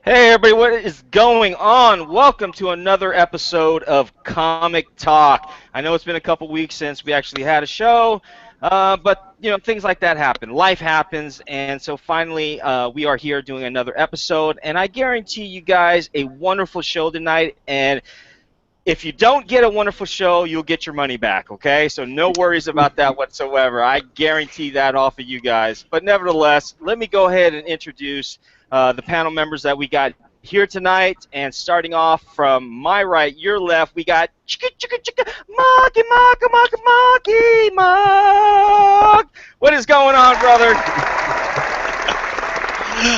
Hey everybody, what is going on? Welcome to another episode of Comic Talk. I know it's been a couple weeks since we actually had a show, but things like that happen. Life happens, and so finally we are here doing another episode. And I guarantee you guys a wonderful show tonight. And if you don't get a wonderful show, you'll get your money back. Okay, so no worries about that whatsoever. I guarantee that off of you guys. But nevertheless, let me go ahead and introduce the panel members that we got here tonight. And starting off from my right, your left, we got Chicka Chicka Chicka Monkey Monkey Monkey Monkey Monk. What is going on, brother?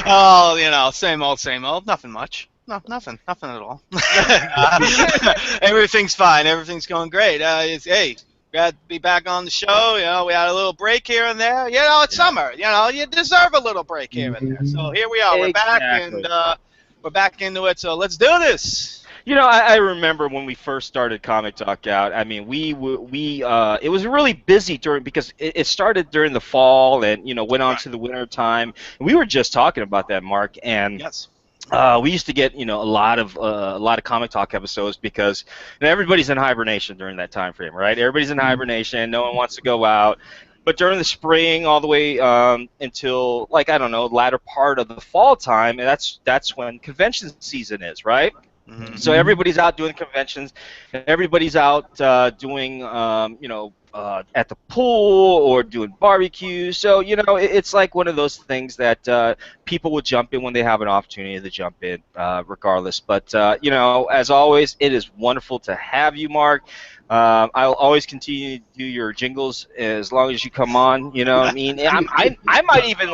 Oh, same old, same old. Nothing much. No, nothing at all. Everything's fine. Everything's going great. Hey, glad to be back on the show. We had a little break here and there. It's summer. You deserve a little break here and there. So here we are. We're back, and we're back into it. So let's do this. I remember when we first started Comic Talk Out. I mean, it was really busy because it started during the fall and went on to the winter time. And we were just talking about that, Mark, and Yes. we used to get a lot of Comic Talk episodes because everybody's in hibernation during that time frame, right? Everybody's in hibernation. No one wants to go out. But during the spring, all the way until I don't know, latter part of the fall time, and that's when convention season is, right? Mm-hmm. So everybody's out doing conventions, everybody's out doing, at the pool or doing barbecues. So, it's like one of those things that people will jump in when they have an opportunity to jump in, regardless. But, as always, it is wonderful to have you, Mark. I'll always continue to do your jingles as long as you come on. You know what I mean? I might even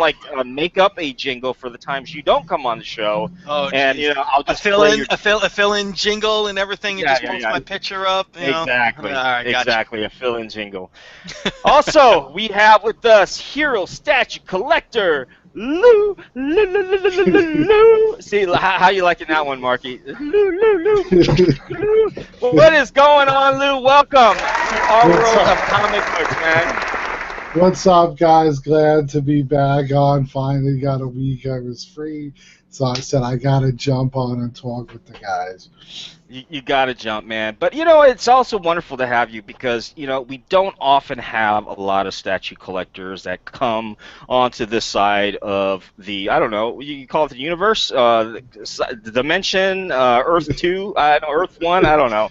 make up a jingle for the times you don't come on the show, Oh, and geez. I'll just a fill-in jingle and everything. It just pulls my picture up. Exactly, All right, gotcha. exactly, a fill-in jingle. Also, we have with us Hero Statue Collector Lou. Lou, Lou, Lou, Lou, Lou, Lou. See how you liking that one, Marky? Lou, Lou, Lou, Lou. What is going on, Lou? Welcome to our world of comic books, man. What's up, guys? Glad to be back on. Finally got a week I was free, so I said I gotta jump on and talk with the guys. You got to jump, man. But, it's also wonderful to have you because, we don't often have a lot of statue collectors that come onto this side of the, I don't know, you call it the universe, the dimension, Earth 2, Earth 1, I don't know.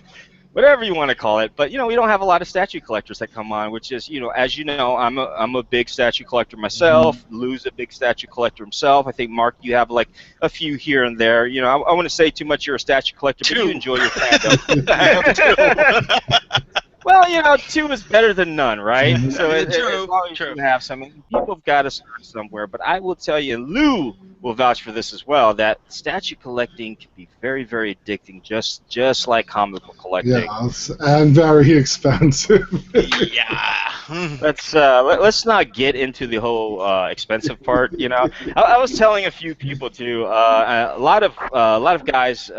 Whatever you want to call it, but we don't have a lot of statue collectors that come on, which is, as you know, I'm a big statue collector myself. Lou's a big statue collector himself. I think Mark, you have a few here and there. I wouldn't say too much you're a statue collector, but you enjoy your fandom. I have two. Well, two is better than none, right? So as long as True. you have some, people have got to start somewhere. But I will tell you, and Lou will vouch for this as well, that statue collecting can be very, very addicting, just like comic book collecting. Yes, and very expensive. Yeah. Let's not get into the whole expensive part. I was telling a few people too. A lot of guys.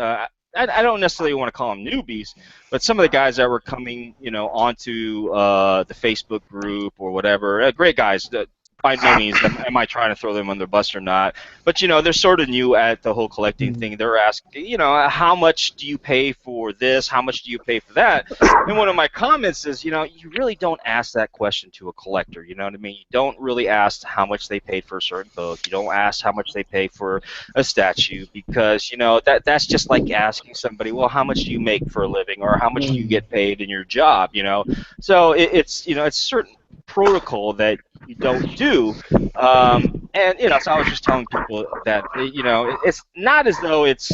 I don't necessarily want to call them newbies, but some of the guys that were coming, onto the Facebook group or whatever, great guys. By no means am I trying to throw them under the bus or not, but they're sort of new at the whole collecting thing. They're asking, how much do you pay for this? How much do you pay for that? And one of my comments is, you really don't ask that question to a collector. You know what I mean? You don't really ask how much they paid for a certain book. You don't ask how much they pay for a statue because that's just like asking somebody, well, how much do you make for a living, or how much do you get paid in your job? So it's certain protocol that you don't do, and so I was just telling people that it's not as though it's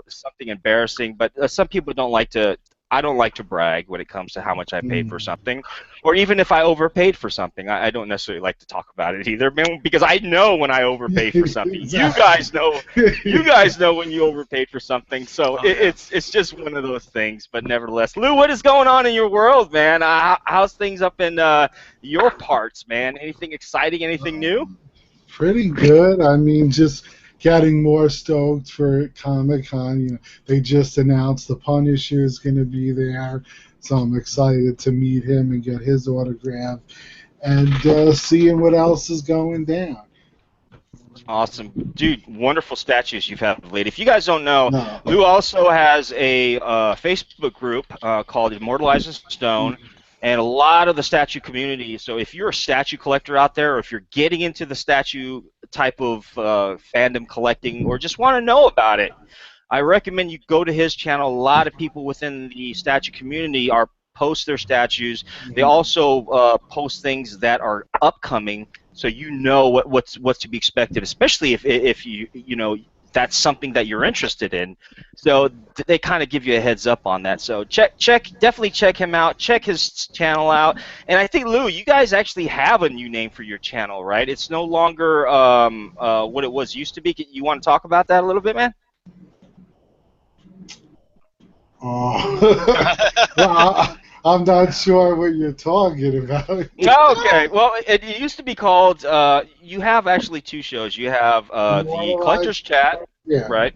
something embarrassing, but some people don't like to. I don't like to brag when it comes to how much I paid for something, or even if I overpaid for something. I don't necessarily like to talk about it either, because I know when I overpaid for something. Exactly. You guys know when you overpaid for something. So it's just one of those things. But nevertheless, Lou, what is going on in your world, man? How's things up in your parts, man? Anything exciting? Anything new? Pretty good. I mean, just getting more stoked for Comic-Con. They just announced the Punisher is going to be there, so I'm excited to meet him and get his autograph and seeing what else is going down. Awesome. Dude, wonderful statues you've had lately. If you guys don't know, No. Lou also has a Facebook group called Immortalized in Stone, and a lot of the statue community. So if you're a statue collector out there, or if you're getting into the statue type of fandom collecting, or just want to know about it, I recommend you go to his channel. A lot of people within the statue community are post their statues. They also post things that are upcoming, so you know what's to be expected, especially if you know that's something that you're interested in. So they kind of give you a heads up on that. So definitely check him out. Check his channel out. And I think, Lou, you guys actually have a new name for your channel, right? It's no longer what it was used to be. You want to talk about that a little bit, man? Oh. Well, I'm not sure what you're talking about. Okay, well, it used to be called. You have actually two shows. You have the Collector's Chat, Yeah. right?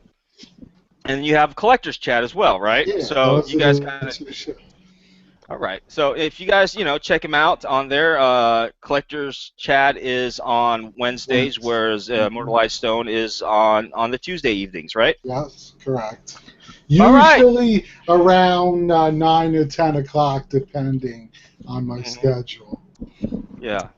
And you have Collector's Chat as well, right? Yeah, so you guys kind of. All right. So if you guys, check him out on there. Collector's Chat is on Wednesdays, whereas Immortalized Stone is on the Tuesday evenings, right? Yes, correct. Usually around 9 or 10 o'clock, depending on my schedule. Yeah.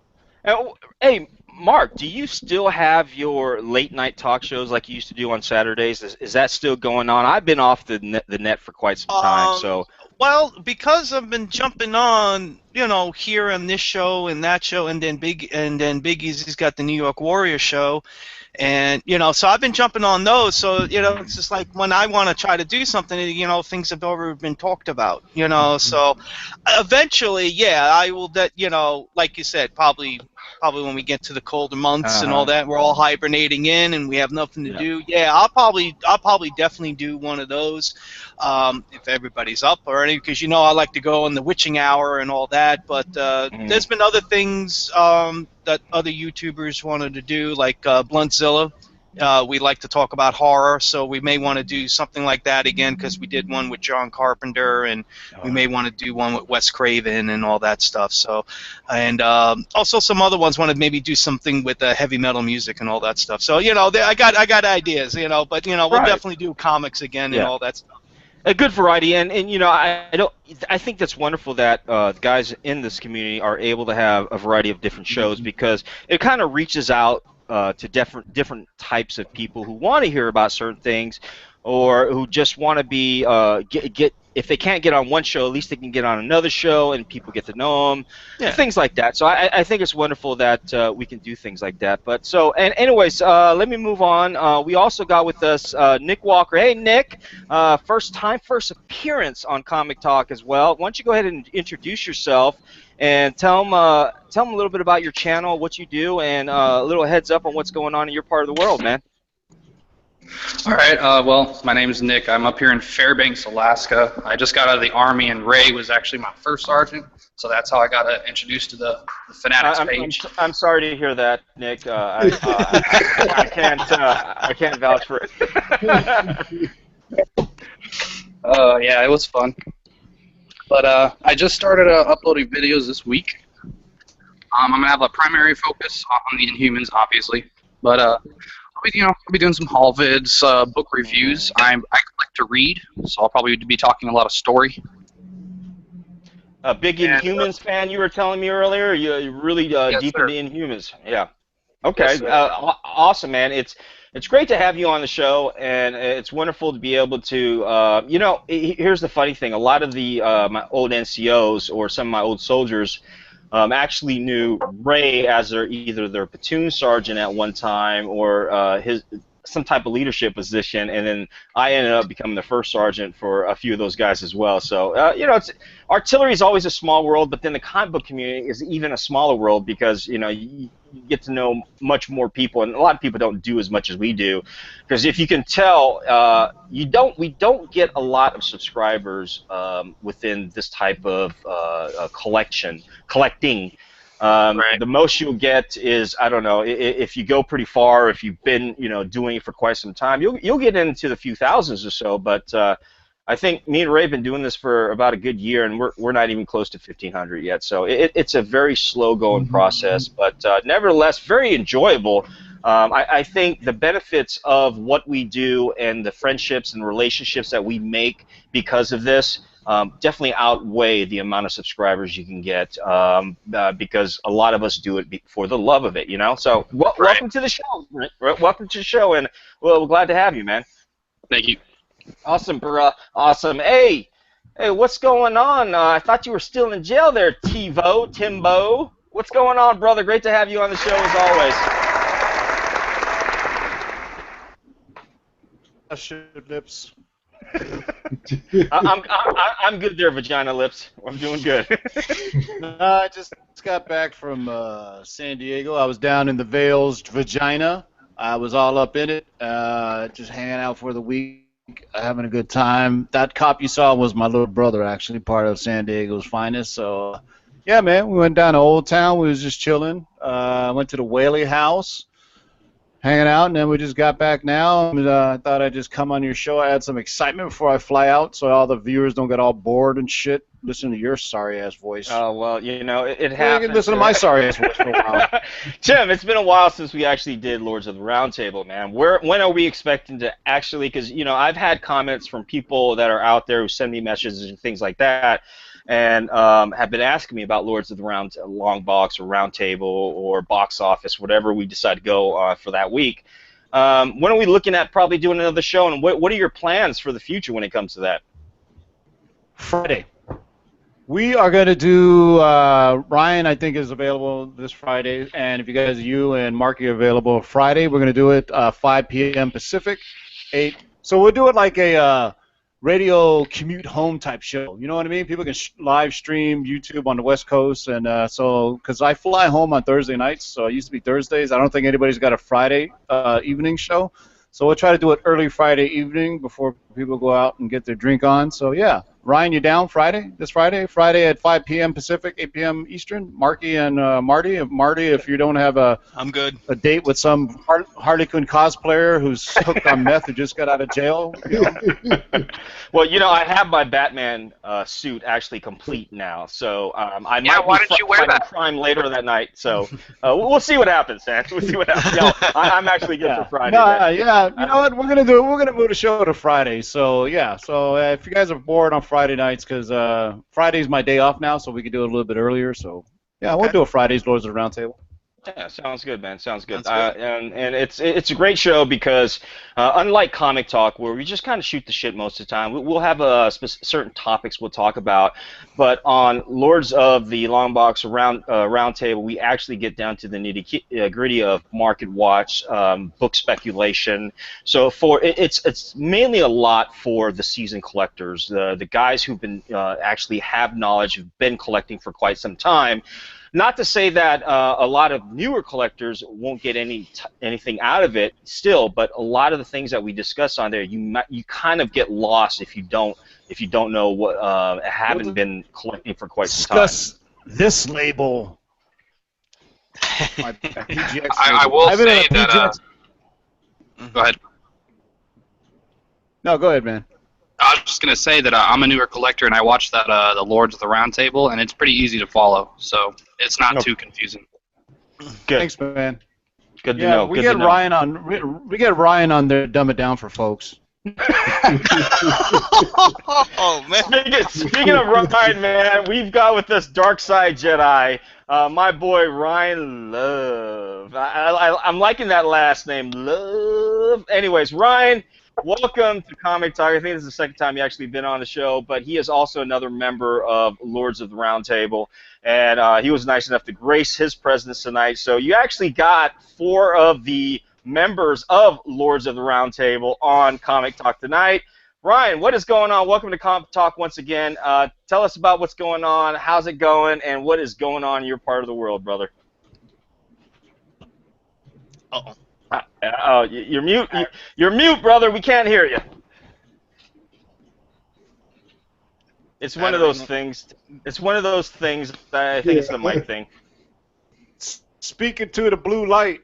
Hey, Mark, do you still have your late night talk shows like you used to do on Saturdays? Is that still going on? I've been off the net for quite some time, so. Well, because I've been jumping on, here on this show and that show, and then Biggie's he's got the New York Warrior show, and so I've been jumping on those. So it's just like when I want to try to do something, things have already been talked about, So eventually, yeah, I will. That like you said, probably when we get to the colder months and all that, we're all hibernating in and we have nothing to do. Yeah, I'll probably definitely do one of those if everybody's up already, because I like to go in the witching hour and all that. But there's been other things that other YouTubers wanted to do, like Bluntzilla. We like to talk about horror, so we may want to do something like that again, because we did one with John Carpenter, and we may want to do one with Wes Craven and all that stuff. So, and also some other ones want to maybe do something with heavy metal music and all that stuff. So I got ideas, but we'll definitely do comics again and all that stuff. A good variety, and I think that's wonderful that guys in this community are able to have a variety of different shows, because it kind of reaches out to different types of people who want to hear about certain things, or who just want to be get if they can't get on one show, at least they can get on another show and people get to know them, things like that. So I think it's wonderful that we can do things like that. But so, and anyways, let me move on. We also got with us Nick Walker. Hey, Nick, first appearance on Comic Talk as well. Why don't you go ahead and introduce yourself and tell them a little bit about your channel, what you do, and a little heads up on what's going on in your part of the world, man. All right, well, my name is Nick. I'm up here in Fairbanks, Alaska. I just got out of the Army, and Ray was actually my first sergeant, so that's how I got introduced to the Fanatics page. I'm sorry to hear that, Nick. I can't vouch for it. Yeah, it was fun. But I just started uploading videos this week. I'm going to have a primary focus on the Inhumans, obviously, but I'll be doing some haul vids, book reviews. I like to read, so I'll probably be talking a lot of story. A big Inhumans fan, you were telling me earlier. You're really deep into Inhumans. Yeah. Okay. Yes, awesome, man. It's great to have you on the show, and it's wonderful to be able to. Here's the funny thing: a lot of the my old NCOs or some of my old soldiers actually knew Ray as either their platoon sergeant at one time or some type of leadership position, and then I ended up becoming the first sergeant for a few of those guys as well. So artillery is always a small world, but then the comic book community is even a smaller world, because you get to know much more people, and a lot of people don't do as much as we do, because if you can tell, we don't get a lot of subscribers within this type of collecting. Right. The most you'll get is, I don't know, if you go pretty far, if you've been doing it for quite some time, you'll get into the few thousands or so. But I think me and Ray have been doing this for about a good year, and we're not even close to 1,500 yet. So it's a very slow going process, but nevertheless very enjoyable. I think the benefits of what we do and the friendships and relationships that we make because of this definitely outweigh the amount of subscribers you can get because a lot of us do it for the love of it, you know? So welcome to the show. Welcome to the show, and we're glad to have you, man. Thank you. Awesome, bruh. Awesome. Hey, what's going on? I thought you were still in jail there, Timbo. What's going on, brother? Great to have you on the show as always. Lips. I'm good there, vagina lips. I'm doing good. I just got back from San Diego. I was down in the Vales, vagina. I was all up in it, just hanging out for the week, having a good time. That cop you saw was my little brother, actually, part of San Diego's finest. So, yeah, man, we went down to Old Town. We was just chilling. Went to the Whaley House, hanging out, and then we just got back now. And, I thought I'd just come on your show, add some excitement before I fly out, so all the viewers don't get all bored and shit. Listen to your sorry-ass voice. Oh, well, you know, it You happens. can listen to my sorry-ass voice for a while. Tim, it's been a while since we actually did Lords of the Roundtable, man. When are we expecting to actually, because, you know, I've had comments from people that are out there who send me messages and things like that, and have been asking me about Lords of the Long Box or Roundtable or Box Office, whatever we decide to go for that week. When are we looking at probably doing another show, and what are your plans for the future when it comes to that? Friday. We are going to do, Ryan, I think, is available this Friday, and if you and Marky are available Friday, we're going to do it 5 p.m. Pacific, 8. So we'll do it like a radio commute home type show. You know what I mean? People can live stream YouTube on the West Coast, and so, because I fly home on Thursday nights, so it used to be Thursdays. I don't think anybody's got a Friday evening show, so we'll try to do it early Friday evening before people go out and get their drink on. So, yeah. Ryan, you down Friday? This Friday? Friday at 5 p.m. Pacific, 8 p.m. Eastern? Marky and Marty? If you don't have I'm good. A date with some Harley Quinn cosplayer who's hooked on meth who just got out of jail. You know? Well, you know, I have my Batman suit actually complete now, so I might why be didn't you wear that? crime later that night. So we'll see what happens, man. We'll see what happens. No, I'm actually good for Friday. Yeah. You know what? We're gonna do it. We're gonna move the show to Friday. So yeah. So if you guys are bored on Friday nights, because Friday's my day off now, so we can do it a little bit earlier. So yeah, we'll do a Friday's Lords of the Roundtable. Yeah, sounds good, man. Sounds good. And it's a great show because unlike Comic Talk, where we just kind of shoot the shit most of the time, we'll have certain topics we'll talk about. But on Lords of the Long Box Roundtable, we actually get down to the nitty-gritty of market watch, book speculation. So it's mainly a lot for the seasoned collectors, the guys who've been actually have knowledge, who've been collecting for quite some time. Not to say that a lot of newer collectors won't get anything out of it still, but a lot of the things that we discuss on there, you kind of get lost if you don't know what haven't been collecting for quite some time. Discuss this label. My PGX I will say that. Go ahead. No, go ahead, man. I was just gonna say that I'm a newer collector, and I watched that the Lords of the Roundtable, and it's pretty easy to follow, so it's not too confusing. Good. Thanks, man. Good to know. We get Ryan on there to dumb it down for folks. Oh man! Speaking of Ryan, man, we've got with us Dark Side Jedi, my boy Ryan Love. I'm liking that last name, Love. Anyways, Ryan, welcome to Comic Talk. I think this is the second time you actually been on the show, but he is also another member of Lords of the Roundtable, and he was nice enough to grace his presence tonight. So you actually got 4 of the members of Lords of the Roundtable on Comic Talk tonight. Ryan, what is going on? Welcome to Comic Talk once again. Tell us about what's going on, how's it going, and what is going on in your part of the world, brother. Uh-oh. Oh, you're mute. You're mute, brother. We can't hear you. It's one of those things. It's one of those things. I think it's the mic thing. Speaking to the blue light.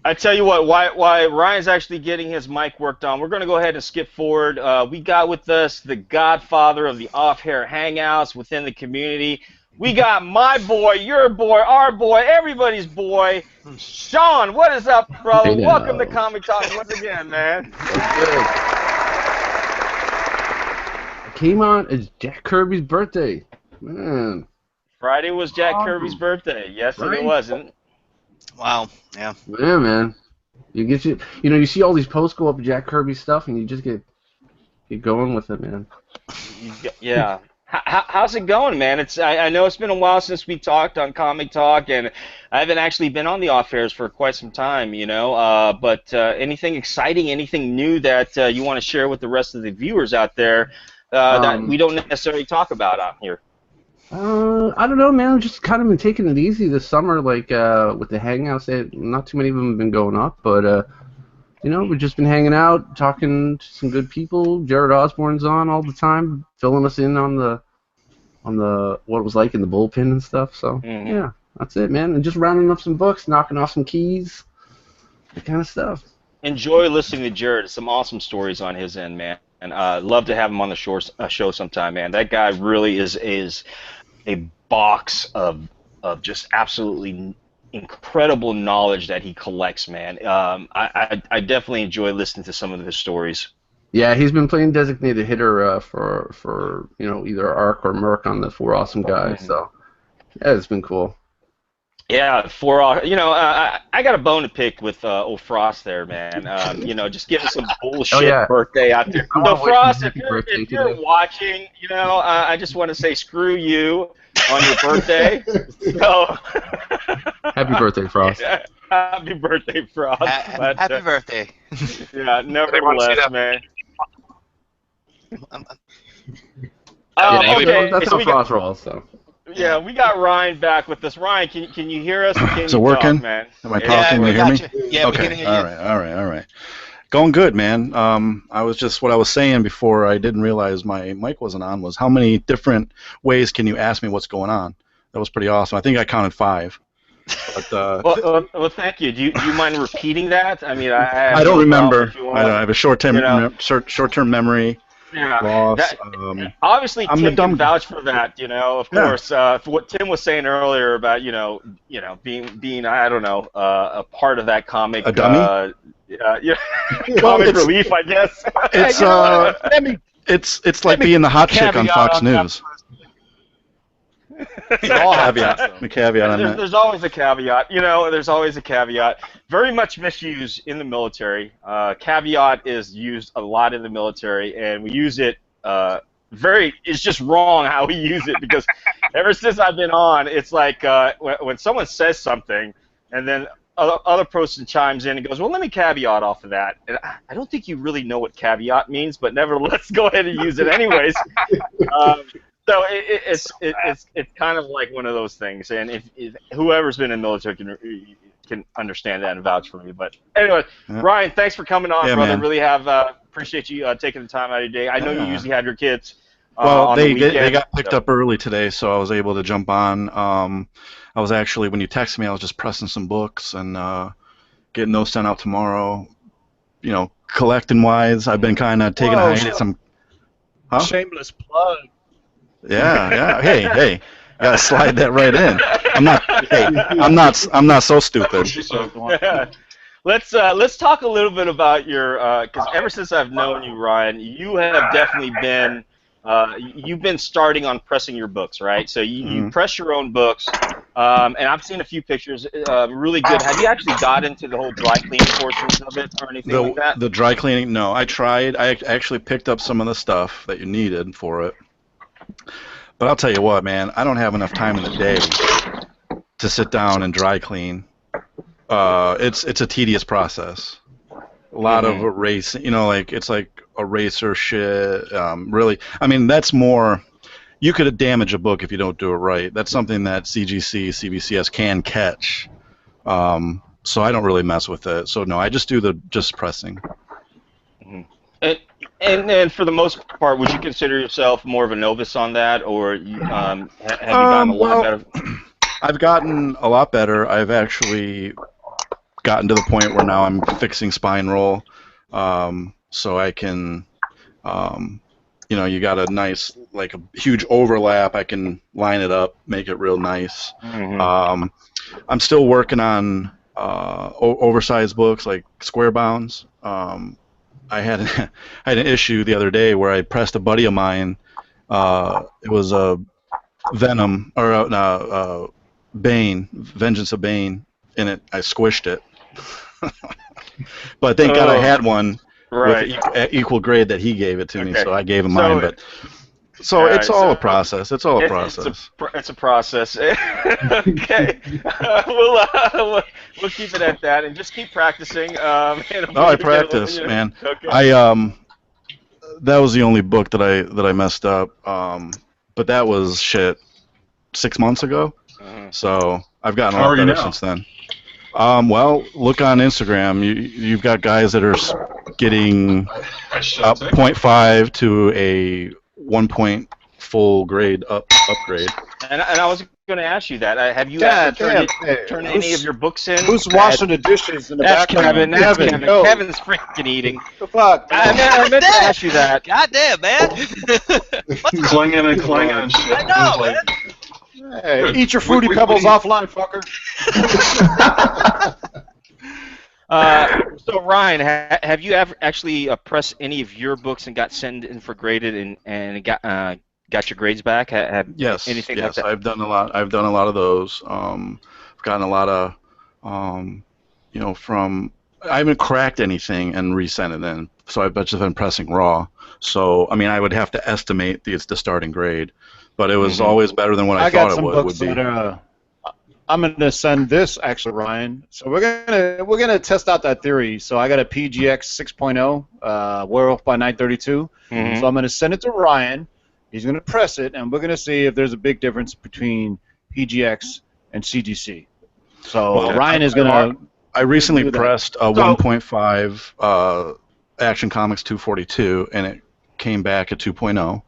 I tell you what, why Ryan's actually getting his mic worked on, we're going to go ahead and skip forward. We got with us the godfather of the off-air hangouts within the community, we got my boy, your boy, our boy, everybody's boy, Sean. What is up, brother? Hey Welcome to now. Comic Talk once again, man. Good. Came on. It's Jack Kirby's birthday. Man. Friday was Jack Awesome. Kirby's birthday. Yes, Right? it wasn't. Wow. Yeah. Yeah, man. You see all these posts go up to Jack Kirby stuff, and you just get going with it, man. Yeah. How's it going, man? I know it's been a while since we talked on Comic Talk, and I haven't actually been on the off airs for quite some time, But anything exciting, anything new that you want to share with the rest of the viewers out there that we don't necessarily talk about out here? I don't know, man. I've just kind of been taking it easy this summer, like with the hangouts. Not too many of them have been going up, but we've just been hanging out, talking to some good people. Jared Osborne's on all the time, filling us in on the what it was like in the bullpen and stuff. So yeah, that's it, man. And just rounding up some books, knocking off some keys, that kind of stuff. Enjoy listening to Jared. Some awesome stories on his end, man. And love to have him on the show sometime, man. That guy really is a box of just absolutely incredible knowledge that he collects, man. I definitely enjoy listening to some of his stories. Yeah, he's been playing designated hitter for either Arc or Merc on the Four Awesome Guys. So yeah, it's been cool. Yeah, I got a bone to pick with old Frost there, man. Just giving some bullshit birthday out there. So Frost, if you're watching, I just want to say screw you on your birthday. So happy birthday, Frost. Happy birthday, Frost. Happy birthday. Yeah, nevertheless, man. That's how Frost rolls. So. Yeah, we got Ryan back with us. Ryan, can you hear us? Is it working? Talk, man? Am I talking? Yeah, you hear me? Yeah, okay. We can hear you. All right. Going good, man. What I was saying before I didn't realize my mic wasn't on was how many different ways can you ask me what's going on? That was pretty awesome. I think I counted 5. But, well, thank you. Do you mind repeating that? I mean, I don't remember. I have a short-term memory. Yeah, loss. Obviously, I'm Tim the dumb can vouch for that. Of course, for what Tim was saying earlier about being I don't know a part of that comic. A dummy. Comic relief, I guess. It's like being the hot chick on Fox News. Caveat. The caveat on that. There's always a caveat. There's always a caveat. Very much misused in the military. Caveat is used a lot in the military, and we use it it's just wrong how we use it, because ever since I've been on, it's like when someone says something, and then other person chimes in and goes, well, let me caveat off of that. And I don't think you really know what caveat means, but nevertheless, go ahead and use it anyways. So it's kind of like one of those things, and if whoever's been in the military can understand that and vouch for me. But anyway, Ryan, thanks for coming on, brother. Man. Really have appreciate you taking the time out of your day. I know you usually have your kids. Well, on they the weekend, got picked up early today, so I was able to jump on. I was actually, when you texted me, I was just pressing some books and getting those sent out tomorrow. Collecting wise, I've been kind of taking a hiatus. Shameless plug. Yeah. Hey, gotta slide that right in. I'm not so stupid. Let's talk a little bit about your because ever since I've known you, Ryan, you have definitely been you've been starting on pressing your books, right? So you press your own books, and I've seen a few pictures, really good. Have you actually got into the whole dry cleaning portions of it or anything like that? The dry cleaning, no. I tried. I actually picked up some of the stuff that you needed for it. But I'll tell you what, man, I don't have enough time in the day to sit down and dry clean. It's a tedious process. A lot of erasing, it's like eraser shit. Really, I mean, that's more. You could damage a book if you don't do it right. That's something that CGC, CBCS can catch. So I don't really mess with it. So no, I just do the pressing. And for the most part, would you consider yourself more of a novice on that, or have you gotten a lot better? I've gotten a lot better. I've actually gotten to the point where now I'm fixing spine roll, so I can you got a nice, like a huge overlap. I can line it up, make it real nice. Mm-hmm. I'm still working on oversized books like square bounds. I had I had an issue the other day where I pressed a buddy of mine. It was a Venom or Bane, Vengeance of Bane, and I squished it. But thank God I had one Right. with equal grade that he gave it to me, Okay. so I gave him So- mine. But so Alright, it's all a process. It's all a process. It's a process. Okay. We'll keep it at that and just keep practicing. And No, I practice, man. Okay. That was the only book that I messed up. But that was 6 months ago. Mhm. So I've gotten a How lot are you better now? since then. Well, look on Instagram. You've got guys that are getting I should up take 0.5 to a 1 point full grade upgrade. And I was going to ask you that. Have you God ever damn, turned hey, any of your books in? Who's washing the dishes in the That's background? Kevin. That's Kevin. yo, Kevin's freaking eating. the fuck? I meant to ask you that. God damn, man. What's clinging and clinging and shit. I know, Like, Hey, eat your Fruity We- Pebbles we- offline, fucker. So Ryan, have you ever actually pressed any of your books and got sent in for graded and got your grades back? Have Yes, anything yes, like that? I've done a lot. I've done a lot of those. I've gotten a lot of, from. I haven't cracked anything and resent it in, so I've just been pressing raw. So I mean, I would have to estimate the starting grade, but it was Mhm. always better than what I got thought some it books would be. that I'm gonna send this actually, Ryan. So we're gonna test out that theory. So I got a PGX 6.0 Werewolf by 932. Mhm. So I'm gonna send it to Ryan. He's gonna press it, and we're gonna see if there's a big difference between PGX and CGC. So Well, Ryan is gonna. I recently do that. pressed a 1.5 Action Comics 242, and it came back at 2.0.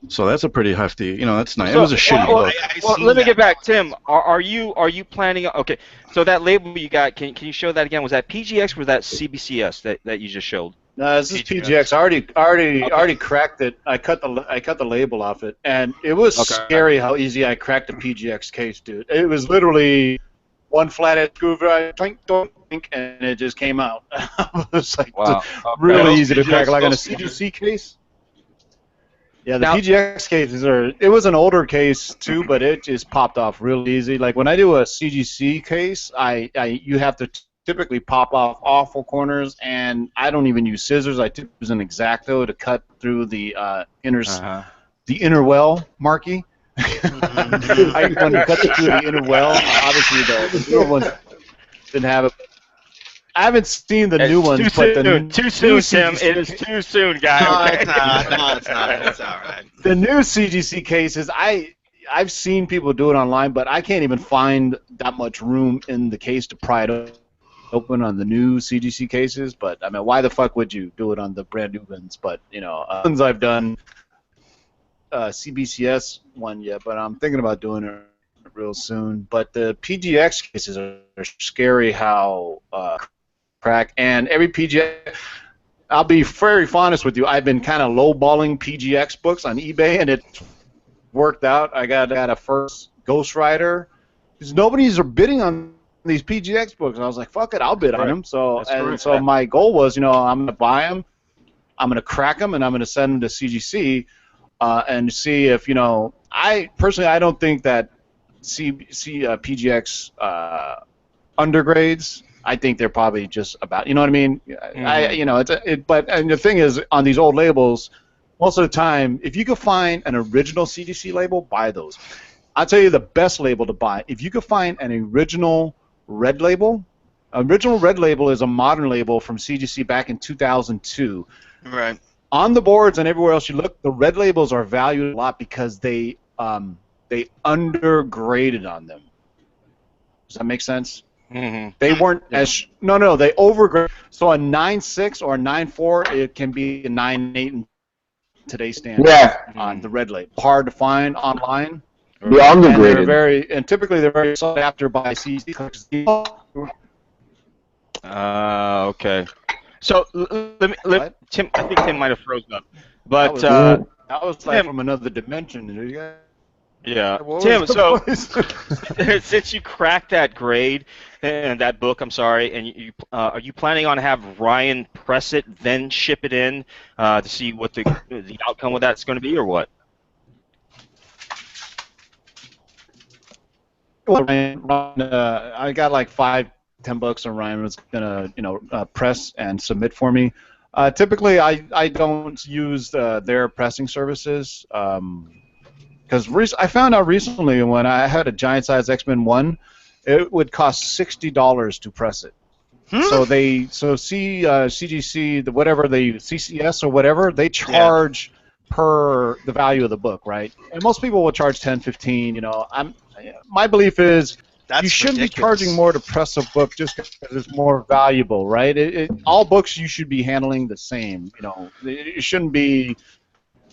So that's a pretty hefty. That's nice. It was a shitty book. Well, let me get back, Tim. Are you planning? Okay, so that label you got, can you show that again? Was that PGX or was that CBCS that you just showed? No, this is PGX. I already cracked it. I cut the label off it, and it was scary how easy I cracked the PGX case, dude. It was literally one flathead screwdriver, twink, twink, twink, and it just came out. It was like really easy to crack, like on a CGC case. Yeah, the PGX cases it was an older case too, but it just popped off real easy. Like when I do a CGC case, you have to typically pop off awful corners, and I don't even use scissors. I use an X-Acto to cut through the inner well marquee. When you cut through the inner well, obviously the newer ones didn't have it. I haven't seen the new ones, but too soon, Tim. It is too soon, guy. No, Okay? it's not. No, it's not. It's all right. The new CGC cases, I've seen people do it online, but I can't even find that much room in the case to pry it open on the new CGC cases. But I mean, why the fuck would you do it on the brand new ones? But ones I've done CBCS one yet, but I'm thinking about doing it real soon. But the PGX cases are scary how crack, and every PGX. I'll be very honest with you. I've been kind of lowballing PGX books on eBay, and it worked out. I got a first Ghost Rider because nobody's bidding on these PGX books. And I was like, "Fuck it, I'll bid on them." So my goal was, I'm gonna buy them, I'm gonna crack them, and I'm gonna send them to CGC and see if I personally I don't think that PGX undergrades. I think they're probably just about, you know what I mean? Mm-hmm. But the thing is, on these old labels, most of the time, if you could find an original CGC label, buy those. I'll tell you the best label to buy. If you could find an original red label is a modern label from CGC back in 2002. Right. On the boards and everywhere else you look, the red labels are valued a lot because they undergraded on them. Does that make sense? Mm-hmm. They weren't as they overgraded. So a 9.6 or a 9.4, it can be a 9.8 in today's standard. Yeah. On the red label, hard to find online. They're undergraded. And typically they're very sought after by CC. Okay. So let me Tim. I think Tim might have frozen up. But that was like Tim, from another dimension. You yeah, what Tim. was the So voice? since you cracked that grade and that book, I'm sorry, and are you planning on have Ryan press it, then ship it in to see what the outcome of that's going to be, or what? Well, Ryan, I got like 5, 10 books, and Ryan was gonna, press and submit for me. Typically, I don't use their pressing services because I found out recently when I had a giant size X-Men 1, it would cost $60 to press it. So CGC, whatever they CCS or whatever, they charge per the value of the book, right? And most people will charge 10, 15. My belief is you shouldn't be charging more to press a book just because it's more valuable, right? All books you should be handling the same. It shouldn't be,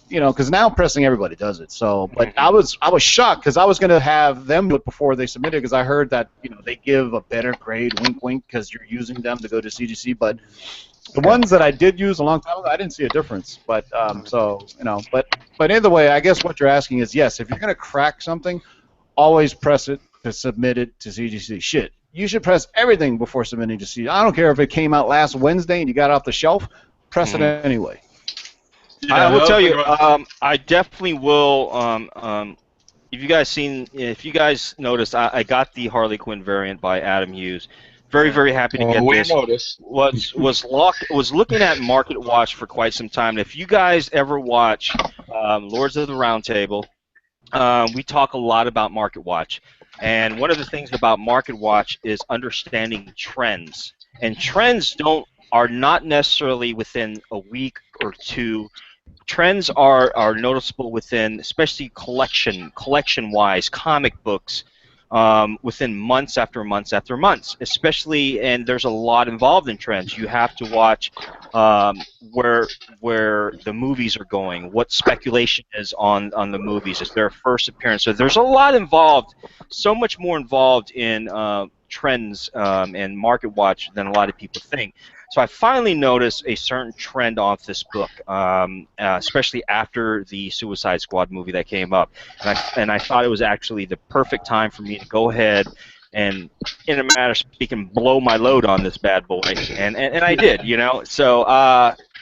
because now pressing everybody does it. So, but I was shocked because I was going to have them do it before they submitted because I heard that they give a better grade, wink, wink, because you're using them to go to CGC. But the ones that I did use a long time ago, I didn't see a difference. But but either way, I guess what you're asking is yes, if you're going to crack something, always press it to submit it to CGC. Shit, you should press everything before submitting to CGC. I don't care if it came out last Wednesday and you got it off the shelf, press it anyway. Yeah, I will tell you, I definitely will. If you guys noticed, I got the Harley Quinn variant by Adam Hughes. Very, very happy to get this. Noticed. Was looking at Market Watch for quite some time. If you guys ever watch Lords of the Round Table, we talk a lot about Market Watch. And one of the things about Market Watch is understanding trends. And trends are not necessarily within a week or two. Trends are noticeable within, especially collection-wise, comic books, within months after months after months. Especially, and there's a lot involved in trends. You have to watch where the movies are going, what speculation is on the movies. Is their first appearance? So there's a lot involved, so much more involved in trends and Market Watch than a lot of people think. So I finally noticed a certain trend off this book, especially after the Suicide Squad movie that came up, and I thought it was actually the perfect time for me to go ahead and, in a matter of speaking, blow my load on this bad boy, and I did, So,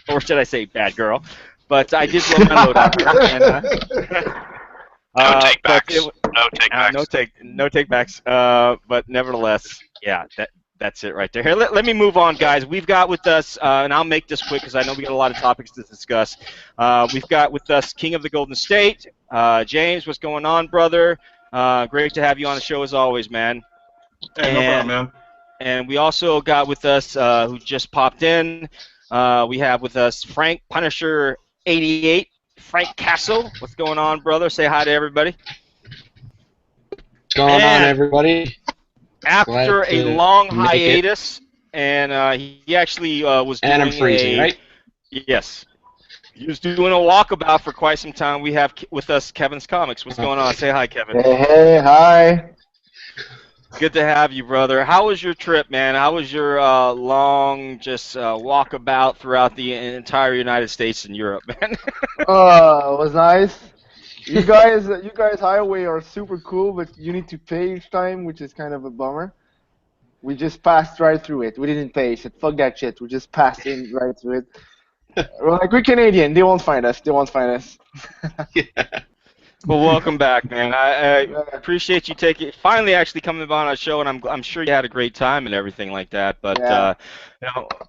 or should I say, bad girl? But I did blow my load on her. And, no take backs. No take backs. No take backs. But nevertheless, yeah, that's it right there. Here, let me move on, guys. We've got with us, and I'll make this quick because I know we got a lot of topics to discuss. We've got with us King of the Golden State, James. What's going on, brother? Great to have you on the show as always, man. Hey, no problem, man. And we also got with us, who just popped in. We have with us Frank Punisher 88, Frank Castle. What's going on, brother? Say hi to everybody. What's going on, everybody? After a long hiatus, and he actually was doing and I'm freezing, right? Yes. He was doing a walkabout for quite some time. We have with us Kevin's Comics. What's going on? Say hi, Kevin. Hey, hi. Good to have you, brother. How was your trip, man? How was your long walkabout throughout the entire United States and Europe, man? It was nice. You guys highway are super cool, but you need to pay each time, which is kind of a bummer. We just passed right through it. We didn't pay. Said fuck that shit. We just passed in right through it. We're Canadian. They won't find us. Yeah. Well, welcome back, man. I appreciate you finally actually coming on our show, and I'm sure you had a great time and everything like that. But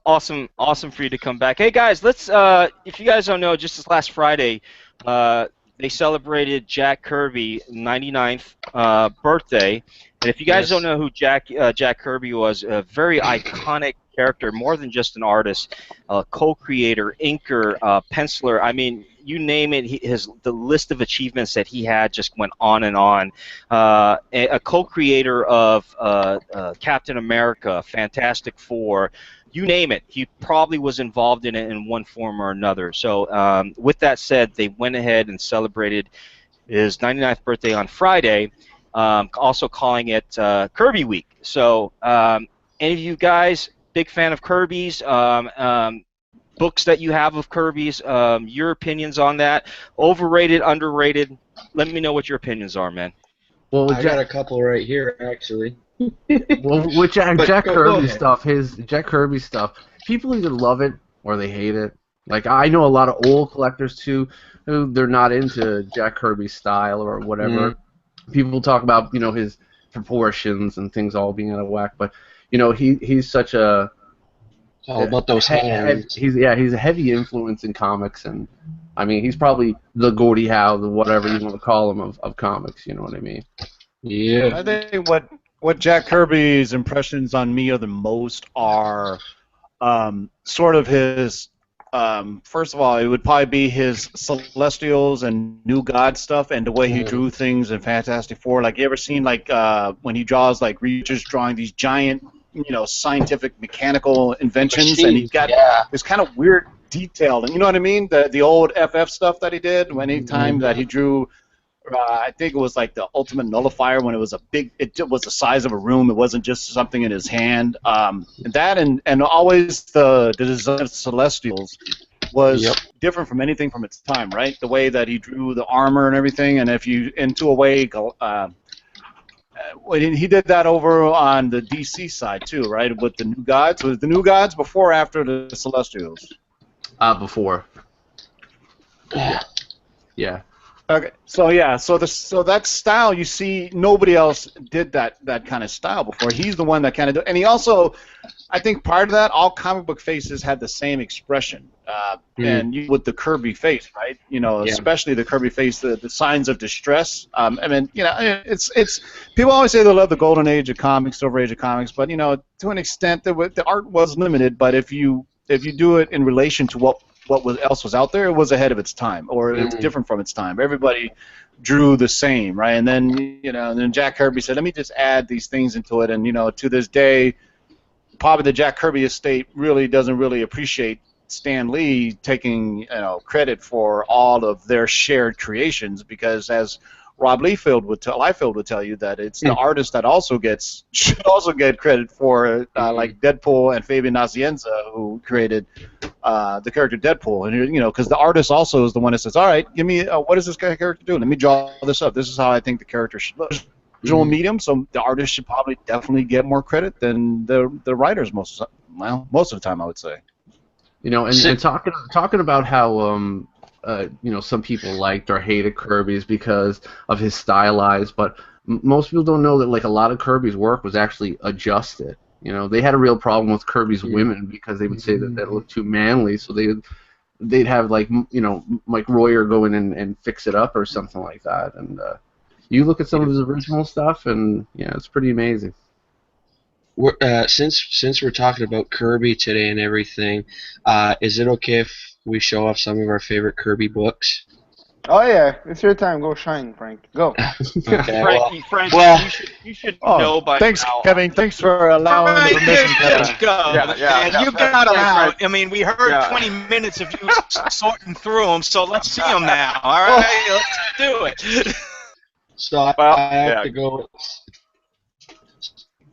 awesome for you to come back. Hey guys, let's if you guys don't know, just this last Friday, they celebrated Jack Kirby's 99th birthday. And if you guys don't know who Jack Kirby was, a very iconic character, more than just an artist, co-creator, inker, penciler. I mean, you name it. The list of achievements that he had just went on and on. A co-creator of Captain America, Fantastic Four. You name it, he probably was involved in it in one form or another. So with that said, they went ahead and celebrated his 99th birthday on Friday, also calling it Kirby Week. So any of you guys, big fan of Kirby's? books that you have of Kirby's, your opinions on that. Overrated, underrated. Let me know what your opinions are, man. Well, I got a couple right here, actually. well, with Jack Go Kirby ahead. stuff, his Jack Kirby stuff, people either love it or they hate it. Like I know a lot of old collectors too, who they're not into Jack Kirby's style or whatever. People talk about his proportions and things all being out of whack, but he's such a It's all about those hands. he's a heavy influence in comics, and I mean he's probably the Gordie Howe, the whatever you want to call him of comics. You know what I mean? Yeah. I think what Jack Kirby's impressions on me are the most are sort of his. First of all, it would probably be his Celestials and New God stuff, and the way he drew things in Fantastic Four. Like, you ever seen when he draws like Reacher's drawing these giant, scientific mechanical inventions, and he's got this kind of weird detail, and you know what I mean? The old FF stuff that he did. Anytime that he drew. I think it was like the Ultimate Nullifier when it was it was the size of a room. It wasn't just something in his hand. And always the design of Celestials was different from anything from its time, right? The way that he drew the armor and everything, and if you into a way, he did that over on the DC side too, right? With the New Gods. Was the New Gods before or after the Celestials? Before. Yeah. Okay, so that style, you see, nobody else did that kind of style before. He's the one that kind of and he also, I think part of that, all comic book faces had the same expression, and with the Kirby face, right? Especially the Kirby face, the signs of distress. I mean, it's people always say they love the golden age of comics, silver age of comics, but to an extent, the art was limited. But if you do it in relation to what else was out there, it was ahead of its time, or it's different from its time. Everybody drew the same, right? And then then Jack Kirby said, "Let me just add these things into it." And to this day, probably the Jack Kirby estate doesn't really appreciate Stan Lee taking credit for all of their shared creations, because as Rob Liefeld would tell you that it's the artist that should also get credit for like Deadpool and Fabian Nicieza, who created the character Deadpool, and because the artist also is the one that says, all right, give me what does this character do? Let me draw this up. This is how I think the character should look. Visual medium, so the artist should probably definitely get more credit than the writers most of the time, I would say. And talking about how some people liked or hated Kirby's because of his stylized, but most people don't know that like a lot of Kirby's work was actually adjusted. They had a real problem with Kirby's women because they would say that they looked too manly, so they'd have like Mike Royer go in and fix it up or something like that. And you look at some of his original stuff, and it's pretty amazing. Since we're talking about Kirby today and everything, is it okay if we show off some of our favorite Kirby books? Oh yeah, it's your time. Go shine, Frank. Go. Okay, Frank, you should know by thanks, now. Kevin. Thanks for allowing the permission, Kevin. Just go. And you got them out. I mean, we heard 20 minutes of you sorting through them, so let's see them now. All right, let's do it. So I have to go.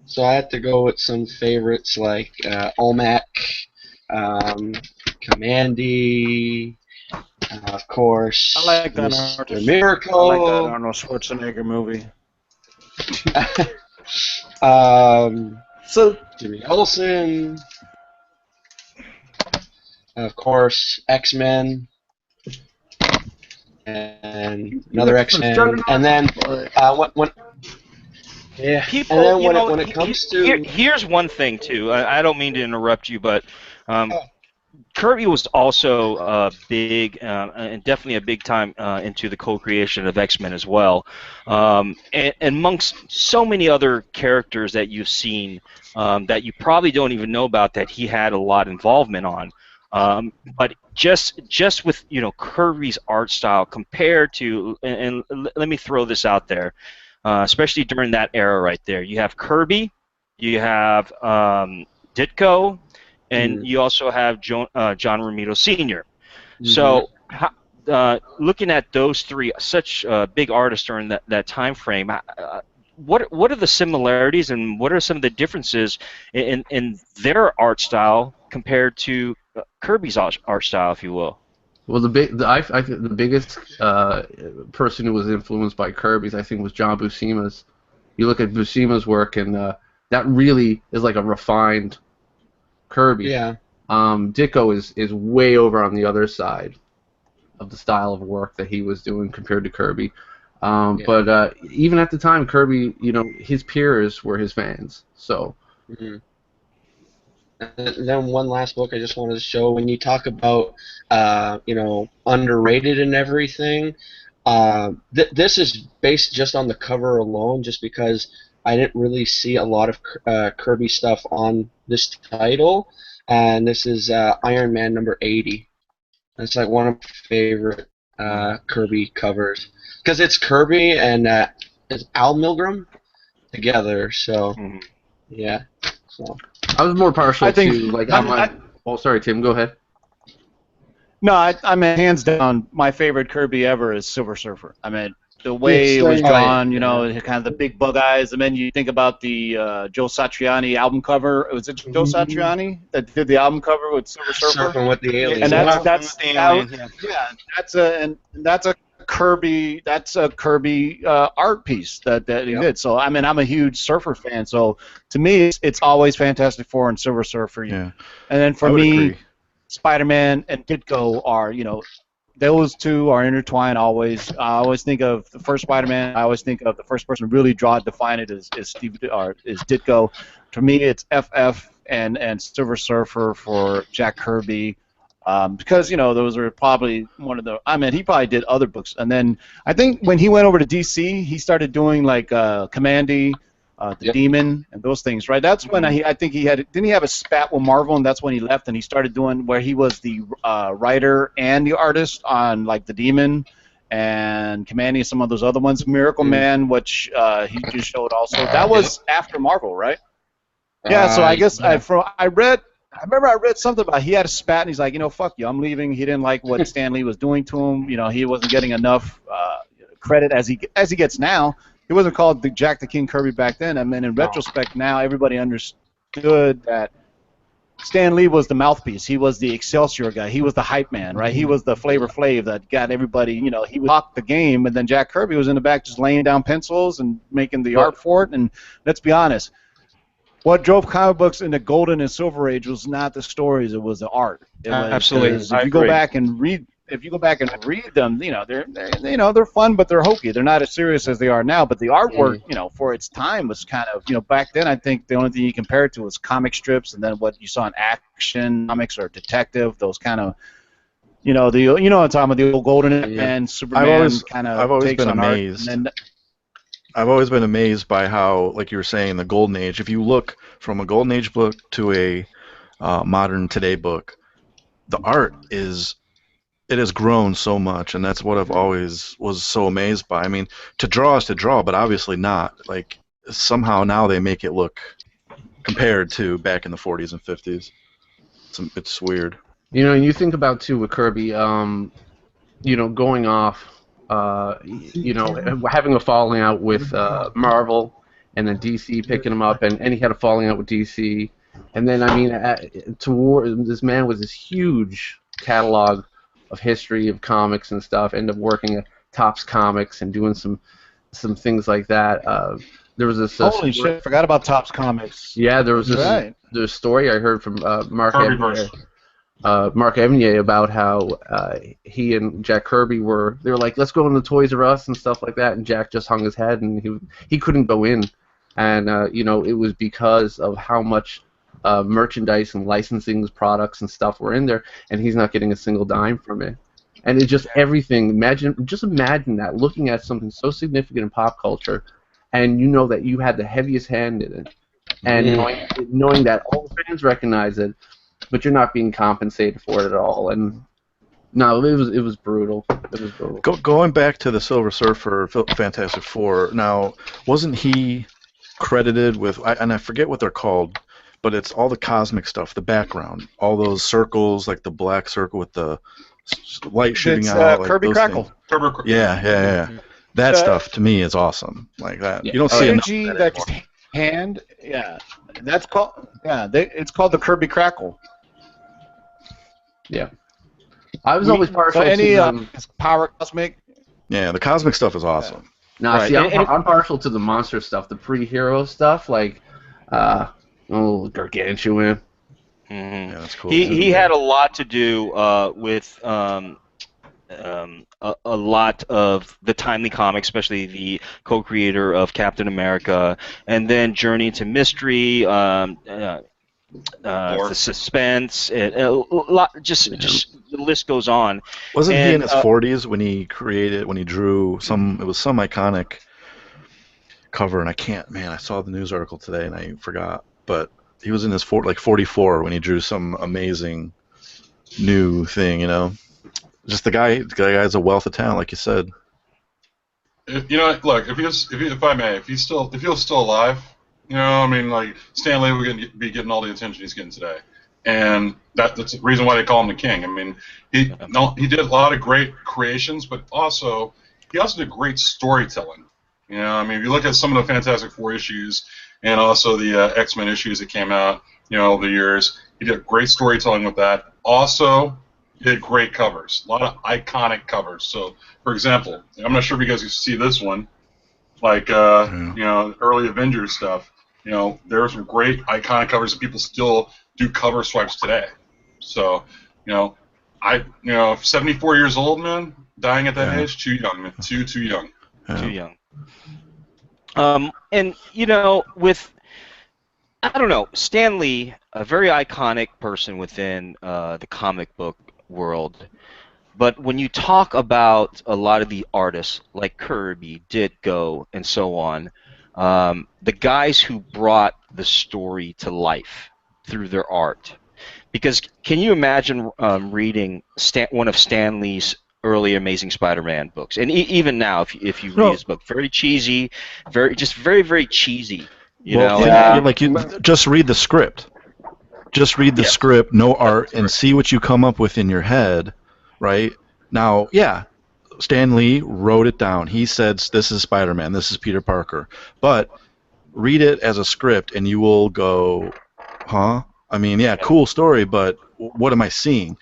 So I have to go with some favorites like Olmec, Commandy, of course. I like that Mr. Miracle. I like that Arnold Schwarzenegger movie. So Jimmy Olsen, of course, X-Men, and another X-Men, and then People, and then when it comes to here's one thing too. I don't mean to interrupt you, but Kirby was also big and definitely a big time into the co-creation of X-Men as well, and amongst so many other characters that you've seen that you probably don't even know about that he had a lot of involvement on. But just with Kirby's art style compared to, and let me throw this out there. Especially during that era right there. You have Kirby, you have Ditko, and you also have John Romita Sr. So looking at those three, such big artists during that time frame, what are the similarities and what are some of the differences in their art style compared to Kirby's art style, if you will. Well, I think the biggest person who was influenced by Kirby's, I think, was John Buscema's. You look at Buscema's work, and that really is like a refined Kirby. Yeah. Ditko is way over on the other side of the style of work that he was doing compared to Kirby. But even at the time, Kirby, his peers were his fans. So. Mm-hmm. And then one last book I just wanted to show. When you talk about, underrated and everything, this is based just on the cover alone, just because I didn't really see a lot of Kirby stuff on this title. And this is Iron Man number 80. That's like one of my favorite Kirby covers, because it's Kirby and it's Al Milgrom together. So yeah. So. I was more partial to like. Oh, sorry, Tim. Go ahead. No, I mean, hands down, my favorite Kirby ever is Silver Surfer. I mean, the way it was drawn, kind of the big bug eyes, and then you think about the Joe Satriani album cover. Was it Joe Satriani that did the album cover with Silver Surfer? Surfing with the alien. And that's a Kirby. That's a Kirby art piece that he did. So I mean, I'm a huge Surfer fan. So to me, it's always Fantastic Four and Silver Surfer. Yeah. And then for me, agree. Spider-Man and Ditko are, those two are intertwined always. I always think of the first Spider-Man. I always think of the first person to really define it is Ditko. For me, it's FF and Silver Surfer for Jack Kirby. Because, those are probably one of the... I mean, he probably did other books. And then I think when he went over to DC, he started doing, like, Commandy, the Demon, and those things, right? That's when I think he had... Didn't he have a spat with Marvel, and that's when he left, and he started doing where he was the writer and the artist on, like, the Demon and Commandy and some of those other ones. Miracle Man, which he just showed also. That was after Marvel, right? Yeah, so I guess I remember I read something about he had a spat and he's like, fuck you, I'm leaving. He didn't like what Stan Lee was doing to him. He wasn't getting enough credit as he gets now. He wasn't called the Jack the King Kirby back then. I mean, in retrospect, now everybody understood that Stan Lee was the mouthpiece. He was the Excelsior guy. He was the hype man, right? He was the Flavor Flav that got everybody. He would talk the game, and then Jack Kirby was in the back just laying down pencils and making the art for it. And let's be honest. What drove comic books in the golden and silver age was not the stories; it was the art. Absolutely. If you go back and read them, they're fun, but they're hokey. They're not as serious as they are now. But the artwork, for its time, was kind of, back then. I think the only thing you compare it to was comic strips, and then what you saw in Action Comics or Detective. Those kind of, what I'm talking about, the old Golden and Superman kind of. I've always takes been on amazed. Art. And then, I've always been amazed by how, like you were saying, the Golden Age, if you look from a Golden Age book to a modern today book, the art it has grown so much, and that's what I've always was so amazed by. I mean, to draw is to draw, but obviously not. Like, somehow now they make it look compared to back in the 40s and 50s. It's weird. And you think about, too, with Kirby, going off, having a falling out with Marvel, and then DC picking him up, and he had a falling out with DC, and then this man with this huge catalog of history of comics and stuff, ended up working at Topps Comics and doing some things like that. There was this. Holy shit! Forgot about Topps Comics. Yeah, there was this story I heard from Mark Evanier about how he and Jack Kirby they were like, let's go into Toys R Us and stuff like that, and Jack just hung his head and he couldn't go in, and it was because of how much merchandise and licensing products and stuff were in there, and he's not getting a single dime from it. And it's just everything. Imagine that, looking at something so significant in pop culture, and that you had the heaviest hand in it, and knowing that all the fans recognize it, but you're not being compensated for it at all. And no, it was brutal. It was brutal. Going back to the Silver Surfer Fantastic Four, now, wasn't he credited with, and I forget what they're called, but it's all the cosmic stuff, the background, all those circles, like the black circle with the light shooting out. Kirby Crackle. Yeah. That stuff, to me, is awesome. Like that. You don't see energy that hand, it's called the Kirby Crackle. Yeah. I was always partial so any to the... power cosmic. Yeah, the cosmic stuff is awesome. No, Right. see, I'm partial to the monster stuff, the pre-hero stuff, like, Gargantuan. Mm-hmm. Yeah, that's cool. He had a lot to do with a lot of the timely comics, especially the co-creator of Captain America, and then Journey into Mystery, the suspense, a lot. Just the list goes on. Wasn't he in And, his 40s when he drew some? It was some iconic cover, and I saw the news article today and I forgot, but he was in his 44 when he drew some amazing new thing. Just the guy's a wealth of talent, like you said. Look, if he was still alive, I mean, like, Stan Lee would be getting all the attention he's getting today, and that's the reason why they call him the king. I mean, he did a lot of great creations, but he also did great storytelling. I mean, if you look at some of the Fantastic Four issues and also the X-Men issues that came out, over the years, he did great storytelling with that. Also, he did great covers, a lot of iconic covers. So, for example, I'm not sure if you guys can see this one, like early Avengers stuff. There are some great iconic covers that people still do cover swipes today. So, 74 years old, man, dying at that age, too young, man, too young. Yeah. Too young. And with, I don't know, Stan Lee, a very iconic person within the comic book world. But when you talk about a lot of the artists like Kirby, Ditko, and so on, the guys who brought the story to life through their art. Because can you imagine reading one of Stan Lee's early Amazing Spider-Man books, and even now, if you read his book, very cheesy, very very cheesy. Just read the script. Just read the script, no art, and see what you come up with in your head. Right now, Stan Lee wrote it down. He said, "This is Spider-Man. This is Peter Parker." But read it as a script, and you will go, "Huh?" I mean, cool story, but what am I seeing?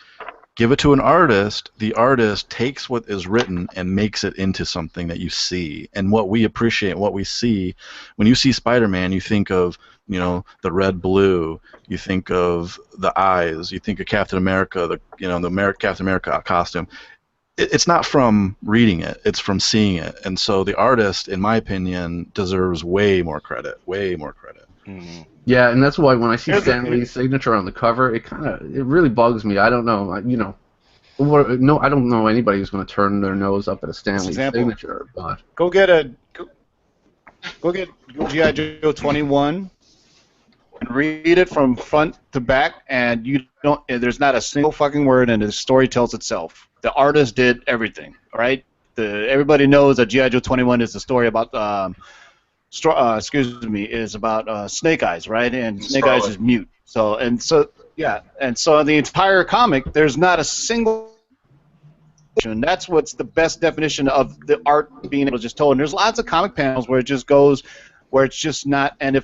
Give it to an artist. The artist takes what is written and makes it into something that you see. And what we appreciate, what we see, when you see Spider-Man, you think of, the red blue. You think of the eyes. You think of Captain America, the Captain America costume. It's not from reading it. It's from seeing it. And so the artist, in my opinion, deserves way more credit. Way more credit. Mm-hmm. Yeah, and that's why when I see Stan Lee's signature on the cover, it really bugs me. I don't know, I don't know anybody who's going to turn their nose up at a Stan Lee signature. But go get G.I. Joe 21 and read it from front to back, and there's not a single fucking word, and the story tells itself. The artist did everything. All right, everybody knows that G.I. Joe 21 is the story about. Is about Snake Eyes, right? And Snake Eyes is mute. So the entire comic, there's not a single. And that's what's the best definition of the art being able to just tell. And there's lots of comic panels where it just goes, where it's just not. And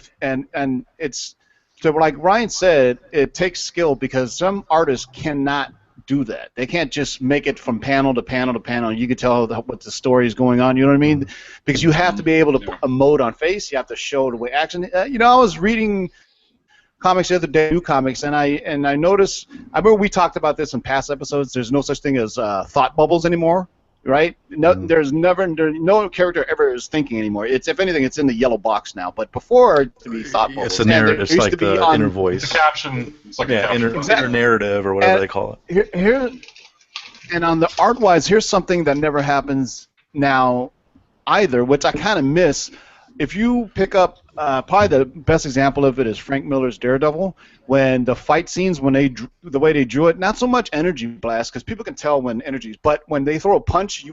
it's so like Ryan said, it takes skill because some artists cannot do that. They can't just make it from panel to panel to panel. You can tell what the story is going on. You know what I mean? Because you have to be able to put a mode on face. You have to show the way action. I was reading comics the other day, new comics, and I noticed. I remember we talked about this in past episodes. There's no such thing as thought bubbles anymore, right? No, no character ever is thinking anymore. It's, if anything, it's in the yellow box now. But before, to be thought bubbles, it's a narrative. It's like the inner voice. It's a caption. It's like a caption. Inner narrative or whatever they call it. Here, and on the art-wise, here's something that never happens now either, which I kind of miss. If you pick up, probably the best example of it is Frank Miller's Daredevil. When the fight scenes, the way they drew it, not so much energy blast, because people can tell when energy, but when they throw a punch,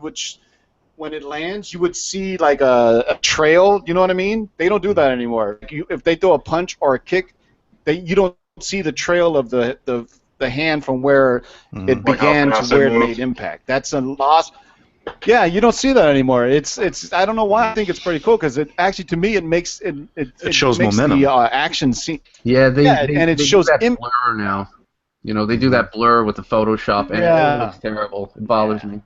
when it lands, you would see like a trail. You know what I mean? They don't do that anymore. If they throw a punch or a kick, you don't see the trail of the hand from where it began to where it made impact. That's a loss. Yeah, you don't see that anymore. It's. I don't know why. I think it's pretty cool because it actually, to me, it makes it shows makes momentum. The action scene. Yeah, and it shows that blur now. You know, they do that blur with the Photoshop, and it looks terrible. It bothers me.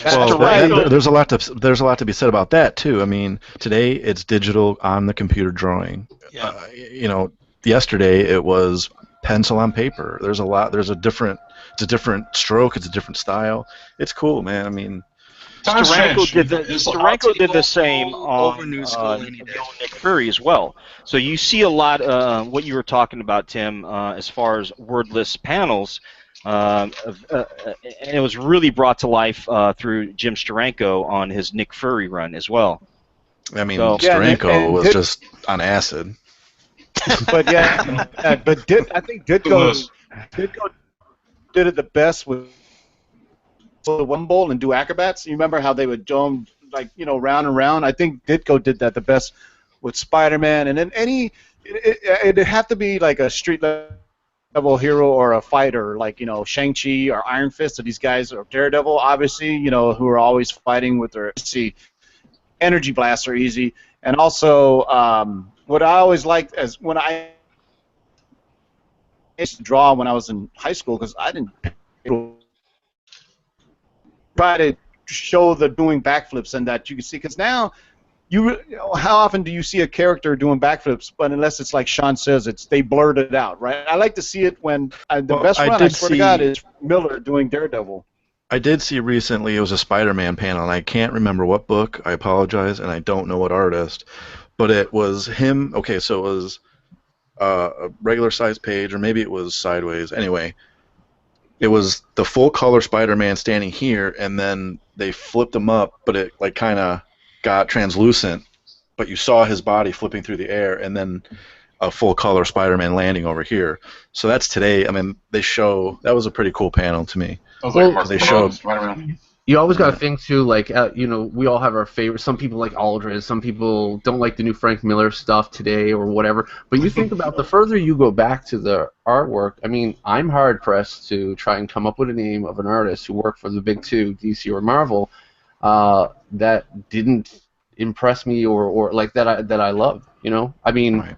Well, there's a lot to be said about that too. I mean, today it's digital on the computer drawing. Yeah. You know, yesterday it was pencil on paper. It's a different stroke. It's a different style. It's cool, man. I mean, Steranko did the same on Nick Fury as well. So you see a lot what you were talking about, Tim, as far as wordless panels. And it was really brought to life through Jim Steranko on his Nick Fury run as well. I mean, Steranko was just on acid. But I think Ditko did it the best with the one bowl and do acrobats. You remember how they would dome round and round? I think Ditko did that the best with Spider-Man, and then it'd have to be like a street level hero or a fighter, like Shang-Chi or Iron Fist, or these guys, or Daredevil, obviously, who are always fighting with their energy blasts are easy. And also, what I always liked as when I used to draw when I was in high school, because I didn't try to show the doing backflips and that you can see, because now how often do you see a character doing backflips? But unless it's like Sean says, they blurred it out, right? I like to see it when the best one I swear to God is Miller doing Daredevil. I did see recently, it was a Spider-Man panel, and I can't remember what book. I apologize, and I don't know what artist, but it was him. Okay, so it was a regular size page, or maybe it was sideways. Anyway, it was the full color Spider-Man standing here, and then they flipped him up, but it kind of got translucent, but you saw his body flipping through the air, and then a full color Spider-Man landing over here. So that's today. I mean, that was a pretty cool panel to me. They showed Spider-Man. You always got to think too, we all have our favorite. Some people like Aldred, some people don't like the new Frank Miller stuff today or whatever. But you think about the further you go back to the artwork. I mean, I'm hard pressed to try and come up with a name of an artist who worked for the big two, DC or Marvel, that didn't impress me or like that I love. I mean. Right.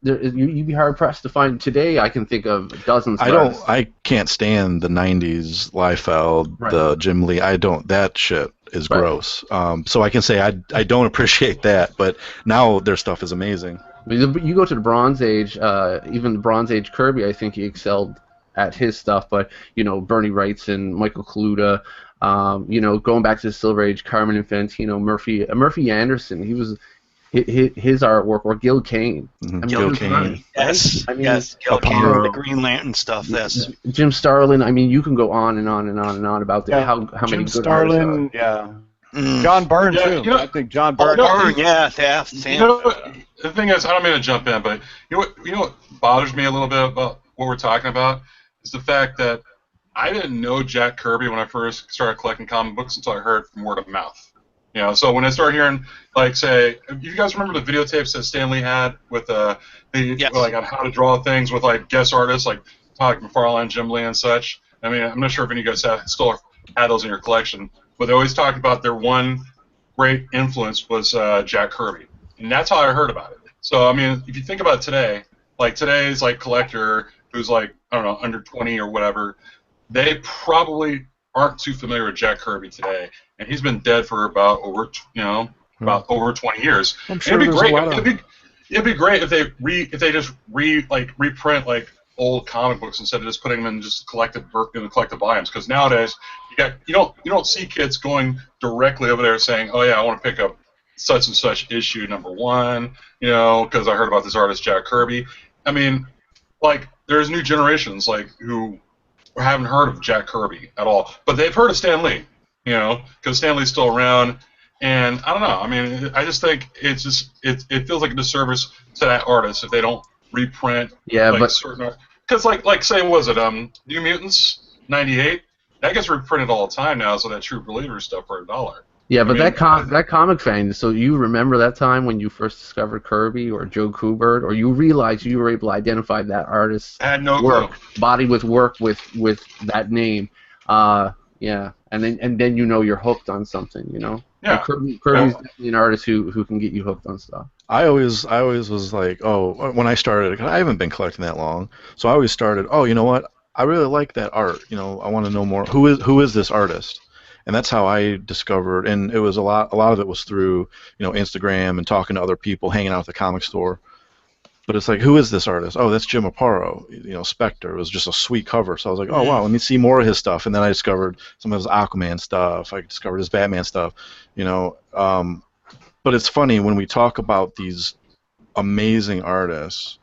You'd be hard pressed to find today. I can think of dozens. I can't stand the '90s Liefeld, the Jim Lee. That shit is gross. So I can say I don't appreciate that. But now their stuff is amazing. You go to the Bronze Age, even the Bronze Age Kirby. I think he excelled at his stuff. But Bernie Wrightson, Michael Kaluta. Going back to the Silver Age, Carmen Infantino, Murphy Anderson. He was. His artwork, or Gil Kane. Mm-hmm. Gil Kane. Yes. Yes. Gil Kane, the Green Lantern stuff. Yes. Jim Starlin. I mean, you can go on and on and on and on about how many good Starlin, John Byrne too. I think John Byrne. The thing is, I don't mean to jump in, but you know what bothers me a little bit about what we're talking about is the fact that I didn't know Jack Kirby when I first started collecting comic books until I heard from word of mouth. So when I start hearing, say, you guys remember the videotapes that Stan Lee had with on how to draw things with guest artists like Todd McFarlane, Jim Lee, and such. I mean, I'm not sure if any of you guys still had those in your collection, but they always talked about their one great influence was Jack Kirby, and that's how I heard about it. So I mean, if you think about today, today's collector who's under 20 or whatever, they probably aren't too familiar with Jack Kirby today, and he's been dead for about over 20 years. I'm sure it'd be great if they just reprint old comic books instead of just putting them in just collective volumes. Because nowadays you don't see kids going directly over there saying, oh yeah, I want to pick up such and such issue #1, because I heard about this artist Jack Kirby. I mean, there's new generations who haven't heard of Jack Kirby at all, but they've heard of Stan Lee, because Stan Lee's still around, and I don't know. I mean, I just think it feels like a disservice to that artist if they don't reprint. Certain, because say what was it New Mutants '98 that gets reprinted all the time now, so that True Believer stuff for $1. Yeah, but that comic fan, so you remember that time when you first discovered Kirby or Joe Kubert, or you realized you were able to identify that artist's work, body with work with that name. Yeah, and then you're hooked on something, Yeah. Kirby's definitely an artist who can get you hooked on stuff. I always was like, when I started, I haven't been collecting that long, so I always started, you know what? I really like that art. You know, I want to know more. Who is this artist? And that's how I discovered. And it was a lot of it was through, you know, Instagram and talking to other people, hanging out at the comic store. But it's like, who is this artist? Oh, that's Jim Aparo. You know, Spectre. It was just a sweet cover. So I was like, oh wow, let me see more of his stuff. And then I discovered some of his Aquaman stuff. I discovered his Batman stuff. You know, but it's funny when we talk about these amazing artists.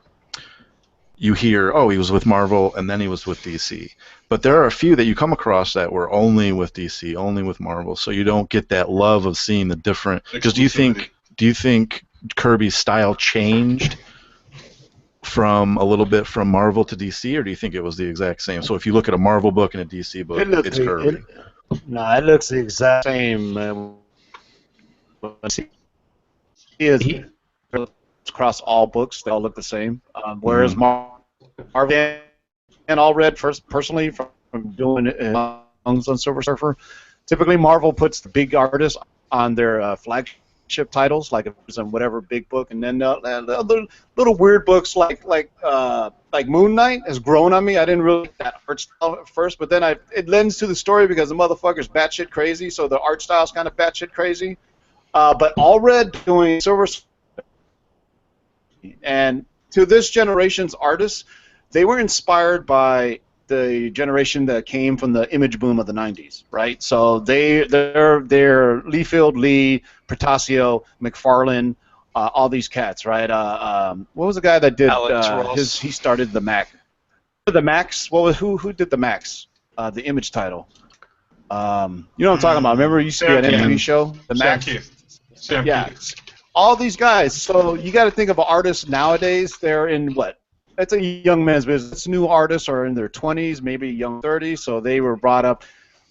You hear, oh, he was with Marvel and then he was with DC. But there are a few that you come across that were only with DC, only with Marvel. So you don't get that love of seeing the different. Because do you think Kirby's style changed from a little bit from Marvel to DC, or do you think it was the exact same? So if you look at a Marvel book and a DC book, it's Kirby. No, it looks the exact same. He is across all books; they all look the same. Whereas Marvel and all read first personally from doing on Silver Surfer. Typically, Marvel puts the big artists on their flagship titles, like whatever big book, and then the little weird books like Moon Knight has grown on me. I didn't really like that art style at first, but then it lends to the story because the motherfucker's batshit crazy, so the art style's kind of batshit crazy. But all red doing Silver Surfer, and to this generation's artists, they were inspired by the generation that came from the image boom of the 90s, right? So they're Liefeld, Lee, Protasio, McFarlane, all these cats, right? What was the guy that did he started the Mac? The Max? Who did the Max? The image title. You know what I'm talking about? Remember, you used to be an MTV show, the Max. Sam Keith. All these guys. So you got to think of artists nowadays. They're in what? It's a young man's business. New artists are in their 20s, maybe young 30s, so they were brought up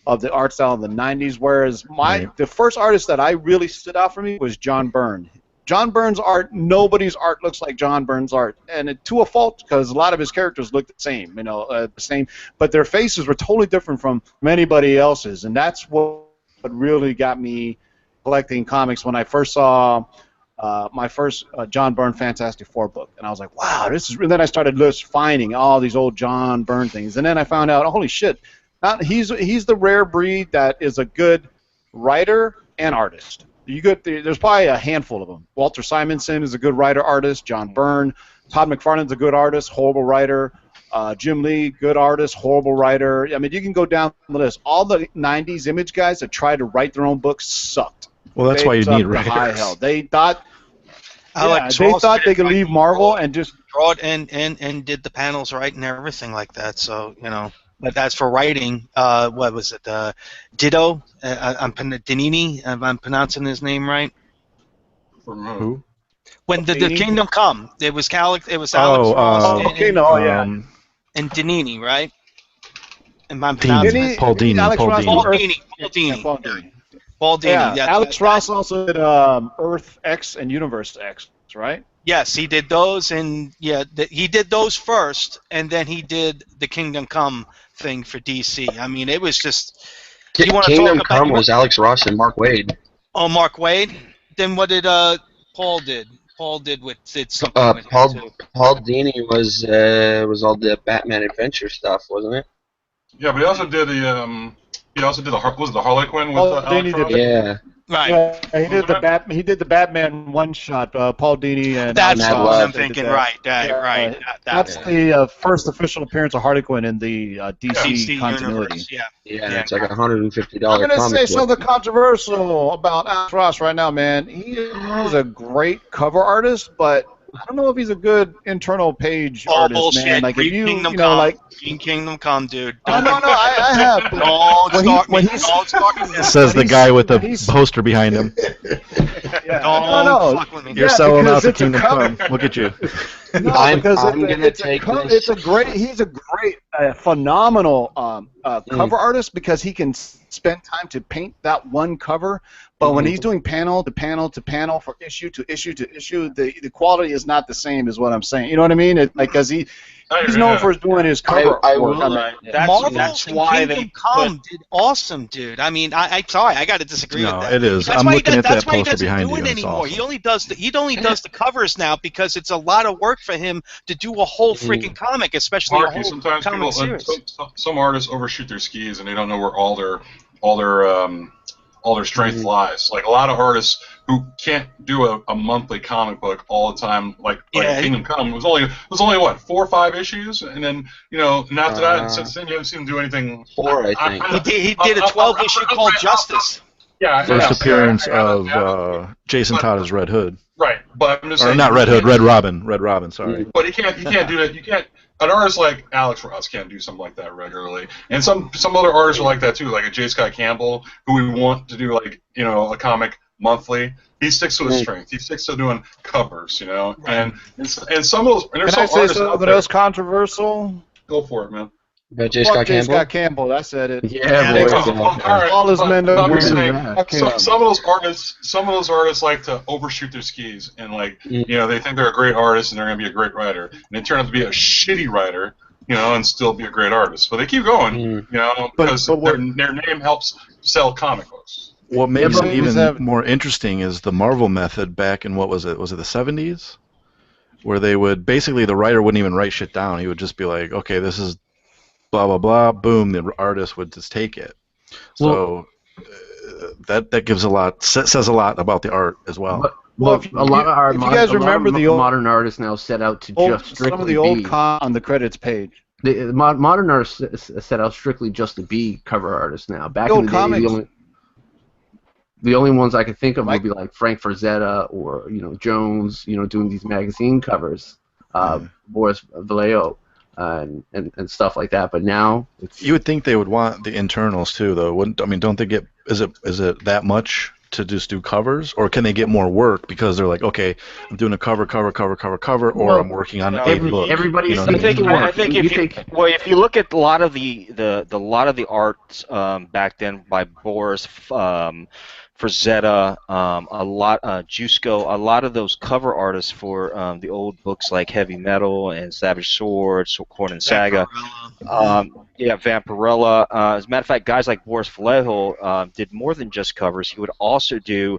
of the art style in the 90s. Whereas the first artist that I really stood out for me was John Byrne. John Byrne's art, nobody's art looks like John Byrne's art, and to a fault because a lot of his characters look the same, but their faces were totally different from anybody else's, and that's what really got me collecting comics when I first saw. My first John Byrne Fantastic Four book, and I was like, wow, this is. And then I started finding all these old John Byrne things, and then I found out, holy shit, he's the rare breed that is a good writer and artist. There's probably a handful of them. Walter Simonson is a good writer artist. John Byrne, Todd McFarlane's a good artist, horrible writer. Jim Lee, good artist, horrible writer. I mean, you can go down the list. All the '90s image guys that tried to write their own books sucked. Well, that's why you need writers. High hell. They thought. They thought they could leave Marvel and just draw it and did the panels right and everything like that. So but that's for writing. What was it? Ditto. Danini. I'm pronouncing his name right. From who? When the Kingdom Come, it was Alex. It was Alex Ross. And Danini, right? And I'm pronouncing Paul Dini. Paul Dini. Yeah, Alex Ross also did Earth X and Universe X, right? Yes, he did those, and he did those first, and then he did the Kingdom Come thing for DC. I mean, it was just. Kingdom Come was Alex Ross and Mark Waid. Oh, Mark Waid. Then what did Paul did? Paul did something with him too. Paul Dini was all the Batman adventure stuff, wasn't it? Yeah, but he also did the Harley Quinn with Alex Ross? Yeah. Right. Yeah, he did the Batman one shot. Paul Dini and that's what I'm thinking. Right. That's the first official appearance of Harley Quinn in the DC continuity. Universe. Yeah, it's like $150. I'm gonna say something controversial about Alex Ross right now, man. He is a great cover artist, but I don't know if he's a good internal page artist, bullshit. Man. Like Read if Kingdom Come. Kingdom Come, dude. No, I have. Don't start me. Says the guy with the poster behind him. Fuck with me. You're selling out the Kingdom Come. Look at you. No, he's a great, phenomenal cover artist because he can spend time to paint that one cover. But when he's doing panel to panel to panel for issue to issue to issue, the quality is not the same, is what I'm saying. You know what I mean? Because He's known for doing his cover I work. will- Right. Marvel That's and why Kingdom they Come did awesome, dude. I mean, I sorry, I got to disagree with No, that. it is. That's I'm why looking at that's that why he poster doesn't behind do you, it and it's anymore. awesome. He only does the covers now because it's a lot of work for him to do a whole freaking comic, especially a Marky, whole sometimes comic people, series. some artists overshoot their skis and they don't know where all their strength lies. Like a lot of artists who can't do a monthly comic book all the time, like Kingdom Come was only what 4 or 5 issues, and then and after that, since then you haven't seen him do anything. 4, I think. He did a 12-issue called Justice. Yeah, First appearance I got it, of Jason Todd as Red Hood. Right, but I'm just Or saying. not Red Hood, Red Robin. Red Robin, sorry. But you can't do that. You can't. An artist like Alex Ross can't do something like that regularly, and some other artists are like that too, like a J. Scott Campbell, who we want to do a comic monthly. He sticks to his strength. He sticks to doing covers, and some of those. And there's Can I some say artists out something there. else controversial? Go for it, man. About J. Fuck Scott J. Campball? Scott Campbell, I said it. Yeah, They boy. come- all right, All his men but don't I'm work just in saying, that. some of those artists like to overshoot their skis and they think they're a great artist and they're gonna be a great writer, and they turn out to be a shitty writer, and still be a great artist. But they keep going, because their name helps sell comic books. What makes but it he's even more interesting is the Marvel method back in, what was it? Was it the 70s? Where they would, basically the writer wouldn't even write shit down. He would just be like, okay, this is blah, blah, blah, boom, the artist would just take it. So that gives says a lot about the art as well. Well, a lot of our if you guys remember the old, modern artists now set out to just strictly some of the old be on the credits page. the modern artists set out strictly just to be cover artists now. Back The in old the day, comics. the only ones I could think of would be like Frank Frazetta or Jones, doing these magazine covers, Boris Vallejo, and stuff like that. But now You would think they would want the internals too, though. Don't they get? Is it that much to just do covers, or can they get more work because they're like, okay, I'm doing a cover, or I'm working on a book. everybody's you know what I mean? I think if you look at a lot of the art back then by Boris, Frazetta, Jusko, a lot of those cover artists for the old books like Heavy Metal and Savage Sword, Sword and Saga. Vampirella. As a matter of fact, guys like Boris Vallejo did more than just covers. He would also do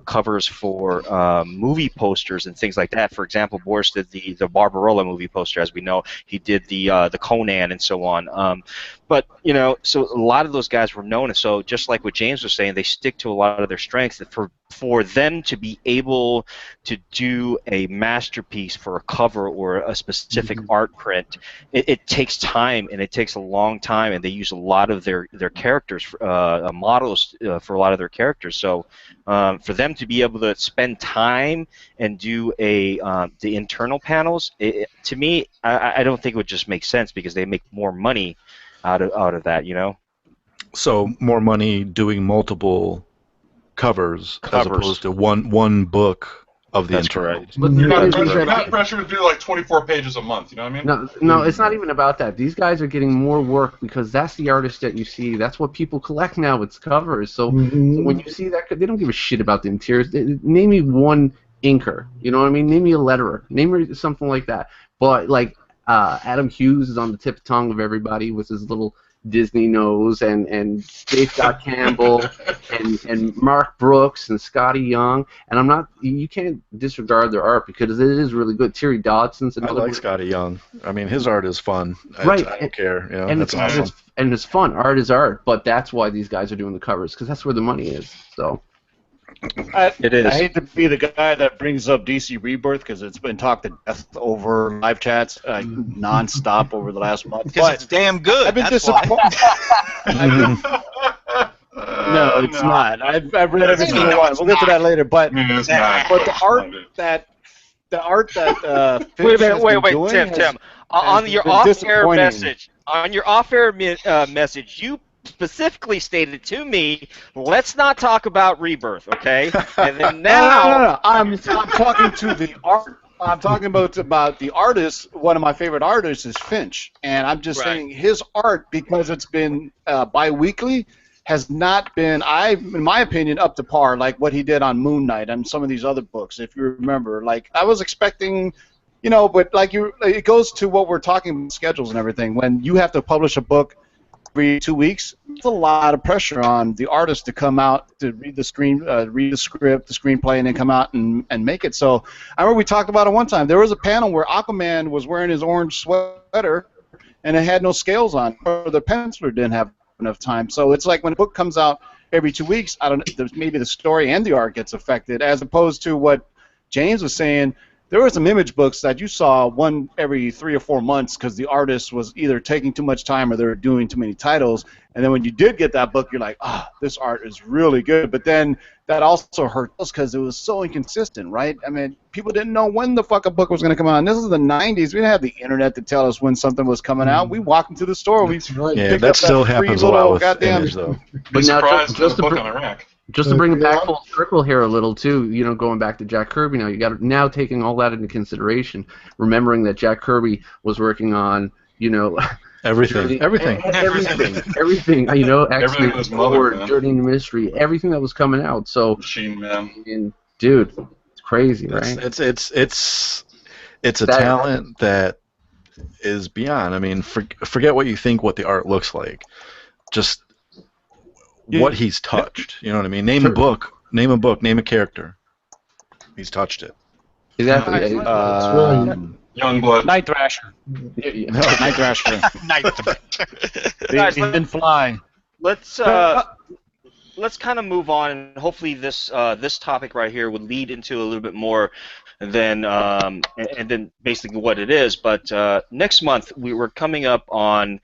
covers for movie posters and things like that. For example, Boris did the Barbarella movie poster, as we know. He did the Conan and so on. But so a lot of those guys were known, and so just like what James was saying, they stick to a lot of their strengths. For them to be able to do a masterpiece for a cover or a specific art print, it takes time, and it takes a long time, and they use a lot of their characters, models for a lot of their characters. So for them to be able to spend time and do the internal panels, to me, I don't think it would just make sense because they make more money out of that, So more money doing multiple covers. As opposed to one book of the internals. But You're not pressured to do like 24 pages a month. You know what I mean? No, it's not even about that. These guys are getting more work because that's the artist that you see. That's what people collect now. It's covers. So when you see that, they don't give a shit about the interiors. Name me one inker. You know what I mean? Name me a letterer. Name me something like that. But like Adam Hughes is on the tip of the tongue of everybody with his little Disney nose, and J. Scott Campbell, and Mark Brooks, and Scotty Young, and you can't disregard their art because it is really good. Terry Dodson's another. I like Scotty Young. I mean, his art is fun. Right. I don't care. And that's awesome. And it's fun. Art is art, but that's why these guys are doing the covers because that's where the money is. So. It is. I hate to be the guy that brings up DC Rebirth because it's been talked to death over live chats nonstop over the last month. Because it's damn good. I've been disappointed. No, it's not. I've read every single one. We'll get to that later. But the art that wait, Tim. On your off-air message, you specifically stated to me, let's not talk about Rebirth, okay? And then now... No. I'm talking to the art. I'm talking about the artist. One of my favorite artists is Finch, and I'm just saying his art, because it's been bi-weekly, has not been, in my opinion, up to par, like what he did on Moon Knight and some of these other books, if you remember. Like, I was expecting, you know, but like it goes to what we're talking about, schedules and everything. When you have to publish a book every 2 weeks, it's a lot of pressure on the artist to come out to read the script, the screenplay, and then come out and make it. So I remember we talked about it one time. There was a panel where Aquaman was wearing his orange sweater, and it had no scales on, or the penciler didn't have enough time. So it's like when a book comes out every 2 weeks, I don't know, maybe the story and the art gets affected, as opposed to what James was saying. There were some image books that you saw one every 3 or 4 months because the artist was either taking too much time or they were doing too many titles. And then when you did get that book, you're like, this art is really good. But then that also hurt us because it was so inconsistent, right? I mean, people didn't know when the fuck a book was going to come out. And this is the 90s. We didn't have the internet to tell us when something was coming out. We walked into the store. Yeah, that still happens a lot with image, though. But now, just the book on the rack. Just to bring it back full circle here a little too, you know, going back to Jack Kirby now, you got to now taking all that into consideration, remembering that Jack Kirby was working on, you know, everything, you know, X-Men, Forward, Journey into Mystery, everything that was coming out. So, Machine Man, dude, it's crazy, right? It's a talent that is beyond. I mean, forget what you think, what the art looks like, just what he's touched. You know what I mean? Name a book, name a character. He's touched it. Exactly. Youngblood. Night Thrasher. Night Thrasher. Night Thrasher. Guys, he didn't fly. Let's kind of move on, and hopefully this topic right here would lead into a little bit more than and then basically what it is. But next month we were coming up on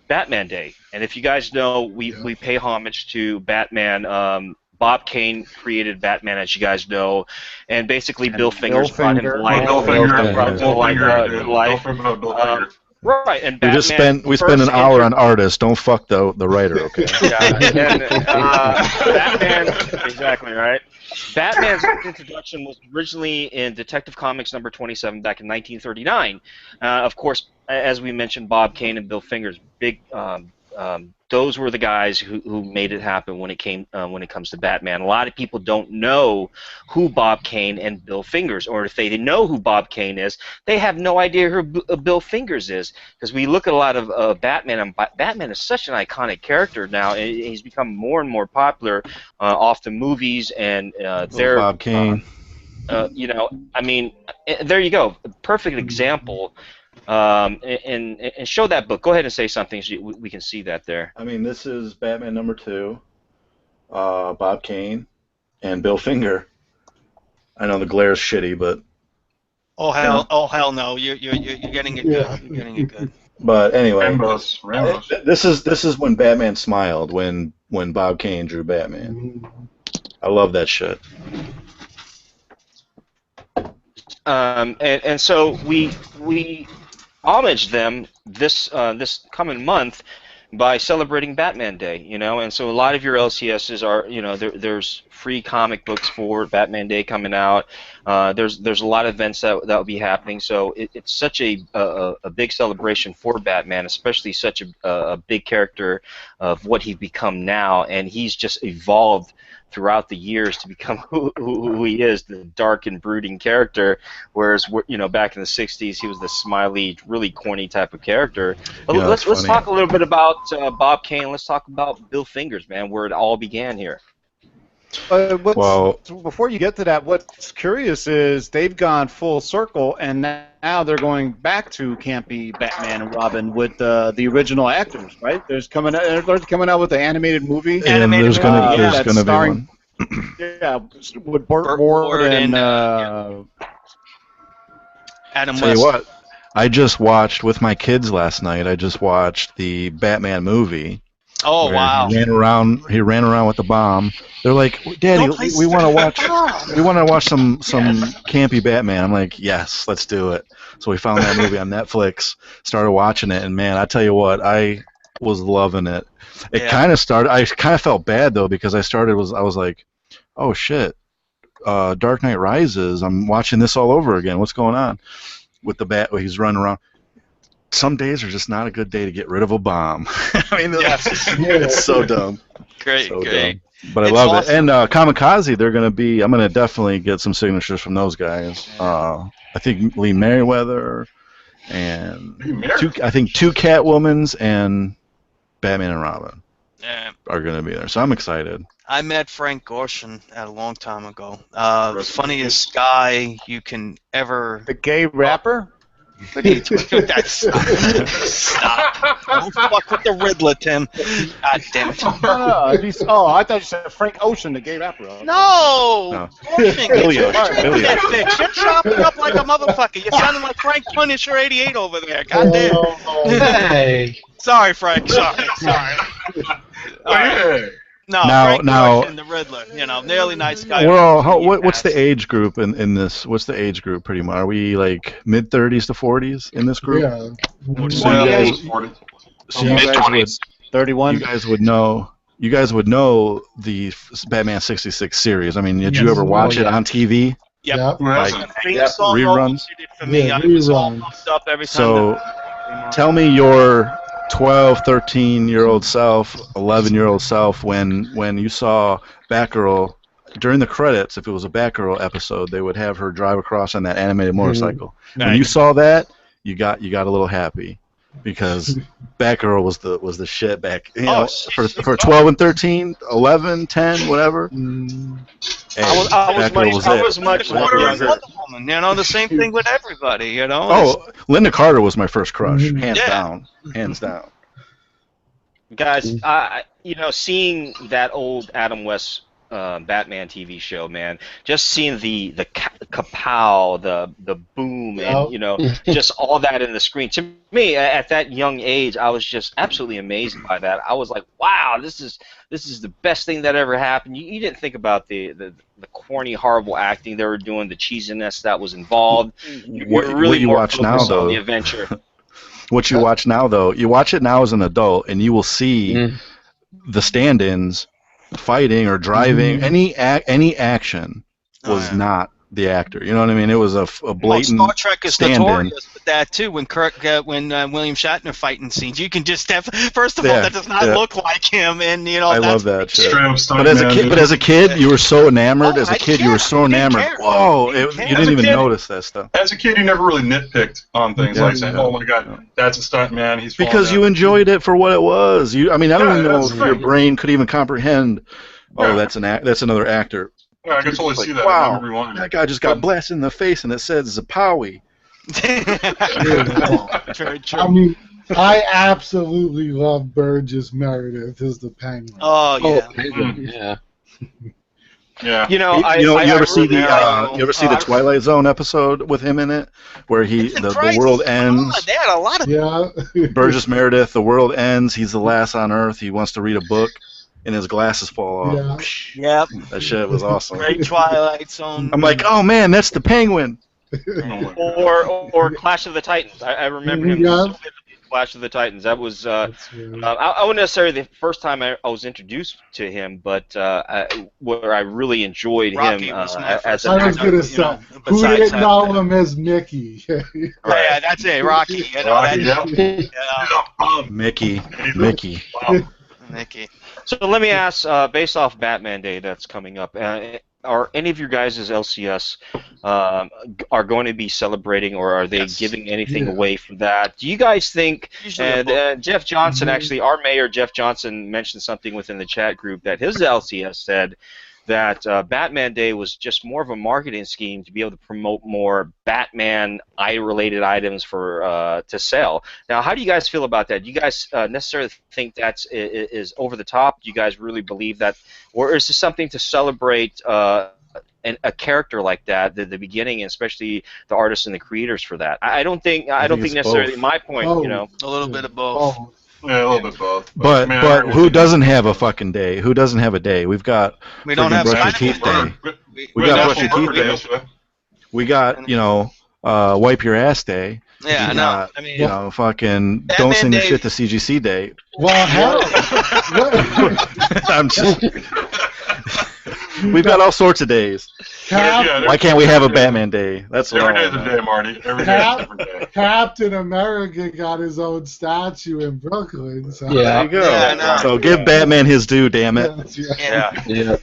Batman Day, and if you guys know, we pay homage to Batman. Bob Kane created Batman, as you guys know, and basically Bill Fingers brought him to life. Right, and Batman we spent an hour on artists. Don't fuck the writer, okay? Yeah, and, Batman, exactly right. Batman's introduction was originally in Detective Comics number 27 back in 1939. Of course, as we mentioned, Bob Kane and Bill Fingers, big. Those were the guys who made it happen when it comes to Batman. A lot of people don't know who Bob Kane and Bill Fingers, or if they know who Bob Kane is, they have no idea who Bill Fingers is. Because we look at a lot of Batman, and Batman is such an iconic character now. And he's become more and more popular off the movies, and Bob Kane. You know, I mean, there you go, perfect example. And show that book. Go ahead and say something so we can see that there. I mean, this is Batman number 2, Bob Kane, and Bill Finger. I know the glare's shitty, but oh hell no, you're getting it good. You're getting it good. But anyway, Rambos. This is when Batman smiled when Bob Kane drew Batman. I love that shit. And so we homage them this coming month by celebrating Batman Day, you know, and so a lot of your LCSs are, you know, there's free comic books for Batman Day coming out. There's a lot of events that will be happening, so it's such a big celebration for Batman, especially such a big character of what he's become now, and he's just evolved throughout the years to become who he is, the dark and brooding character, whereas, you know, back in the 60s he was the smiley, really corny type of character. But yeah, let's talk a little bit about Bob Kane. Let's talk about Bill Fingers, man, where it all began here. Before you get to that, what's curious is they've gone full circle, and now they're going back to Campy Batman and Robin with the original actors, right? They're coming out with the animated movie. And there's gonna be one. Yeah, with Burt Ward and Adam West. Tell you what, I just watched with my kids last night. I just watched the Batman movie. Oh wow! He ran around with the bomb. They're like, "Daddy, we want to watch. We want to watch some Campy Batman." I'm like, "Yes, let's do it." So we found that movie on Netflix, started watching it, and man, I tell you what, I was loving it. It kind of started. I kind of felt bad though because I was like, "Oh shit, Dark Knight Rises. I'm watching this all over again. What's going on with the bat? He's running around." Some days are just not a good day to get rid of a bomb. I mean, it's so dumb. Great. Dumb. But I love it. And Kamikaze, I'm going to definitely get some signatures from those guys. I think Lee Merriweather, and Lee Merriweather? I think two Catwomans and Batman and Robin Yeah. are going to be there. So I'm excited. I met Frank Gorshin a long time ago. Funniest guy you can ever. The gay rapper? That's stop. Don't fuck with the Riddler, Tim. God damn it. I thought you said Frank Ocean, the gay rapper. No! Gorshin, Billy get Ocean, Billy that Ocean. fix. You're chopping up like a motherfucker. You're sounding like Frank Punisher 88 over there. God damn. Hey. Sorry, Frank. Sorry. All right. No, Frank Gorshin, the Riddler. You know, nearly nice guy. Well, what's the age group in this? What's the age group pretty much? Are we like mid-30s to 40s in this group? Yeah. So you guys would 31. You guys would know. You guys would know the Batman 66 series. I mean, did you ever watch it on TV? Yep. Like Song reruns. did it for me. I was all reruns. pumped up every time. So, tell me your 12, 13-year-old self, 11-year-old self when you saw Batgirl during the credits. If it was a Batgirl episode, they would have her drive across on that animated motorcycle. When you saw that, you got a little happy because Batgirl was the shit back for 12 and 13, 11, 10, whatever. I was much younger. You know, the same thing with everybody. You know. Oh, Linda Carter was my first crush, hands down. Guys, seeing that old Adam West Batman TV show, man, just seeing the kapow, the boom, and just all that in the screen. To me, at that young age, I was just absolutely amazed by that. I was like, wow, this is the best thing that ever happened. You didn't think about the corny, horrible acting they were doing, the cheesiness that was involved. What you watch now, though? The adventure. What you watch now, though, you watch it now as an adult, and you will see the stand-ins fighting or driving. Any action was not the actor. You know what I mean? It was a blatant Star Trek is stand-in. notorious with that too. When William Shatner fighting scenes, you can just have. First of all, that does not look like him, and I love that shit. But as a kid, you were so enamored. You were so enamored. Whoa! You didn't even notice that stuff. As a kid, you never really nitpicked on things like saying, "Oh my God, that's a stunt man." Because you enjoyed it for what it was. I don't even know if your brain could even comprehend. Oh, that's another actor. Yeah, I can totally see that. Wow, that guy just got blasted in the face, and it said Zapowie. Very true. I mean, I absolutely love Burgess Meredith as the Penguin. Oh Yeah. Yeah. You ever see the Twilight Zone episode with him in it, where the world ends? They had a lot of Burgess Meredith, the world ends. He's the last on Earth. He wants to read a book, and his glasses fall off. Yep. That shit was awesome. Great Twilight Zone. I'm like, oh man, that's the Penguin. or Clash of the Titans. I remember him. So vividly, Clash of the Titans. That was I wouldn't necessarily the first time I was introduced to him, but where I really enjoyed Rocky him was as I was gonna say, who didn't know him as Mickey? Yeah, that's it, Rocky. Mickey. So let me ask, based off Batman Day that's coming up, are any of your guys' LCS are going to be celebrating, or are they giving anything away from that? Do you guys think? And Jeff Johnson, actually, our mayor Jeff Johnson mentioned something within the chat group that his LCS said that Batman Day was just more of a marketing scheme to be able to promote more Batman related items for to sell. Now, how do you guys feel about that? Do you guys necessarily think that is over the top? Do you guys really believe that, or is this something to celebrate a character like that, the beginning, and especially the artists and the creators for that? I don't think necessarily. Both. My point, a little bit of both. Yeah, a little bit both. But who doesn't have a fucking day? Who doesn't have a day? We don't have Brush Your Teeth Day. We got Brush Your Teeth Day. We got Wipe Your Ass Day. Yeah, got, I mean, fucking Don't Send Your Shit to CGC Day. Well, hell, I'm just. We've got all sorts of days. Cap- Why can't we have a Batman day? That's what Every I day's a want. day, Marty. Every day is a different day. Captain America got his own statue in Brooklyn. So. There Yeah. you go. Yeah, I know. So give Batman his due, damn it. Yeah. Yeah.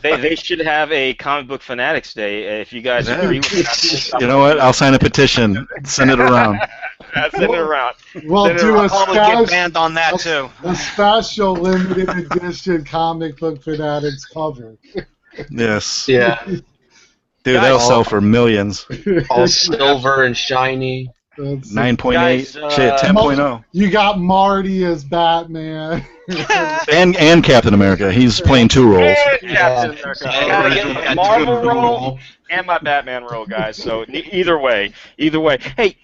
They should have a comic book fanatics day if you guys agree with that. You know what? I'll sign a petition. Send it around. Send it around. We'll Send it do around. a Probably get special, banned on that too. a special limited edition comic book fanatics cover. Yes. Yeah. Dude, that'll sell for millions. All silver and shiny. That's- 9.8. Guys, Shit, 10.0. You got Marty as Batman. And Captain America. He's playing two roles. And Captain America. I gotta get my Marvel role and my Batman role, guys. So either way. Hey,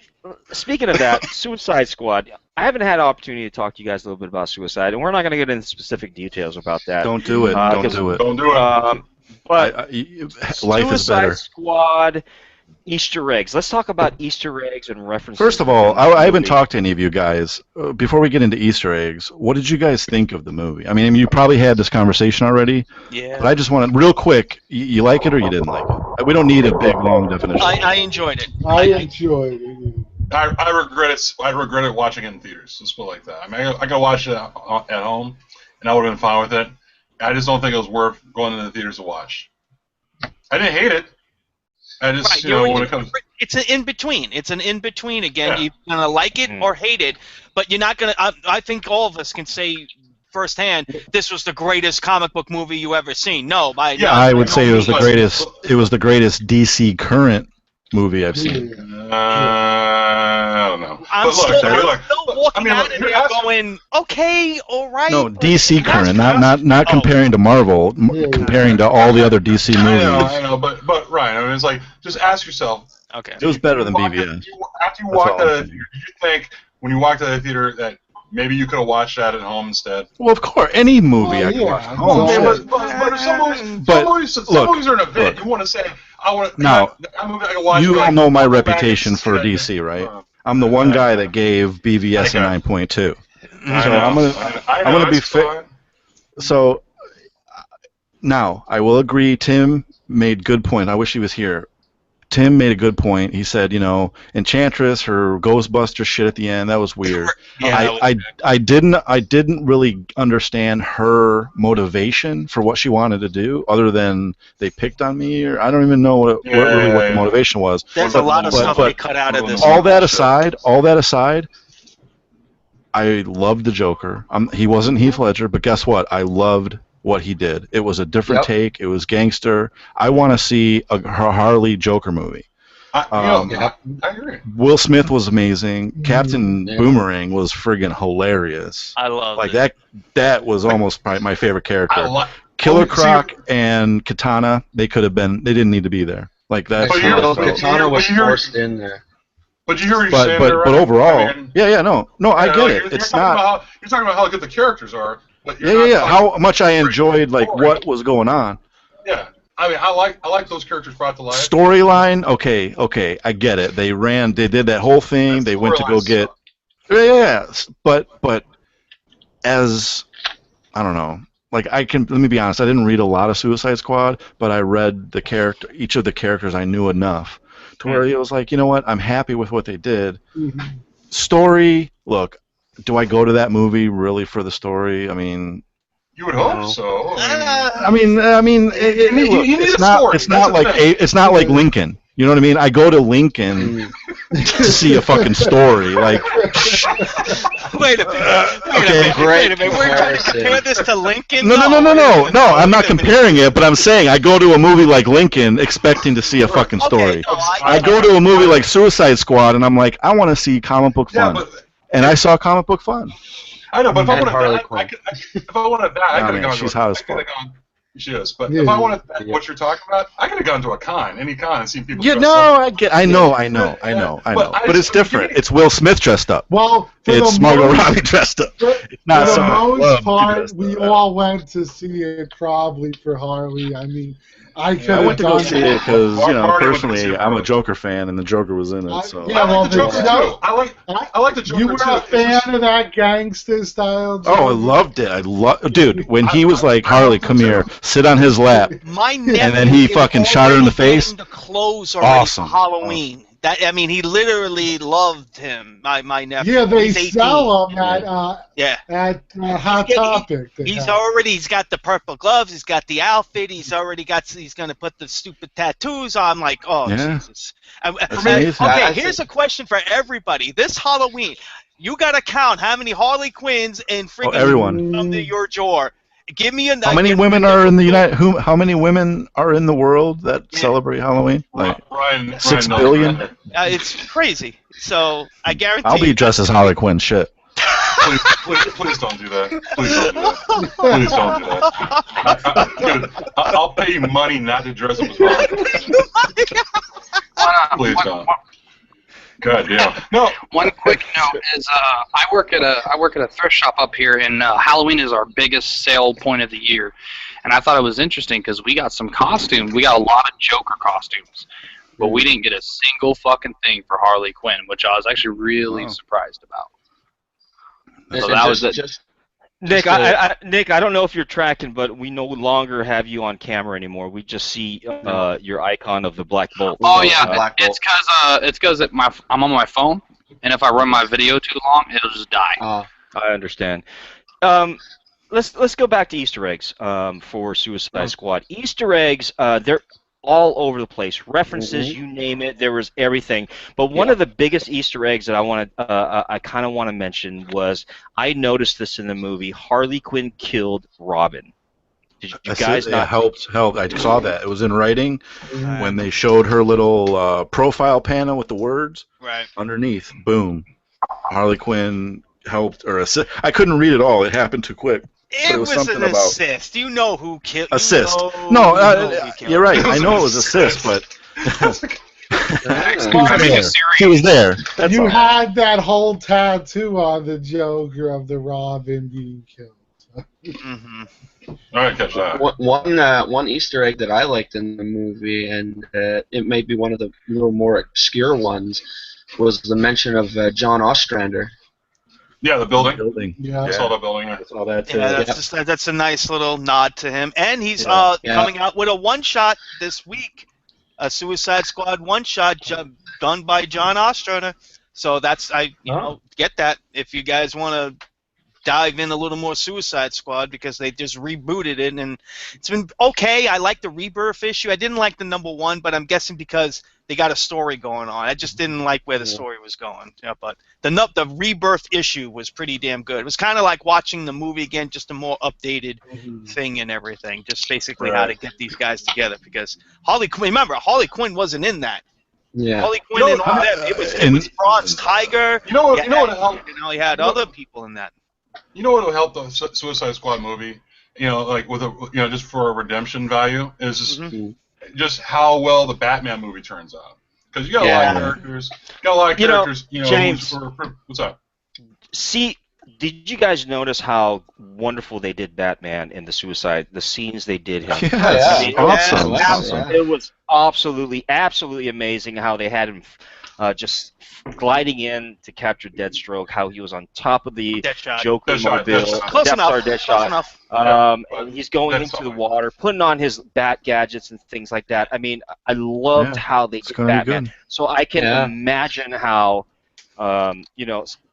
speaking of that, Suicide Squad. I haven't had an opportunity to talk to you guys a little bit about Suicide, and we're not going to get into specific details about that. Don't do it. Don't do it. Don't do it. But Life is better. Suicide Squad Easter eggs. Let's talk about Easter eggs and references. First of all, I haven't talked to any of you guys. Before we get into Easter eggs, what did you guys think of the movie? I mean, you probably had this conversation already, Yeah. but I just want to, real quick, you like it or you didn't like it? We don't need a big, long definition. I enjoyed it. I enjoyed it. I regret it. I regret it watching it in theaters. Let's put it like that. I mean, I could watch it at home, and I would have been fine with it. I just don't think it was worth going into the theaters to watch. I didn't hate it. I just, Right, you know, when it comes. it's an in between. It's an in between. Again, Yeah. you're gonna like it or hate it, but you're not gonna. I think all of us can say firsthand, this was the greatest comic book movie you ever seen. No, I would say it was the greatest. It was the greatest DC current movie I've seen. I don't know. I'm But look, still walking out of you're here going, okay, all right. No, DC current, not comparing to Marvel, comparing to all the other DC movies. I know, but Ryan, I mean, it's like, just ask yourself. Okay. It was better than BVS. After you walked out of the theater, did you think when you walked out of the theater that maybe you could have watched that at home instead? Well, of course, any movie I can watch at home. Okay, shit. but some movies, But, some movies are an event. You want to say, I want to. Now, I can watch. you all like, know my go back reputation and for see it. DC, right? I'm the one guy that gave BVS a 9.2. So I'm gonna be fair. So now I will agree. Tim made good point. I wish he was here. Tim made a good point. He said, you know, Enchantress, her Ghostbuster shit at the end, that was weird. I didn't really understand her motivation for what she wanted to do, other than they picked on me, or I don't even know what the motivation was. There's a lot of stuff they cut out of this. All that aside, I loved the Joker. He wasn't Heath Ledger, but guess what? I loved what he did. It was a different take. It was gangster. I want to see a Harley Joker movie. I agree. Will Smith was amazing. Captain Boomerang was friggin' hilarious. I love that. That was almost my favorite character. Oh, Killer Croc and Katana, they could have been. They didn't need to be there. Like that. Katana was forced in there. But you hear what you're saying there, but right? overall, I mean, no, I get it. You're It's talking not. about you're talking about how good the characters are. But you're Yeah. not How much I enjoyed what was going on. Yeah, I mean, I like those characters brought to life. Storyline, okay, I get it. They did that whole thing. They went to go get. Yeah, but as I don't know. Like let me be honest. I didn't read a lot of Suicide Squad, but I read each of the characters I knew enough to where it was like, you know what? I'm happy with what they did. Story, look. Do I go to that movie really for the story? I mean, you would hope so. It's not like Lincoln. You know what I mean? I go to Lincoln to see a fucking story. Like, wait a minute. We're trying to compare this to Lincoln? No. I'm not comparing it, but I'm saying I go to a movie like Lincoln expecting to see a fucking story. I go to a movie like Suicide Squad and I'm like, I want to see comic book fun. And I saw comic book fun. I know, but if I wanted that, I could have gone. She's hot as fuck. She is, but if I wanted what you're talking about, I could have gone to a con, any con, and seen people. I know. But it's different. It's Will Smith dressed up. Well, it's Margot Robbie dressed up. It's not for the most part, we all went to see it probably for Harley. I mean, I went to go see it because personally, I'm a Joker fan, and the Joker was in it. So I like the Joker too. I like the Joker too. You were a fan of that gangster style Joker? Oh, I loved it. Dude, when he was like, Harley, come here, sit on his lap. My nephew And then he is fucking shot her in the already face? getting the clothes already Awesome. for Halloween. That, I mean, he literally loved him. My nephew. Yeah, they He's 18. sell them at Hot Topic. He's got the purple gloves. He's got the outfit. He's gonna put the stupid tattoos on. I'm like, oh Yeah. Jesus. amazing. Okay, here's a question for everybody. This Halloween, you gotta count how many Harley Quinns and freaking everyone. under your jaw. Give me a. How many women are in the How many women are in the world that celebrate Halloween? Like Ryan 6 knows billion. that. It's crazy. So I guarantee. I'll be dressed as Harley Quinn. Shit. Please don't do that. Please don't do that. Please don't do that. Dude, I'll pay you money not to dress up as Harley Quinn. Please don't. God damn. No. One quick note is I work at a thrift shop up here, and Halloween is our biggest sale point of the year. And I thought it was interesting because we got some costumes. We got a lot of Joker costumes, but we didn't get a single fucking thing for Harley Quinn, which I was actually really surprised about. So that was it. Nick, Nick, I don't know if you're tracking, but we no longer have you on camera anymore. We just see your icon of the Black Bolt. Oh yeah, it's because I'm on my phone, and if I run my video too long, it'll just die. I understand. Let's go back to Easter eggs for Suicide Squad. Easter eggs, they're all over the place. References, you name it, there was everything. But one of the biggest Easter eggs that I kind of want to mention was I noticed this in the movie. Harley Quinn killed Robin. Did you guys not? Helped. I saw that. It was in writing when they showed her little profile panel with the words underneath. Boom. Harley Quinn helped or assist. I couldn't read it all. It happened too quick. It was an assist. You know who killed. Assist. You're right. I know it was assist, but he was there. That's you all. had that whole tattoo on the Joker of the Robin being killed. All right, catch that. One Easter egg that I liked in the movie, and it may be one of the little more obscure ones, was the mention of John Ostrander. Yeah, the building. Yeah. I saw the building. I saw that too. Yeah, that's a nice little nod to him. And he's coming out with a one-shot this week, a Suicide Squad one-shot done by John Ostrander. So that's get that if you guys want to dive in a little more Suicide Squad because they just rebooted it and it's been okay. I like the Rebirth issue. I didn't like the #1, but I'm guessing because they got a story going on. I just didn't like where the story was going. Yeah, but the Rebirth issue was pretty damn good. It was kind of like watching the movie again, just a more updated thing and everything. Just basically how to get these guys together because Harley Quinn. Remember, Harley Quinn wasn't in that. Yeah. Harley Quinn and all that. It was Bronze Tiger. You know what helped? You know, he had other people in that. You know what will help the Suicide Squad movie? You know, like with just for a redemption value is just how well the Batman movie turns out. Because you got a lot of characters. James, what's up? See, did you guys notice how wonderful they did Batman in the scenes they did him? Awesome. It was absolutely amazing how they had him just gliding in to capture Deathstroke, how he was on top of the Joker mobile, Close enough. And he's going into the water, putting on his bat gadgets and things like that. I mean, I loved how they did Batman. So I can imagine how,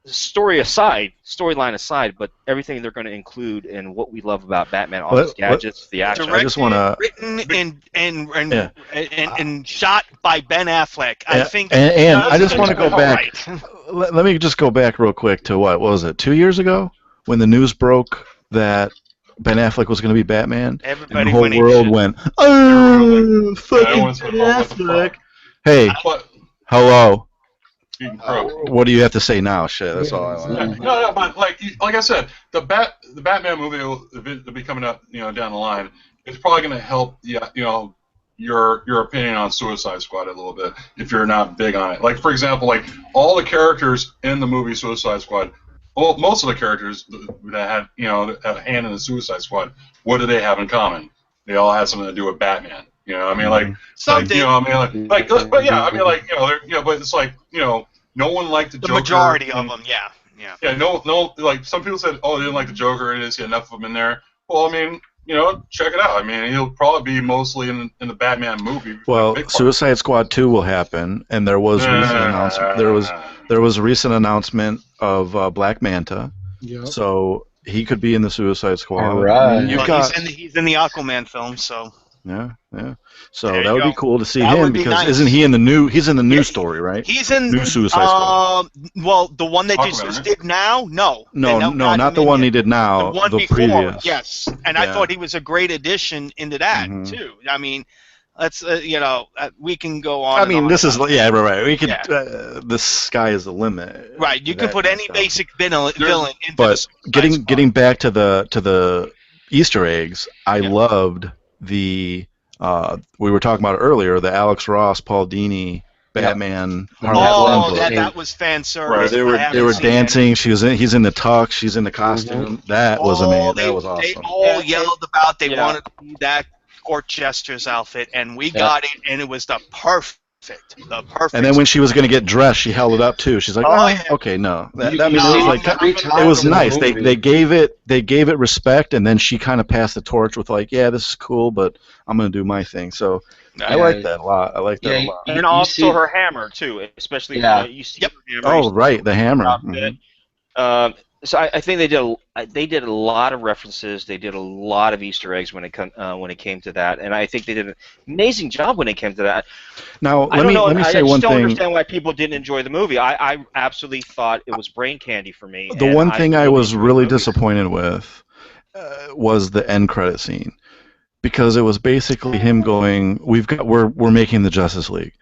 storyline aside, but everything they're going to include in what we love about Batman, all his gadgets, the action. Directed, I just want to written and shot by Ben Affleck. I think. And I just want to go back. Let me just go back real quick to what was it? 2 years ago when the news broke that Ben Affleck was going to be Batman, everybody and the whole world went, "Oh, fucking Ben Affleck!" Hey, hello. What do you have to say now? Shit, that's all I want. No, but like I said, the Batman movie will be coming up, down the line. It's probably going to help, your opinion on Suicide Squad a little bit if you're not big on it. Like for example, like all the characters in the movie Suicide Squad, well, most of the characters that had a hand in the Suicide Squad, what do they have in common? They all had something to do with Batman. I mean, like something. But it's like no one liked the Joker. The majority of them, yeah. Yeah, no, like some people said, oh, they didn't like the Joker. It is enough of them in there. Well, I mean, check it out. I mean, he'll probably be mostly in the Batman movie. Well, big part. Suicide Squad 2 will happen, and there was recent announcement. There was a recent announcement of Black Manta, Yep. so he could be in the Suicide Squad. All right. You've Well, got he's in the Aquaman film, so. yeah. So There that you would go. be cool to see That him would be because nice. isn't he in the new? He's in the new story, right? He's in New Suicide Squad. Well, the one that Aquaman, just right? did now, no. No, They not the one he did now. The one the before, previous. yes. And I Yeah. thought he was a great addition into that Mhm. too. I mean, let's we can go on. I and mean, on this is about yeah, right. We could. Yeah. The sky is the limit. right. You to can that put kind of any stuff. basic villain into the But Suicide Squad. getting back to the Easter eggs, I Yeah. loved the we were talking about earlier, the Alex Ross, Paul Dini, Batman. Harley Oh, Quinn book. that was fan service. Right, They I were haven't seen dancing. He's in the tux. She's in the costume. That was amazing. That was They awesome. all yelled about they Yeah. wanted to be that court jester's outfit, and we got it, and it was the perfect. And then when she was going to get dressed, she held it up too. She's like, Oh, "Oh, yeah. okay, no." That You means it see was like every time it was in the nice. movie. They gave it respect, and then she kind of passed the torch with like, "Yeah, this is cool, but I'm going to do my thing." So I Yeah. like that a lot. I like that a Yeah, lot. You- And you also see- her hammer too, especially Yeah. you see Yep. her hammer. Oh, right, the hammer. outfit. Mhm. So I think they did a lot of references. They did a lot of Easter eggs when it came to that, and I think they did an amazing job when it came to that. Now I let don't me know. let me I say just one don't thing. understand why people didn't enjoy the movie. I absolutely thought it was brain candy for me. The and one thing I really was enjoyed the really movie. disappointed with was the end credit scene, because it was basically him going, we're making the Justice League,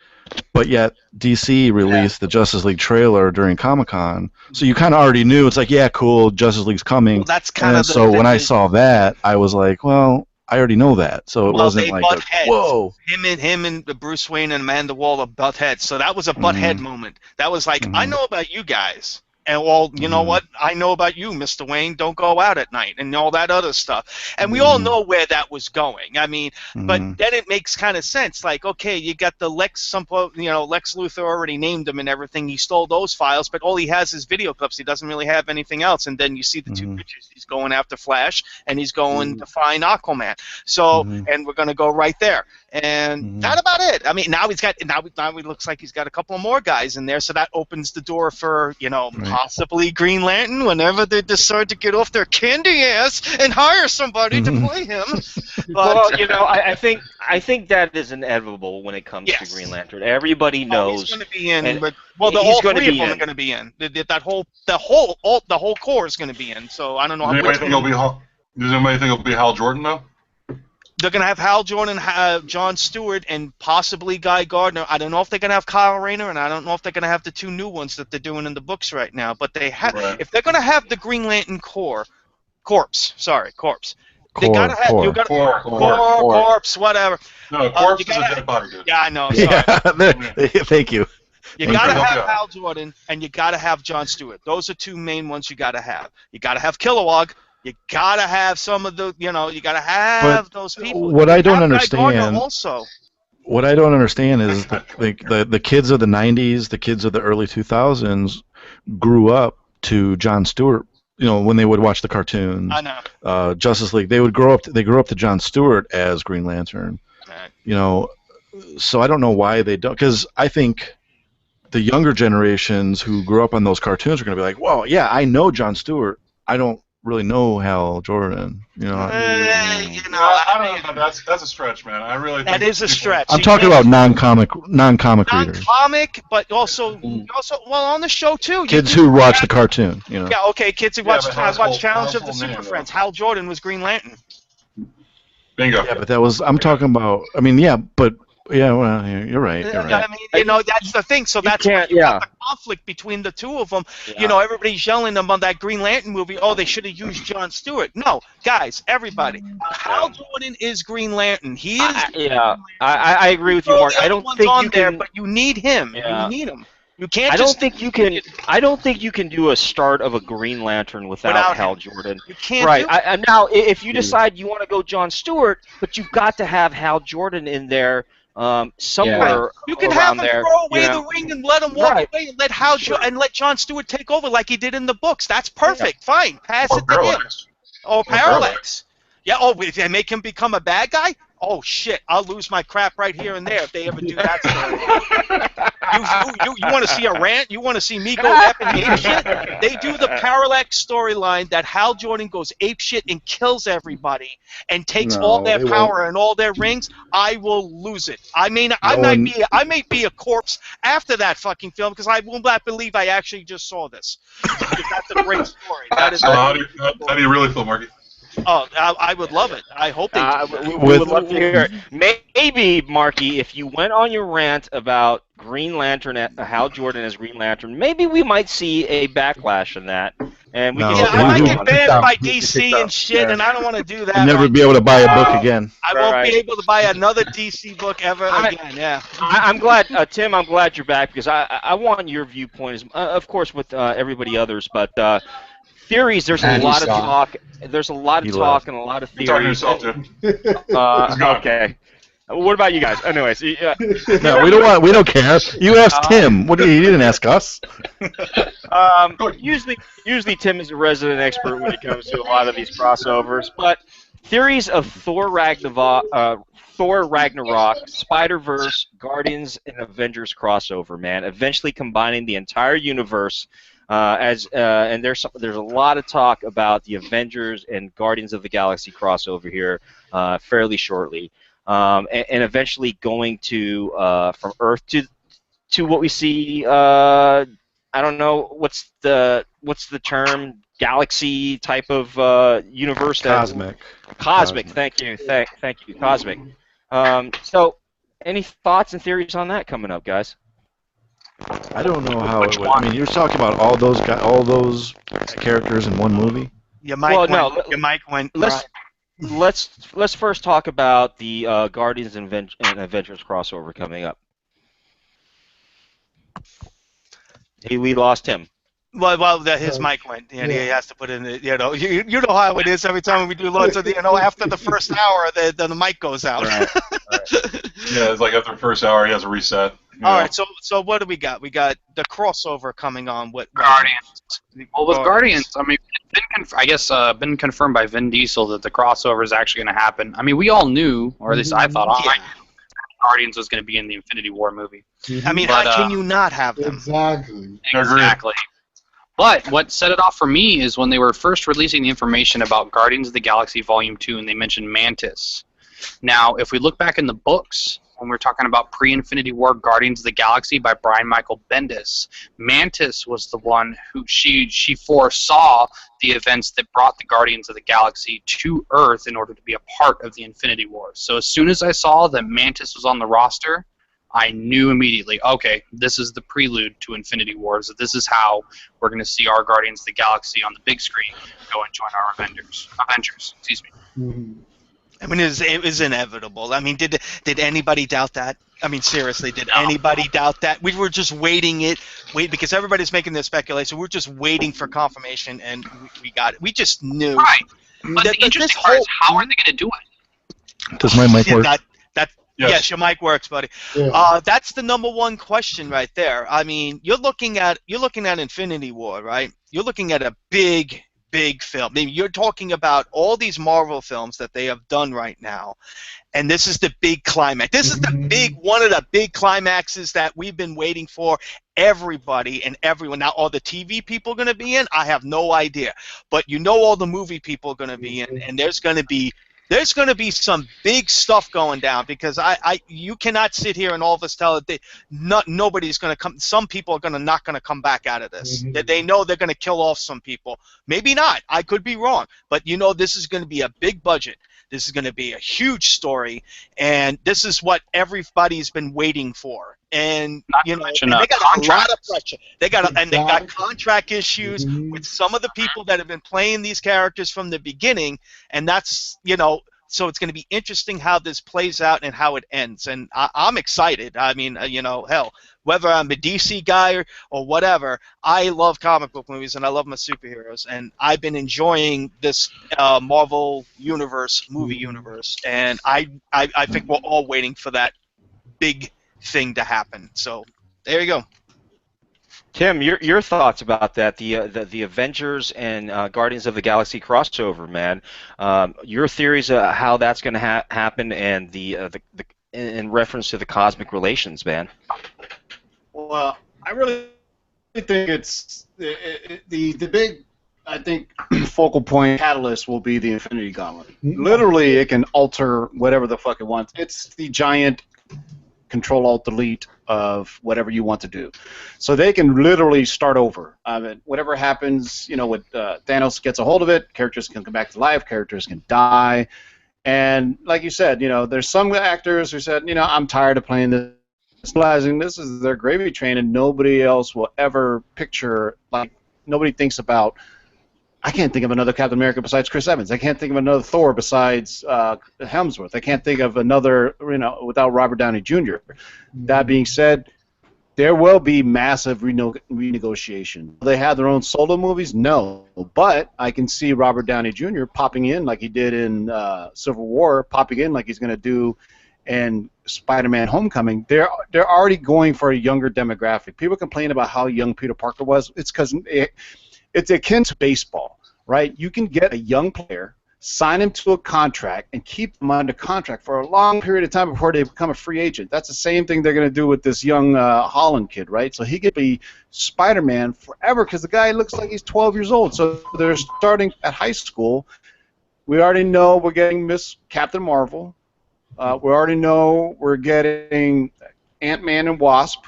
but yet DC released the Justice League trailer during Comic-Con, so you kind of already knew. It's like, yeah, cool, Justice League's coming. Well, that's kind And of so when I saw that, I was like, well, I already know that, so it wasn't they like butt heads. whoa. Him and Bruce Wayne and Amanda Waller butt heads. So that was a butt head moment. That was like, I know about you guys. And well, you know what? I know about you, Mr. Wayne. Don't go out at night and all that other stuff. And we all know where that was going. I mean, but then it makes kind of sense. Like, okay, you got the Lex Luthor already named him and everything. He stole those files, but all he has is video clips. He doesn't really have anything else. And then you see the two pictures. He's going after Flash, and he's going to find Aquaman. So, and we're going to go right there. And that's about it. I mean, now he looks like he's got a couple more guys in there. So that opens the door for, possibly Green Lantern whenever they decide to get off their candy ass and hire somebody to play him. But Well, I think that is inevitable when it comes to Green Lantern. Everybody knows. he's going to be in. and But he's all gonna three of be them in. are going to be in. The whole core is going to be in. So I don't know Does how anybody think it'll be Hal Jordan though? they're going to have Hal Jordan, John Stewart, and possibly Guy Gardner. I don't know if they're going to have Kyle Rayner, and I don't know if they're going to have the two new ones that they're doing in the books right now. But they have, if they're going to have the Green Lantern corpse. They gotta have corpse, whatever. No, corpse is a dead body, dude. Yeah, I know. Sorry. Yeah, thank you. You gotta have Hal Jordan, and you gotta have John Stewart. Those are two main ones you gotta have. You gotta have Kilowog. You gotta have some of the, you gotta have those people. What I don't Have Guy understand. Gardner also. What I don't understand is the kids of the 90s, the kids of the early 2000s grew up to Jon Stewart. When they would watch the cartoons, I know. Justice League, they grew up to Jon Stewart as Green Lantern. Right. So I don't know why they don't, because I think the younger generations who grew up on those cartoons are going to be like, well, yeah, I know Jon Stewart. I don't really know Hal Jordan. I don't know. That's a stretch, man. I really. That is a stretch. I'm talking about non-comic readers. Non-comic, but also on the show too. Kids who watch the cartoon. Yeah, okay, kids who watch Challenge of the Super Friends. Hal Jordan was Green Lantern. Bingo. Yeah, but that was. I'm talking about. I mean, yeah, but. Yeah, well, you're right. You're right. I mean, that's the thing. So that's why you got the conflict between the two of them. Yeah. Everybody's yelling about that Green Lantern movie. Oh, they should have used Jon Stewart. No, guys, everybody. Hal Jordan is Green Lantern. He is. I agree with you, Mark. I don't think you can. But you need him. Yeah. You need him. You can't. I don't think you can do a start of a Green Lantern without Hal Jordan. You can't. Right. Now, if you decide you want to go Jon Stewart, but you've got to have Hal Jordan in there. Somewhere you can around have him there, throw away the ring and let him walk away and let Jon Stewart take over like he did in the books. That's perfect. Fine, pass it to him. Or Parallax. Yeah. Oh, if they make him become a bad guy, oh shit, I'll lose my crap right here and there if they ever do that story. You want to see a rant? You want to see me go effing ape shit? They do the parallax storyline that Hal Jordan goes ape shit and kills everybody and takes all their power and all their rings. I will lose it. I may be a corpse after that fucking film because I will not believe I actually just saw this. Because that's a great story. How do you really feel, Marky? Oh, I would love it. I hope they do. We would love to hear it. Maybe, Marky, if you went on your rant about Green Lantern, Hal Jordan as Green Lantern, maybe we might see a backlash in that. And we I might get banned by DC and shit, and I don't want to do that. You'll never be able to buy a book again. I won't be able to buy another DC book ever again. Yeah. I'm glad, Tim. I'm glad you're back because I want your viewpoint, of course, with everybody others, but. Theories. There's a lot of talk. There's a lot of talk and a lot of theories. You're talking yourself, Tim. Okay. What about you guys? Anyways. No, we don't care. You asked Tim. You didn't ask us. Usually Tim is a resident expert when it comes to a lot of these crossovers. But theories of Thor Ragnarok, Spider-Verse, Guardians, and Avengers crossover. Man, eventually combining the entire universe. And there's a lot of talk about the Avengers and Guardians of the Galaxy crossover here fairly shortly, and eventually going to from Earth to what we see. I don't know what's the term, galaxy type of universe. Cosmic. Thank you. Cosmic. So, any thoughts and theories on that coming up, guys? I don't know how it would. I mean, you're talking about all those characters in one movie. Your mic went. Let's first talk about the Guardians and Avengers crossover coming up. We lost him. Well, his mic went, and he has to put in the, you know how it is every time we do loads of after the first hour, the mic goes out. Right. Yeah, it's like after the first hour, he has a reset. All right, so what do we got? We got the crossover coming on with Guardians. Well, with Guardians, I mean, it's been confirmed by Vin Diesel that the crossover is actually going to happen. I mean, we all knew, or at least I thought, Guardians was going to be in the Infinity War movie. I mean, how can you not have them? Exactly. But what set it off for me is when they were first releasing the information about Guardians of the Galaxy Volume 2, and they mentioned Mantis. Now, if we look back in the books, when we're talking about pre-Infinity War Guardians of the Galaxy by Brian Michael Bendis, Mantis was the one who she foresaw the events that brought the Guardians of the Galaxy to Earth in order to be a part of the Infinity War. So as soon as I saw that Mantis was on the roster, I knew immediately, okay, this is the prelude to Infinity Wars. This is how we're going to see our Guardians of the Galaxy on the big screen go and join our Avengers. Excuse me. Mm-hmm. I mean, it was inevitable. I mean, did anybody doubt that? I mean, seriously, did anybody doubt that? We were just waiting because everybody's making their speculation. We're just waiting for confirmation, and we got it. We just knew. Right. But the interesting part is, how are they going to do it? Does my mic work? Yes, your mic works, buddy. Yeah. That's the number one question right there. I mean, you're looking at Infinity War, right? You're looking at a big film. I mean, you're talking about all these Marvel films that they have done right now, and this is the big climax. This is one of the big climaxes that we've been waiting for. Everybody and everyone. Now, are the TV people going to be in? I have no idea, but all the movie people are going to be in, and there's going to be some big stuff going down because you cannot sit here and all of us tell that nobody's going to come. Some people are not going to come back out of this. That they know they're going to kill off some people. Maybe not. I could be wrong. But this is going to be a big budget. This is going to be a huge story, and this is what everybody's been waiting for. And they got a lot of pressure. They got contract issues with some of the people that have been playing these characters from the beginning, and that's so it's going to be interesting how this plays out and how it ends. And I'm excited. I mean, hell, whether I'm a DC guy or whatever, I love comic book movies and I love my superheroes, and I've been enjoying this Marvel movie universe, and I think we're all waiting for that big thing to happen. So there you go. Tim, your thoughts about that? The Avengers and Guardians of the Galaxy crossover, man. Your theories of how that's going to happen, and the in reference to the cosmic relations, man. Well, I really think it's the big, I think, focal point catalyst will be the Infinity Gauntlet. Literally, it can alter whatever the fuck it wants. It's the giant Control-Alt-Delete of whatever you want to do. So they can literally start over. I mean, whatever happens, with Thanos gets a hold of it, characters can come back to life, characters can die. And like you said, there's some actors who said, I'm tired of playing this. Realizing this is their gravy train, and nobody else will ever picture, like, nobody thinks about, I can't think of another Captain America besides Chris Evans. I can't think of another Thor besides Hemsworth. I can't think of another, without Robert Downey Jr. That being said, there will be massive renegotiation. They have their own solo movies? No. But I can see Robert Downey Jr. popping in like he did in Civil War, popping in like he's going to do in Spider-Man Homecoming. They're already going for a younger demographic. People complain about how young Peter Parker was. It's because it's akin to baseball, right? You can get a young player, sign him to a contract, and keep them under contract for a long period of time before they become a free agent. That's the same thing they're going to do with this young Holland kid, right? So he could be Spider-Man forever because the guy looks like he's 12 years old. So they're starting at high school. We already know we're getting Miss Captain Marvel. We already know we're getting Ant-Man and Wasp.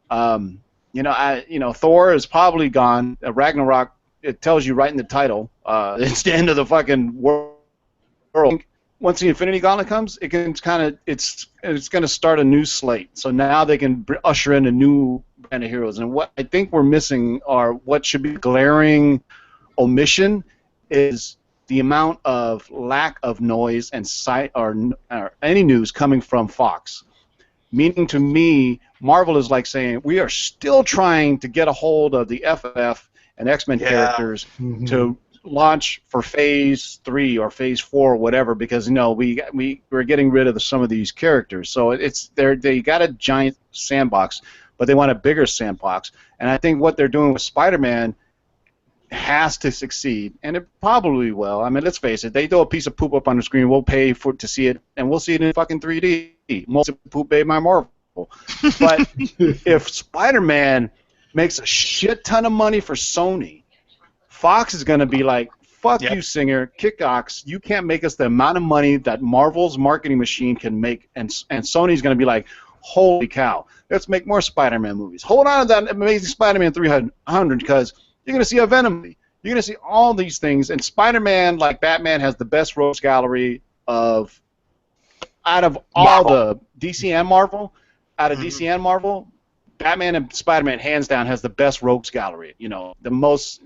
Thor is probably gone. Ragnarok, it tells you right in the title. It's the end of the fucking world. Once the Infinity Gauntlet comes, it can it's going to start a new slate. So now they can usher in a new brand of heroes. And what I think we're missing, or what should be glaring omission, is the amount of lack of noise and or any news coming from Fox. Meaning to me, Marvel is like saying, we are still trying to get a hold of the FF and X-Men characters to launch for Phase 3 or Phase 4 or whatever, because we're getting rid of some of these characters. So they got a giant sandbox, but they want a bigger sandbox. And I think what they're doing with Spider-Man has to succeed, and it probably will. I mean, let's face it, they throw a piece of poop up on the screen, we'll pay to see it, and we'll see it in fucking 3D. Most of the poop made by Marvel. But if Spider-Man makes a shit ton of money for Sony, Fox is going to be like, fuck you, Singer, kick ox, you can't make us the amount of money that Marvel's marketing machine can make, and Sony's going to be like, holy cow, let's make more Spider-Man movies. Hold on to that Amazing Spider-Man 300, because you're going to see a Venom movie. You're going to see all these things, and Spider-Man, like Batman, has the best rogues gallery out of all the DC and Marvel. Out of DC and Marvel, Batman and Spider-Man, hands down, has the best rogues gallery. The most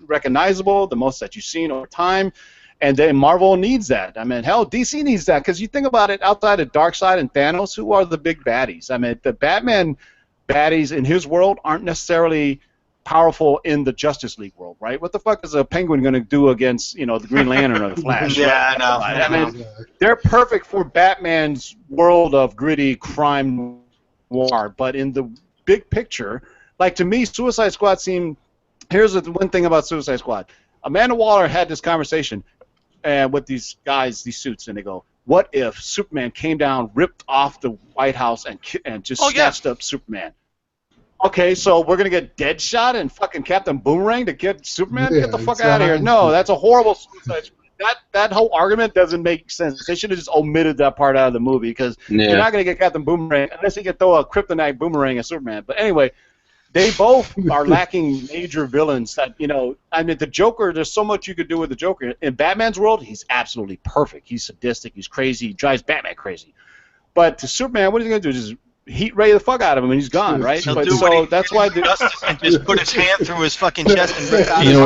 recognizable, the most that you've seen over time, and then Marvel needs that. I mean, hell, DC needs that, because you think about it, outside of Darkseid and Thanos, who are the big baddies? I mean, the Batman baddies in his world aren't necessarily powerful in the Justice League world, right? What the fuck is a Penguin going to do against, the Green Lantern or the Flash? Yeah, I know. Right? I mean, they're perfect for Batman's world of gritty crime noir, but in the big picture, like, to me, Suicide Squad seemed... Here's the one thing about Suicide Squad. Amanda Waller had this conversation with these guys, these suits, and they go, what if Superman came down, ripped off the White House, and just snatched up Superman? Okay, so we're going to get Deadshot and fucking Captain Boomerang to get Superman? Get the fuck out of here. No, that's a horrible Suicide Squad. That whole argument doesn't make sense. They should have just omitted that part out of the movie, because you're not going to get Captain Boomerang unless you can throw a kryptonite boomerang at Superman. But anyway, they both are lacking major villains that, I mean, the Joker, there's so much you could do with the Joker. In Batman's world, he's absolutely perfect. He's sadistic, he's crazy, he drives Batman crazy. But to Superman, what is he going to do? Just heat ray the fuck out of him and he's gone, right? He'll But do so what that's why and just put his hand through his fucking chest and rip out You know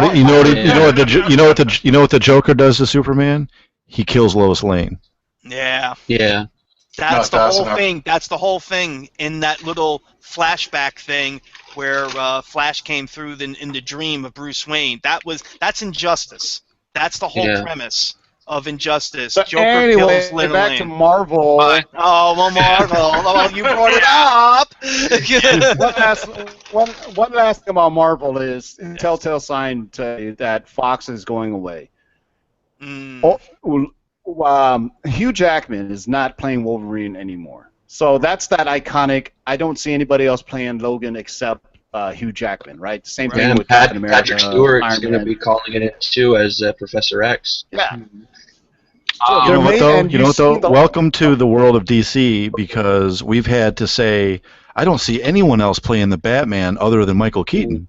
what the Joker does to Superman? He kills Lois Lane. Yeah. Yeah. That's No, the that's whole enough. thing. That's the whole thing in that little flashback thing where Flash came through in the dream of Bruce Wayne. That's injustice. That's the whole premise. of Injustice. But Joker anyway, kills Lin back to Lane. Marvel. Oh, well, Marvel. Well, you brought it up. One last thing about Marvel is Telltale sign to tell you that Fox is going away. Hugh Jackman is not playing Wolverine anymore. So that's that iconic. I don't see anybody else playing Logan except Hugh Jackman, right? Same thing with Captain America. Patrick Stewart is going to Man. be calling it in too as Professor X. Yeah. You know what though? You know what though? Welcome to the world of DC, because we've had to say, I don't see anyone else playing the Batman other than Michael Keaton.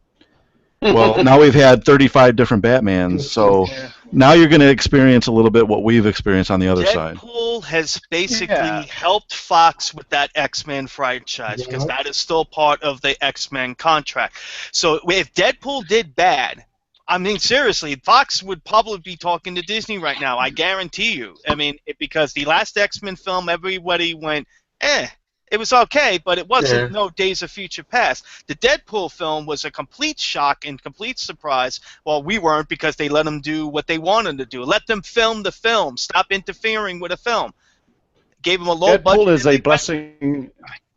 Well, now we've had 35 different Batmans, so now you're going to experience a little bit what we've experienced on the other side. Deadpool has basically helped Fox with that X-Men franchise because that is still part of the X-Men contract. So if Deadpool did bad, I mean, seriously, Fox would probably be talking to Disney right now. I guarantee you. I mean, because the last X-Men film, everybody went, it was okay, but it wasn't no Days of Future Past. The Deadpool film was a complete shock and complete surprise. Well, we weren't, because they let them do what they wanted to do. Let them film the film. Stop interfering with a film. Gave them a low budget. Deadpool is a blessing.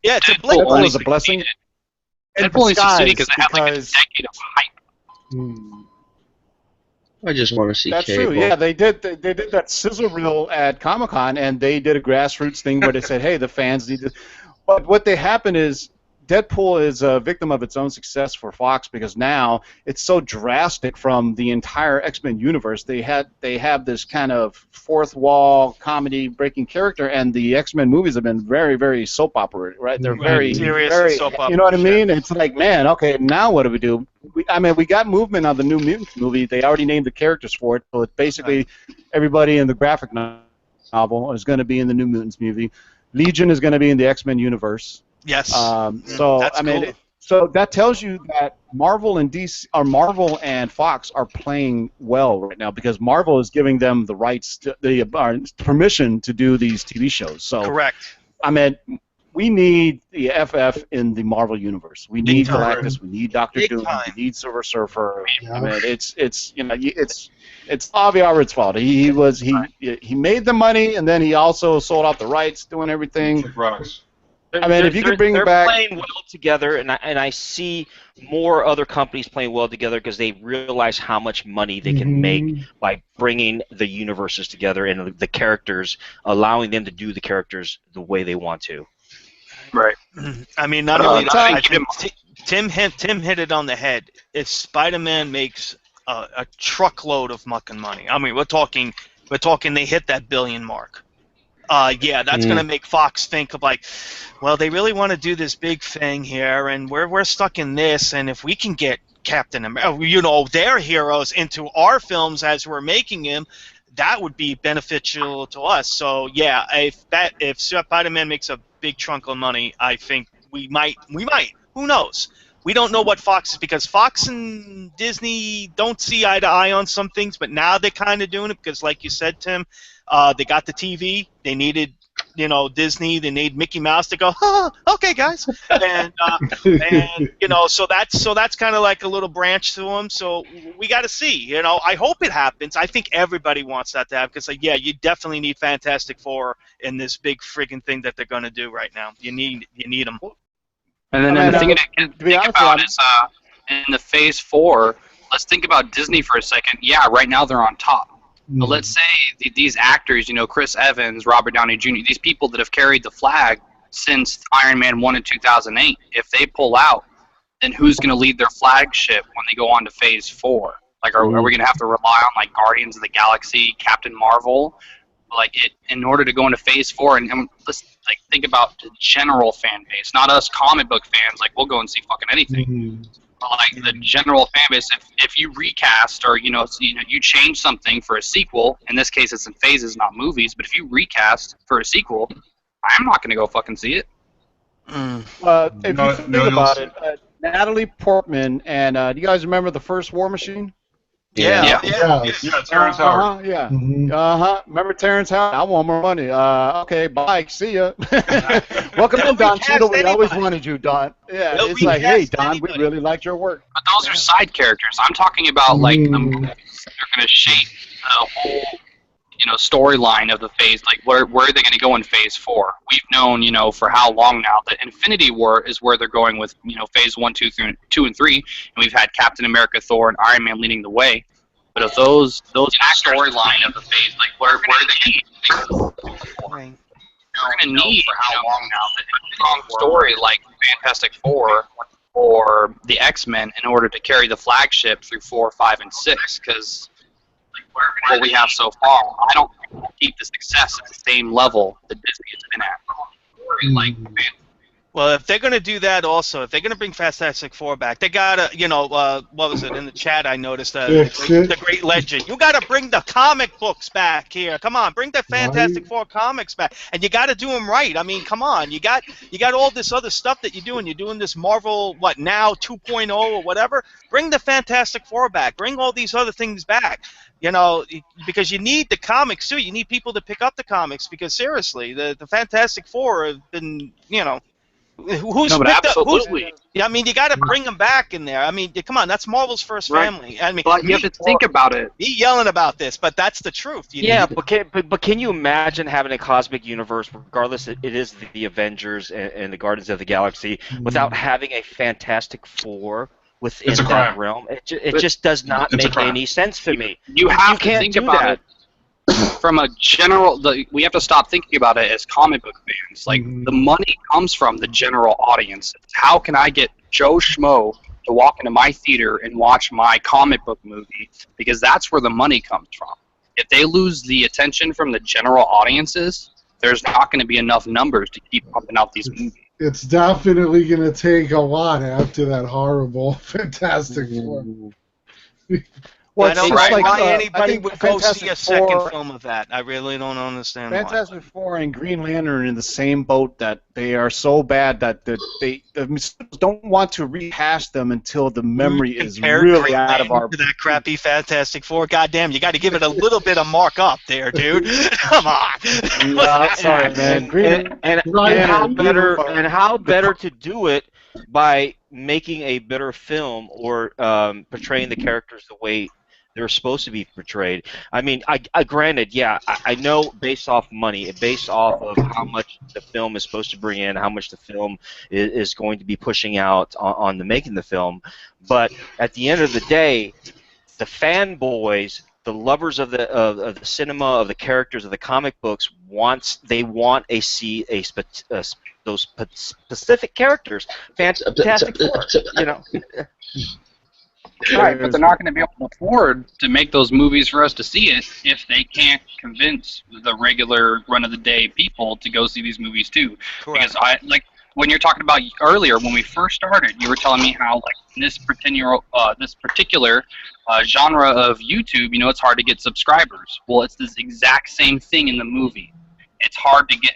Yeah, it's Deadpool is a blessing. Deadpool only succeeded because they had like a decade of hype. I just want to see That's Cable. true. Yeah, they did that sizzle reel at Comic-Con, and they did a grassroots thing where they said, hey, the fans need to... But what they happen is Deadpool is a victim of its own success for Fox, because now it's so drastic from the entire X-Men universe. They have this kind of fourth wall comedy breaking character, and the X-Men movies have been very, very soap opera, right? They're very serious soap opera. You know what I mean? It's like, man, okay, now what do we do? We got movement on the New Mutants movie. They already named the characters for it, so it's basically everybody in the graphic novel is going to be in the New Mutants movie. Legion is going to be in the X-Men universe. Yes. So That's I mean, cool. so that tells you that Marvel and Fox are playing well right now, because Marvel is giving them the rights, the permission to do these TV shows. So correct. I mean, we need the FF in the Marvel universe. We need Galactus. We need Doctor Doom. We need Silver Surfer. I mean, it's Avi Arbert's fault. He made the money, and then he also sold out the rights, doing everything. I mean, if you could bring they're back... playing well together, and I see more other companies playing well together because they realize how much money they can make by bringing the universes together and the characters, allowing them to do the characters the way they want to. Right. I mean, not only that, I think Tim hit it on the head. If Spider-Man makes a truckload of mucking money, I mean, we're talking they hit that billion mark. That's going to make Fox think of like, well, they really want to do this big thing here, and we're stuck in this, and if we can get Captain America, their heroes into our films as we're making them, that would be beneficial to us. So yeah, if Spider-Man makes a big chunk of money, I think we might. Who knows? We don't know what Fox is, because Fox and Disney don't see eye to eye on some things, but now they're kind of doing it because, like you said, Tim, they got the TV. They needed, Disney. They need Mickey Mouse to go, okay, guys, and so that's kind of like a little branch to them. So we got to see. I hope it happens. I think everybody wants that to happen because, you definitely need Fantastic Four in this big friggin' thing that they're going to do right now. You need them. And then the thing to think about is in the Phase 4, let's think about Disney for a second. Yeah, right now they're on top. But let's say these actors, Chris Evans, Robert Downey Jr., these people that have carried the flag since Iron Man 1 in 2008, if they pull out, then who's going to lead their flagship when they go on to Phase 4? Like, are we going to have to rely on, like, Guardians of the Galaxy, Captain Marvel? In order to go into Phase 4, and let's think about the general fan base, not us comic book fans. Like, we'll go and see fucking anything. But the general fan base, if you recast or you change something for a sequel, in this case it's in phases, not movies. But if you recast for a sequel, I'm not gonna go fucking see it. If you think about it, Natalie Portman and do you guys remember the first War Machine? Yeah, Terrence Howard. Remember Terrence Howard? I want more money. Okay, bye. See ya. Welcome in, Don Cheadle. We always wanted you, Don. Yeah, it's like, hey, Don, we really liked your work. But those are side characters. I'm talking about the movies. They're going to shape the whole, storyline of the phase. Like, where are they going to go in Phase 4? We've known, for how long now that Infinity War is where they're going with, Phase 1, 2, 2, and 3, and we've had Captain America, Thor, and Iron Man leading the way. But if those storyline of the phase, like, where are they going to be? You're going to need, for how long now, a strong story like Fantastic Four or the X-Men in order to carry the flagship through 4, 5, and 6, because what we have so far, I don't think we'll keep the success at the same level that Disney has been at. Well, if they're going to do that also, if they're going to bring Fantastic Four back, they got to, what was it, in the chat I noticed, the Great Legend. You got to bring the comic books back here. Come on, bring the Fantastic Four comics back. And you got to do them right. I mean, come on. You got all this other stuff that you're doing. You're doing this Marvel, now, 2.0 or whatever. Bring the Fantastic Four back. Bring all these other things back. Because you need the comics, too. You need people to pick up the comics because, seriously, the Fantastic Four have been, absolutely. I mean, you got to bring them back in there. I mean, come on, that's Marvel's first family. I mean, but you have to think about it. Me yelling about this, but that's the truth. But can you imagine having a cosmic universe, regardless it is the Avengers and the Guardians of the Galaxy, without having a Fantastic Four within that realm? It just does not make any sense to me. You have to think about it. From a general, we have to stop thinking about it as comic book fans. Like, the money comes from the general audience. How can I get Joe Schmo to walk into my theater and watch my comic book movie? Because that's where the money comes from. If they lose the attention from the general audiences, there's not going to be enough numbers to keep pumping out these movies. It's definitely going to take a lot after that horrible Fantastic Four. Well, I don't know why anybody would go see a second film of that. I really don't understand why. Fantastic Four and Green Lantern are in the same boat that they are so bad that the don't want to rehash them until the memory is really out of our... That crappy Fantastic Four. Goddamn, you got to give it a little bit of markup there, dude. Come on. Sorry, man. And how better to do it by making a better film or portraying the characters the way they're supposed to be portrayed. I mean, granted, I know based off money, based off of how much the film is supposed to bring in, how much the film is going to be pushing out on the making the film, but at the end of the day, the fanboys, the lovers of the cinema, of the characters, of the comic books, want those specific characters. Fantastic Four, Right, but they're not going to be able to afford to make those movies for us to see it if they can't convince the regular run-of-the-day people to go see these movies too. Correct. Because when you're talking about earlier, when we first started, you were telling me how in this particular genre of YouTube, it's hard to get subscribers. Well, it's this exact same thing in the movie. It's hard to get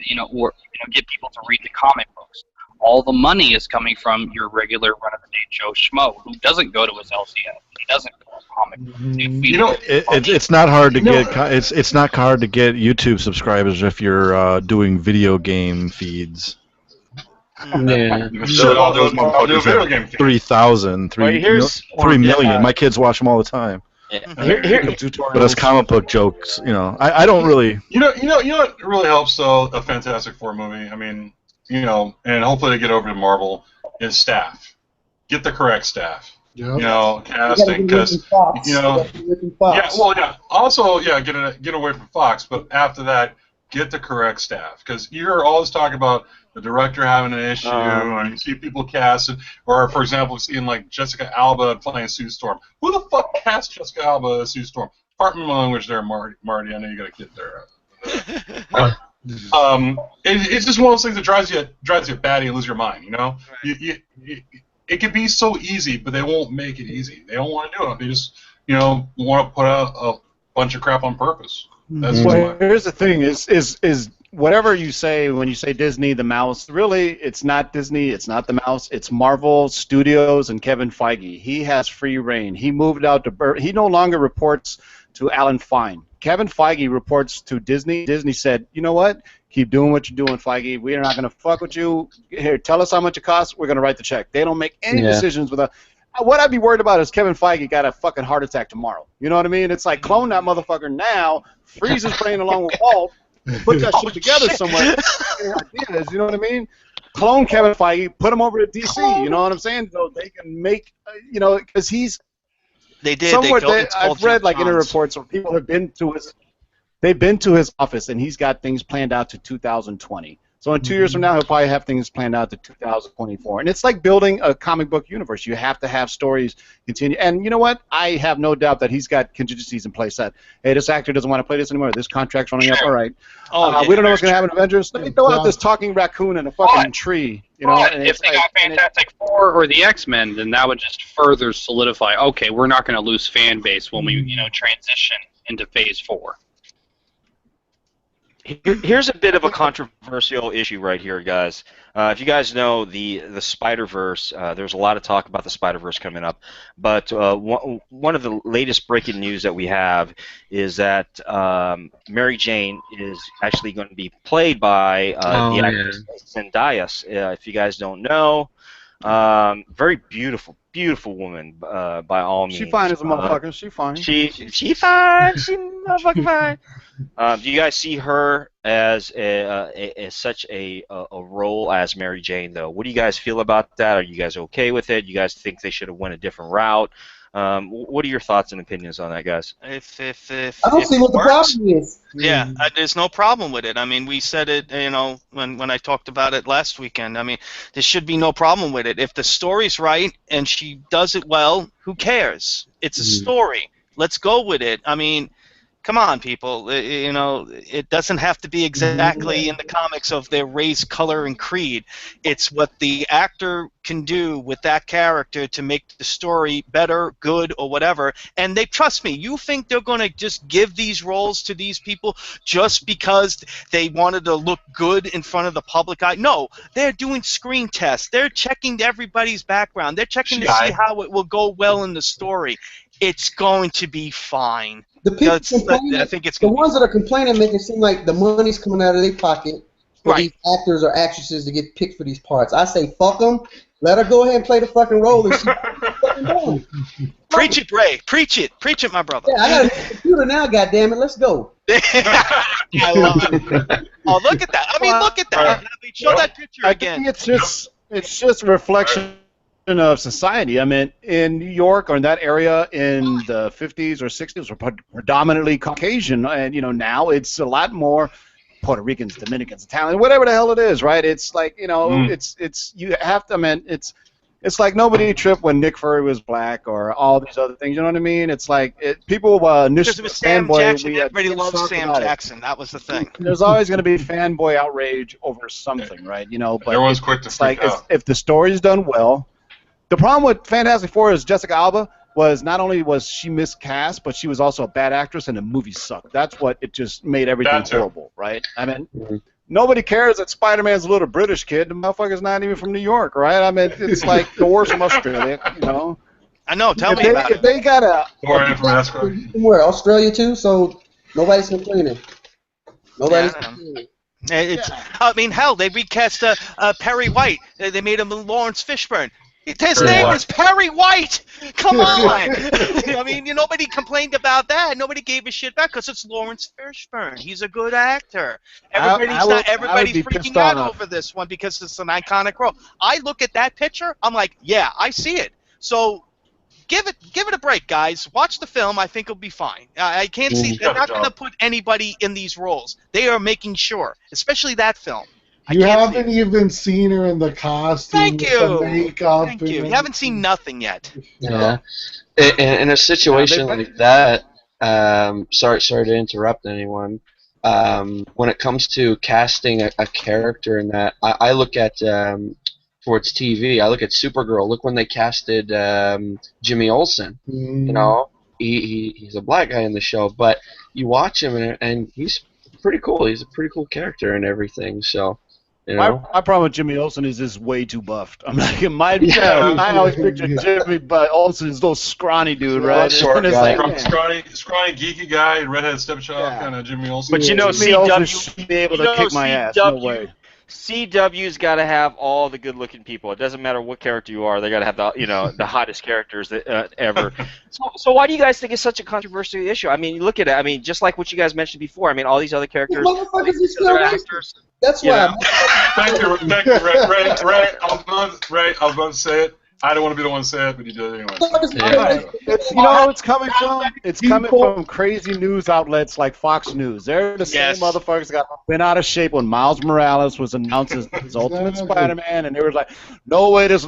get people to read the comic books. All the money is coming from your regular run-of-the-day Joe Schmo who doesn't go to his LCS. He doesn't go to comic books. It's not hard to get. It's not hard to get YouTube subscribers if you're doing video game feeds. Yeah. So those motherfuckers 3,000, 3 million. My kids watch them all the time. But as comic book jokes, I don't really. You know what really helps though a Fantastic Four movie. I mean, and hopefully they get over to Marvel is staff. Get the correct staff. Yep. Casting because Also, get away from Fox, but after that, get the correct staff because you're always talking about the director having an issue, and you see people casted, or for example, seeing like Jessica Alba playing Sue Storm. Who the fuck cast Jessica Alba as Sue Storm? Pardon my language there, Marty. I know you got a kid there. It's just one of those things that drives you batty and lose your mind. It can be so easy, but they won't make it easy. They don't want to do it. They just want to put out a bunch of crap on purpose. That's here's the thing: is whatever you say when you say Disney, the mouse. Really, it's not Disney. It's not the mouse. It's Marvel Studios and Kevin Feige. He has free reign. He moved out to. He no longer reports to Alan Fine. Kevin Feige reports to Disney. Disney said, you know what? Keep doing what you're doing, Feige. We're not going to fuck with you. Here, tell us how much it costs. We're going to write the check. They don't make any decisions without. what I'd be worried about is Kevin Feige got a fucking heart attack tomorrow. You know what I mean? It's like clone that motherfucker now. Freeze is playing along with Walt. Put that shit together somewhere. Ideas, you know what I mean? Clone Kevin Feige. Put him over to DC. You know what I'm saying? So they can make, because he's. They did. Somewhere I've read like inner reports where people have been to his office and he's got things planned out to 2020. So in 2 years from now, he'll probably have things planned out to 2024. And it's like building a comic book universe. You have to have stories continue. And you know what? I have no doubt that he's got contingencies in place that, hey, this actor doesn't want to play this anymore. This contract's running up. All right. We don't know what's going to happen in Avengers. Let me throw out this talking raccoon in a fucking tree. And if they got Fantastic Four or the X-Men, then that would just further solidify, okay, we're not going to lose fan base when we transition into Phase 4. Here's a bit of a controversial issue right here, guys. If you guys know the Spider-Verse, there's a lot of talk about the Spider-Verse coming up. But one of the latest breaking news that we have is that Mary Jane is actually going to be played by the actress Zendaya. If you guys don't know, very beautiful woman by all means. She fine as a motherfucker. She fine. She fine. She motherfucking fine. Do you guys see her as such a role as Mary Jane, though? What do you guys feel about that? Are you guys okay with it? You guys think they should have went a different route? What are your thoughts and opinions on that, guys? I don't see what the problem is. Yeah, there's no problem with it. I mean, we said it, when I talked about it last weekend. I mean, there should be no problem with it. If the story's right and she does it well, who cares? It's a story. Let's go with it. I mean, come on, people. It doesn't have to be exactly in the comics of their race, color, and creed. It's what the actor can do with that character to make the story better, good, or whatever. And trust me, you think they're going to just give these roles to these people just because they wanted to look good in front of the public eye? No, they're doing screen tests. They're checking everybody's background. They're checking to see how it will go well in the story. It's going to be fine. The people complaining, I think it's the ones that are complaining make it seem like the money's coming out of their pocket for these actors or actresses to get picked for these parts. I say, fuck them. Let her go ahead and play the fucking role and see fucking doing. Preach it, Ray. Preach it, my brother. Yeah, I got a computer now. Goddammit, let's go. I love it. Oh, look at that. I mean, look at that. Show that picture again. I think it's just a reflection of society. I mean, in New York or in that area in the 50s or 60s were predominantly Caucasian, and now it's a lot more Puerto Ricans, Dominicans, Italians, whatever the hell it is, right? It's like it's you have to. I mean, it's like nobody tripped when Nick Fury was black or all these other things. You know what I mean? It's like people initially because it was Sam Jackson. Everybody loves Sam Jackson. That was the thing. There's always going to be fanboy outrage over something, right? But everyone's quick to freak out. If the story's done well. The problem with Fantastic Four is Jessica Alba was not only was she miscast, but she was also a bad actress and the movie sucked. That's what it just made everything horrible, right? I mean, nobody cares that Spider-Man's a little British kid. The motherfucker's not even from New York, right? I mean, it's like the worst from Australia, I know. Tell me about it. If they got a... Where? Australia, too? So nobody's complaining. Nobody's complaining. I mean, hell, they recast Perry White. They made him Lawrence Fishburne. His name is Perry White. Come on. I mean, nobody complained about that. Nobody gave a shit back because it's Lawrence Fishburne. He's a good actor. Everybody's freaking out over this one because it's an iconic role. I look at that picture. I'm like, yeah, I see it. So give it a break, guys. Watch the film. I think it'll be fine. I can't see. They're not going to put anybody in these roles. They are making sure, especially that film. You haven't even seen her in the costume. Thank you. The makeup. Thank you. You haven't seen nothing yet. Yeah. In a situation like that, sorry to interrupt anyone. When it comes to casting a character in that, I look at towards TV. I look at Supergirl. Look when they casted Jimmy Olsen. He's a black guy in the show, but you watch him and he's pretty cool. He's a pretty cool character and everything. So. My problem with Jimmy Olsen is he's way too buffed. I'm like, I always picture Jimmy, but Olsen is a little scrawny dude, right? Short guy. Scrawny, geeky guy, redhead stepchild kind of Jimmy Olsen. But CW should be able to kick my ass. No way. CW's got to have all the good-looking people. It doesn't matter what character you are; they got to have the hottest characters that ever. So why do you guys think it's such a controversial issue? I mean, look at it. I mean, just like what you guys mentioned before. I mean, all these other characters, all these other actors. That's why. Thank you, Ray. I was about to say it. I don't want to be the one to say it, but you did anyway. It's coming from crazy news outlets like Fox News. They're the same motherfuckers that got bent out of shape when Miles Morales was announced as Ultimate Spider-Man, and they were like, "No way, this."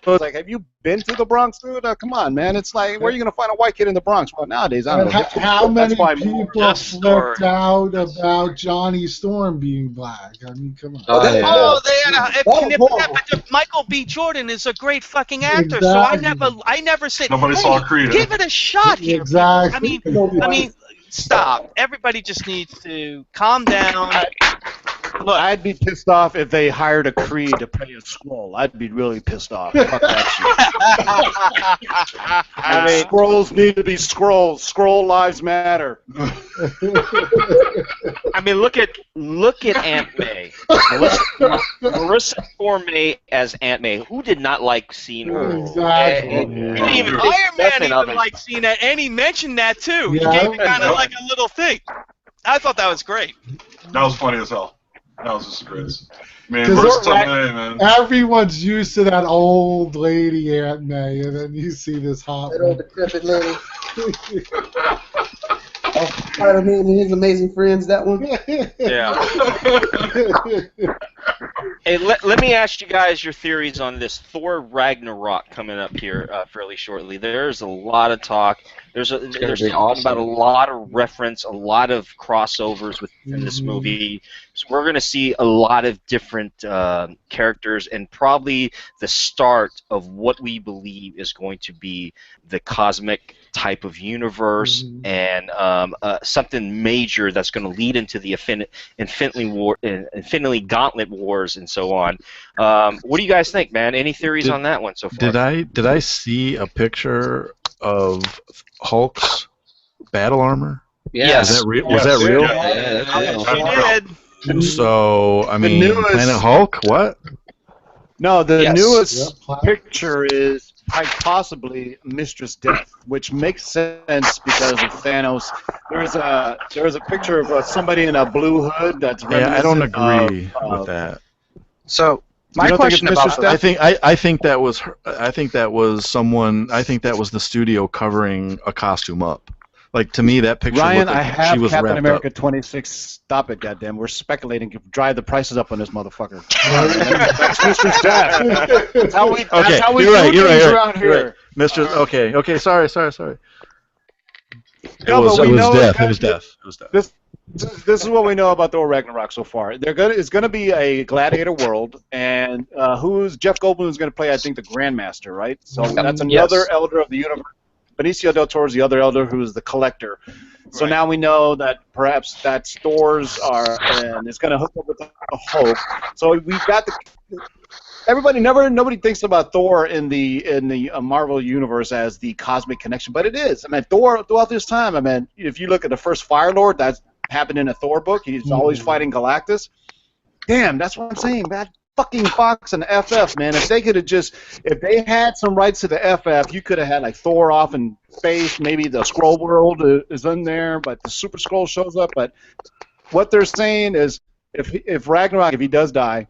It's like, have you been to the Bronx, dude? Come on, man. It's like, where are you going to find a white kid in the Bronx? Well, nowadays, I don't know. How many people flipped out about Johnny Storm being black? I mean, come on. If Michael B. Jordan is a great fucking actor, Exactly. so I never said, Nobody saw Creed. give it a shot here. Exactly. I mean, stop. Everybody just needs to calm down. Look, I'd be pissed off if they hired a Creed to play a Skrull. I'd be really pissed off. Fuck that shit. I mean, Skrulls need to be Skrulls. Skrull lives matter. I mean, look at Aunt May. Marissa Tomei as Aunt May. Who did not like seeing her? Exactly. Even Iron Man even liked seeing that, and he mentioned that too. He gave it kind of like a little thing. I thought that was great. That was funny as hell. That was just the greatest. Man, Marissa Tomei, man. Everyone's used to that old lady Aunt May, and then you see this hot That old decrepit lady. Spider-Man and his amazing friends, that one. Yeah. Hey, let me ask you guys your theories on this Thor Ragnarok coming up here fairly shortly. There's a lot of talk. There's talking about a lot of reference, a lot of crossovers within this movie. So we're going to see a lot of different characters and probably the start of what we believe is going to be the cosmic type of universe and something major that's going to lead into the Infinity Gauntlet Wars and so on. What do you guys think, man? Any theories on that one so far? Did I see a picture of Hulk's battle armor? Yes. Was that real? Was that real? Yeah, that's real. So, I mean, Planet Hulk? What? No, the newest picture is quite possibly Mistress Death, which makes sense because of Thanos. There is a picture of somebody in a blue hood that's Yeah, I don't agree with that. So my question about I think that was her, I think that was someone. I think that was the studio covering a costume up. Like, to me, that picture Ryan, looked like I have she was Captain wrapped America up. 26. Stop it, goddamn. We're speculating. Drive the prices up on this motherfucker. That's Mistress Death. That's how we do things around here. Mistress. Okay. Sorry. It No, was but we know death. It was death. This is what we know about Thor Ragnarok so far. It's going to be a gladiator world, and Jeff Goldblum is going to play, I think, the Grandmaster, right? So that's another elder of the universe. Benicio del Toro is the other elder who is the collector. So now we know that perhaps that's Thor's and it's going to hook up with the Hulk. So we've got nobody thinks about Thor in the Marvel universe as the cosmic connection, but it is. I mean, Thor throughout this time. I mean, if you look at the first Fire Lord, that's happened in a Thor book. He's always fighting Galactus. Damn, that's what I'm saying. That fucking Fox and FF, man. If they had some rights to the FF, you could have had like Thor off in space. Maybe the Skrull world is in there, but the Super Skrull shows up. But what they're saying is, if Ragnarok, if he does die,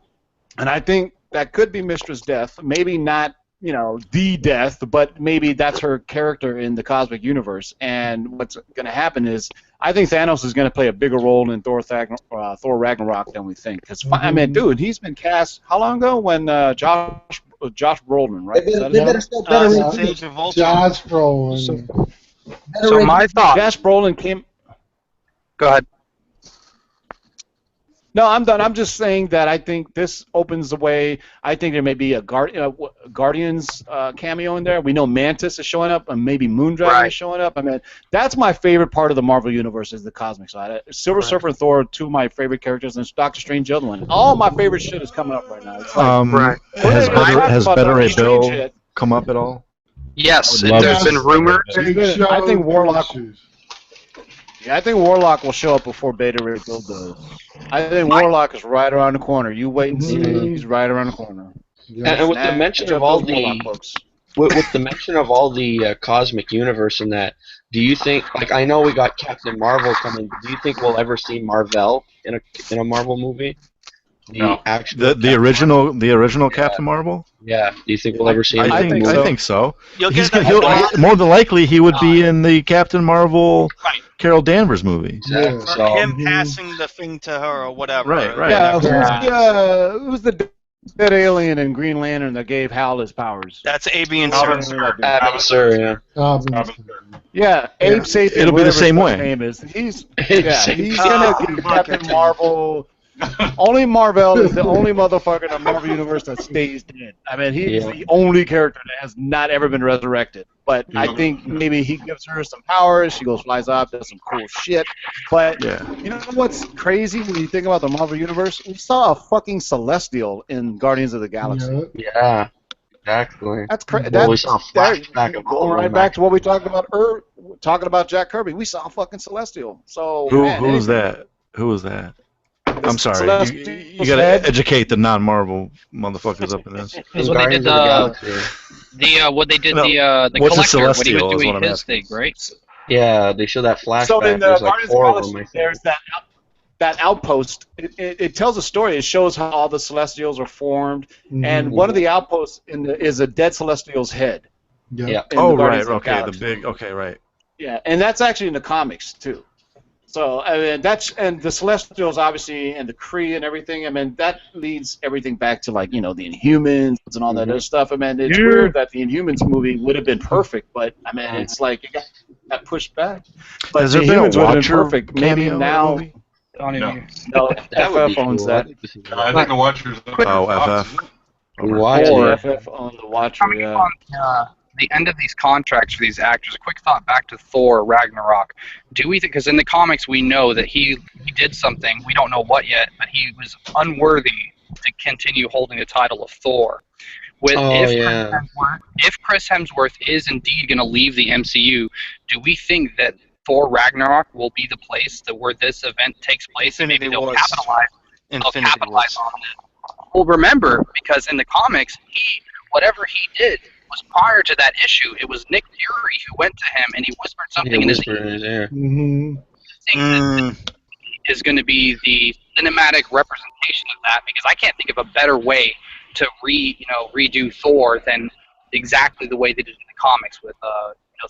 and I think that could be Mistress Death, maybe not, the Death, but maybe that's her character in the cosmic universe. And what's going to happen is, I think Thanos is going to play a bigger role in Thor Ragnarok than we think. Because I mean, dude, he's been cast how long ago? When Josh Brolin, right? They better start better Josh Brolin. So my thought. Josh Brolin came. Go ahead. No, I'm done. I'm just saying that I think this opens the way. I think there may be a Guardians cameo in there. We know Mantis is showing up, and maybe Moondragon is showing up. I mean, that's my favorite part of the Marvel Universe is the cosmic side. Silver Surfer and Thor are two of my favorite characters, and Doctor Strange the other one. All my favorite shit is coming up right now. It's like, has Better Ray Bill come up at all? Yes, there's been rumors. I think Warlock. Yeah, I think Warlock will show up before Beta Ray Bill does. I think Warlock is right around the corner. You wait and see. He's right around the corner. And with the mention of all the with the mention of all the cosmic universe and that, do you think, like, I know we got Captain Marvel coming, do you think we'll ever see Marvel in a Marvel movie? The original Captain Marvel? Yeah. Do you think we'll ever see him? I think so. More than likely he would be in the Captain Marvel Carol Danvers movie. Exactly. Or him passing the thing to her or whatever. Right. Yeah, who's the dead alien in Green Lantern that gave Hal his powers? That's Abian Sur. Abian Sur, yeah. Abe Sapien. It'll be the same way. His name is. He's gonna give Captain Marvel. Only Marvel is the only motherfucker in the Marvel universe that stays dead. I mean, he's the only character that has not ever been resurrected. But I think maybe he gives her some powers. She flies off, does some cool shit. But you know what's crazy when you think about the Marvel universe? We saw a fucking Celestial in Guardians of the Galaxy. Yeah, exactly. That's crazy. We saw a flashback of going right back to what we talked about talking about Jack Kirby. We saw a fucking Celestial. So who was that? Who was that? I'm sorry. You got to educate the non-Marvel motherfuckers up in this. Because when they did the collector when he was doing his thing, right? Yeah, they show that flashback. So in the there's like 4 of them. There's that outpost. It tells a story. It shows how all the Celestials are formed, and one of the outposts is a dead Celestial's head. Yeah. Oh right. Okay. The big. Okay. Right. Yeah, and that's actually in the comics too. So I mean and the Celestials obviously and the Kree and everything. I mean that leads everything back to like the Inhumans and all that other stuff. I mean it's weird that the Inhumans movie would have been perfect, but I mean it's like it got pushed back. But Has the there been a Inhumans would have been Watcher perfect. Maybe now. No, FF owns that. I think the Watchers. FF. Or FF on the Watcher. Yeah. The end of these contracts for these actors. A quick thought back to Thor Ragnarok. Do we think, because in the comics we know that he did something, we don't know what yet, but he was unworthy to continue holding the title of Thor. If Chris Hemsworth is indeed going to leave the MCU, do we think that Thor Ragnarok will be the place where this event takes place, and maybe they'll capitalize on it? Well, remember, because in the comics, whatever he did was prior to that issue. It was Nick Fury who went to him and he whispered something in his ear. Is going to be the cinematic representation of that, because I can't think of a better way to redo Thor than exactly the way they did in the comics with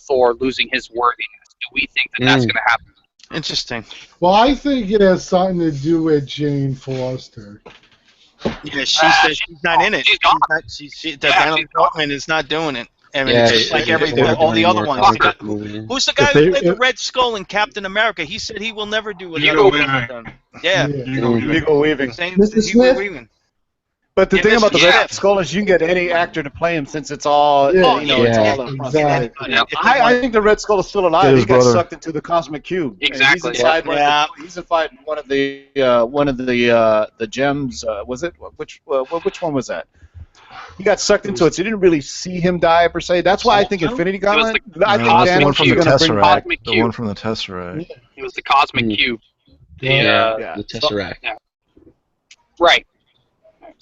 Thor losing his worthiness. Do we think that that's going to happen? Interesting. Well, I think it has something to do with Jane Foster. Yeah, she's not in it. Natalie Portman is not doing it. I mean, just like all the other ones. Who's the guy who played the Red Skull in Captain America? He said he will never do it. Hugo Weaving. Yeah. Hugo Weaving. Mr. Smith? But the thing about the Red Skull is you can get any actor to play him since it's all, it's all exactly. I think the Red Skull is still alive. He got sucked into the cosmic cube. Exactly. He's inside one of the gems. Was it which one was that? He got sucked into it, so you didn't really see him die per se. That's why I think Infinity Gauntlet. I think the one from the Tesseract. The one from the Tesseract. It was the cosmic cube. The Tesseract. Right.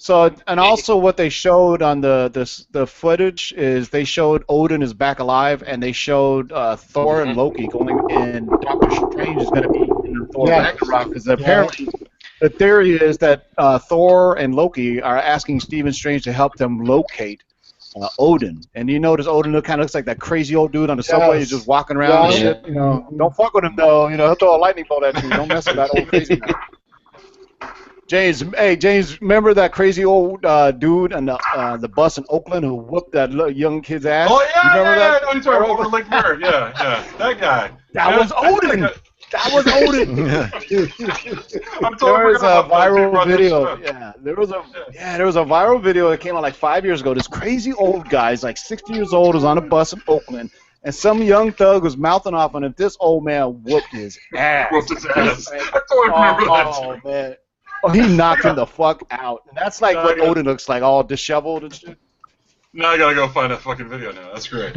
So, and also what they showed on the footage is they showed Odin is back alive, and they showed Thor and Loki going, and Doctor Strange is going to be in Thor Ragnarok, because apparently the theory is that Thor and Loki are asking Stephen Strange to help them locate Odin. And you notice Odin kind of looks like that crazy old dude on the subway. He's just walking around and shit. Don't fuck with him though. He'll throw a lightning bolt at you. Don't mess with that old crazy guy. James, remember that crazy old dude on the bus in Oakland who whooped that young kid's ass? Oh yeah, you remember that? No, he's talking about Lake Mirror. Yeah, that guy. That was Odin. That was Odin. I'm there was a viral video. Yeah, there was a viral video that came out like 5 years ago. This crazy old guy, he's like 60 years old, is on a bus in Oakland, and some young thug was mouthing off on him. This old man whooped his ass. Whooped his ass. I totally remember that. Oh man. Oh, he knocked him the fuck out. And that's like what Odin looks like, all disheveled and shit. Now I gotta go find that fucking video now. That's great.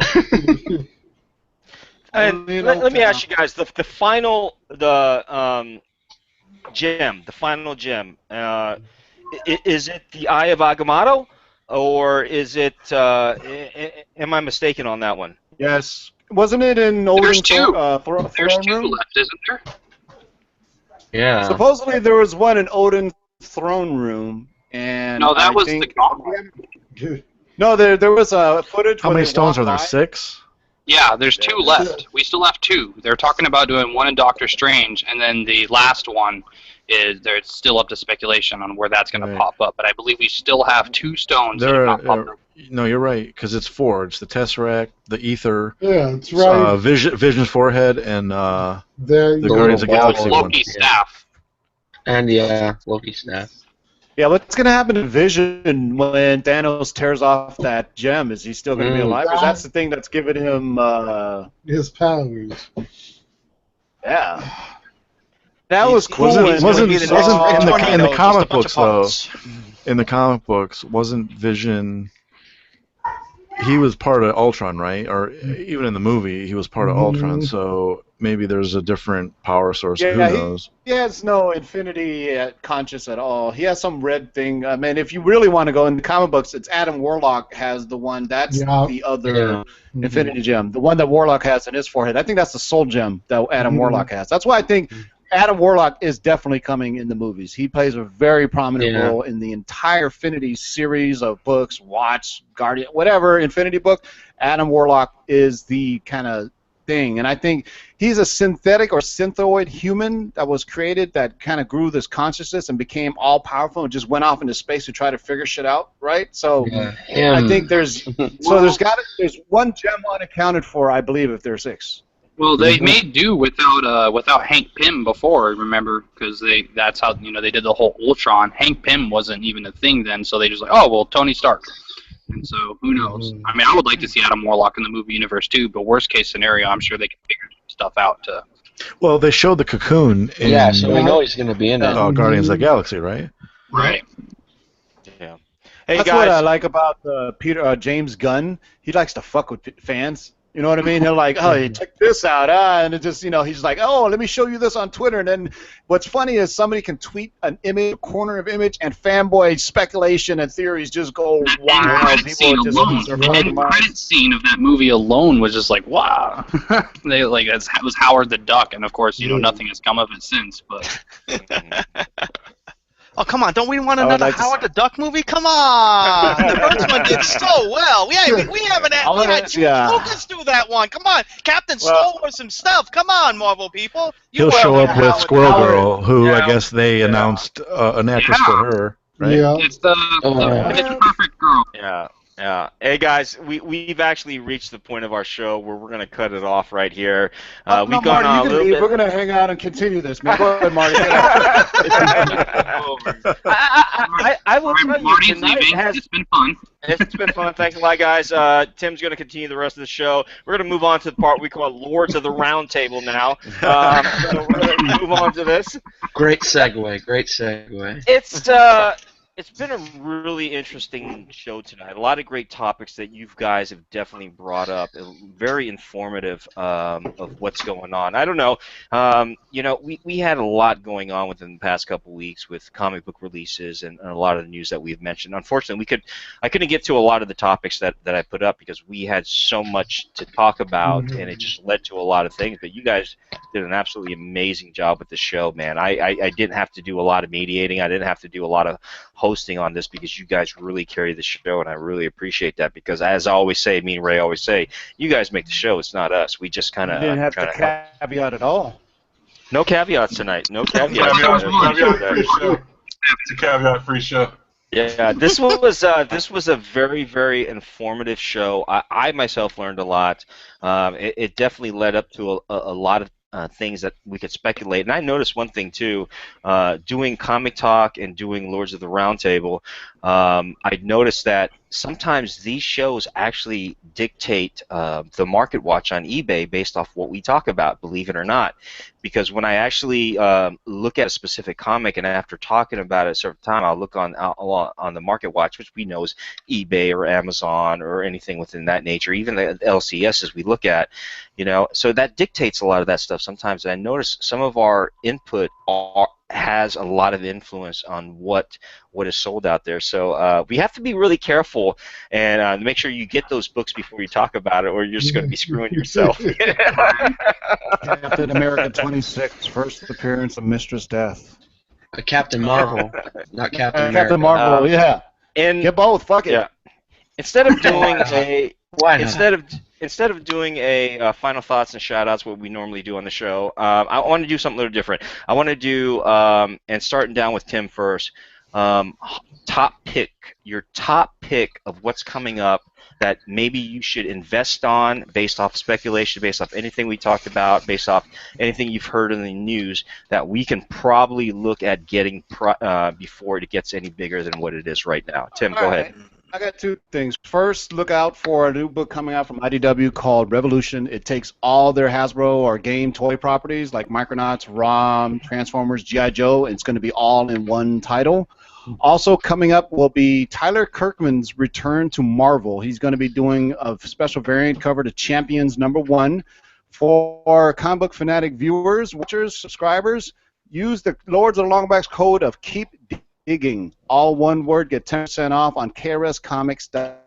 And let me ask you guys, the final gem, the final gem, is it the Eye of Agamotto, or is it? Am I mistaken on that one? Yes. Wasn't it in Odin? There's two. There's throne two room? left, isn't there? Yeah. Supposedly there was one in Odin's throne room, and No, that I was think, the gauntlet. No, there was footage. How where many they stones are walked there? by. 6? Yeah, there's 2 left. We still have 2. They're talking about doing one in Doctor Strange, and then the last one is there's still up to speculation on where that's going to pop up. But I believe we still have 2 stones that have not popped up. No, you're right, because it's 4. It's the Tesseract, the Ether, Yeah, that's right. Vision's forehead, and There the you Guardians of go. the Galaxy one. Loki's staff. And Loki's staff. Yeah, what's going to happen to Vision when Thanos tears off that gem? Is he still going to be alive? Because that's the thing that's giving him... his powers. Yeah. That was cool. Wasn't in the comic books, though. Parts. In the comic books, wasn't Vision... He was part of Ultron, right? Or even in the movie, he was part of Ultron, so maybe there's a different power source. Who knows? He has no infinity conscious at all. He has some red thing. I mean, if you really want to go in the comic books, it's Adam Warlock has the one. That's the other infinity gem. The one that Warlock has in his forehead. I think that's the soul gem that Adam Warlock has. That's why I think Adam Warlock is definitely coming in the movies. He plays a very prominent role in the entire Infinity series of books, Watch, Guardian, whatever, Infinity book. Adam Warlock is the kind of thing. And I think he's a synthetic or synthoid human that was created that kind of grew this consciousness and became all-powerful and just went off into space to try to figure shit out, right? So I think there's one gem unaccounted for, I believe, if there's 6. Well, they made do without Hank Pym before, remember, because that's how they did the whole Ultron. Hank Pym wasn't even a thing then, so they just like, oh well, Tony Stark. And so who knows? I mean, I would like to see Adam Warlock in the movie universe too, but worst case scenario, I'm sure they can figure stuff out to. Well, they showed the cocoon. In, so we know he's going to be in it. Guardians of the Galaxy, right? Right. Yeah. Hey That's guys. what I like about James Gunn. He likes to fuck with fans. You know what I mean? He'll like, oh, you check this out, and it just, he's like, oh, let me show you this on Twitter. And then what's funny is somebody can tweet an image, a corner of image, and fanboy speculation and theories just go wild. The end credit scene of that movie alone was just like, wow. It was Howard the Duck, and of course, nothing has come of it since. But oh, come on. Don't we want another Howard the Duck movie? Come on. The first one did so well. We haven't had George Lucas do that one. Come on. Captain Stone or some stuff. Come on, Marvel people. He'll show up with Squirrel Girl, who I guess they announced an actress for her, right? Yeah. It's the perfect girl. Yeah. Yeah. Hey guys, we've actually reached the point of our show where we're gonna cut it off right here. We've gone on a little bit. We're gonna hang out and continue this. Man, go ahead, Marty. I will tell you, Marty's tonight leaving. It's been fun. It's been fun. Thanks a lot, guys. Tim's going to continue the rest of the show. We're going to move on to the part we call Lords of the Round Table now. So we're going to move on to this. Great segue. Great segue. It's been a really interesting show tonight. A lot of great topics that you guys have definitely brought up. Very informative of what's going on. I don't know. We had a lot going on within the past couple weeks with comic book releases and a lot of the news that we've mentioned. Unfortunately, I couldn't get to a lot of the topics that I put up because we had so much to talk about, and it just led to a lot of things. But you guys did an absolutely amazing job with the show, man. I didn't have to do a lot of mediating. I didn't have to do a lot of hosting on this because you guys really carry the show, and I really appreciate that because, as I always say, me and Ray always say, you guys make the show. It's not us. We just kind of didn't have to caveat at all. No caveats tonight. No caveats. It's a caveat-free show. Yeah, this was a very, very informative show. I myself learned a lot. It definitely led up to a lot of things that we could speculate. And I noticed one thing too, doing Comic Talk and doing Lords of the Round Table, I noticed that sometimes these shows actually dictate the market watch on eBay based off what we talk about, believe it or not. Because when I actually look at a specific comic, and after talking about it a certain time, I'll look on the market watch, which we know is eBay or Amazon or anything within that nature, even the LCSs we look at, you know. So that dictates a lot of that stuff sometimes. And I notice some of our input has a lot of influence on what is sold out there. So we have to be really careful and make sure you get those books before you talk about it, or you're just going to be screwing yourself. Captain America 26, first appearance of Mistress Death. Captain Marvel, not Captain America. Captain Marvel, yeah. And get both. Fuck it. Yeah. Instead of doing a Why not? Instead of doing a final thoughts and shout outs, what we normally do on the show, I want to do something a little different. I want to do and starting down with Tim first. Your top pick of what's coming up that maybe you should invest on based off speculation, based off anything we talked about, based off anything you've heard in the news that we can probably look at getting before it gets any bigger than what it is right now. Tim, go ahead. I got two things. First, look out for a new book coming out from IDW called Revolution. It takes all their Hasbro or game toy properties like Micronauts, ROM, Transformers, G.I. Joe, and it's going to be all in one title. Also coming up will be Tyler Kirkman's return to Marvel. He's going to be doing a special variant cover to Champions #1. For comic book fanatic viewers, watchers, subscribers, use the Lords of the Longbacks code of Keep Digging. All one word, get 10% off on KRSComics.com.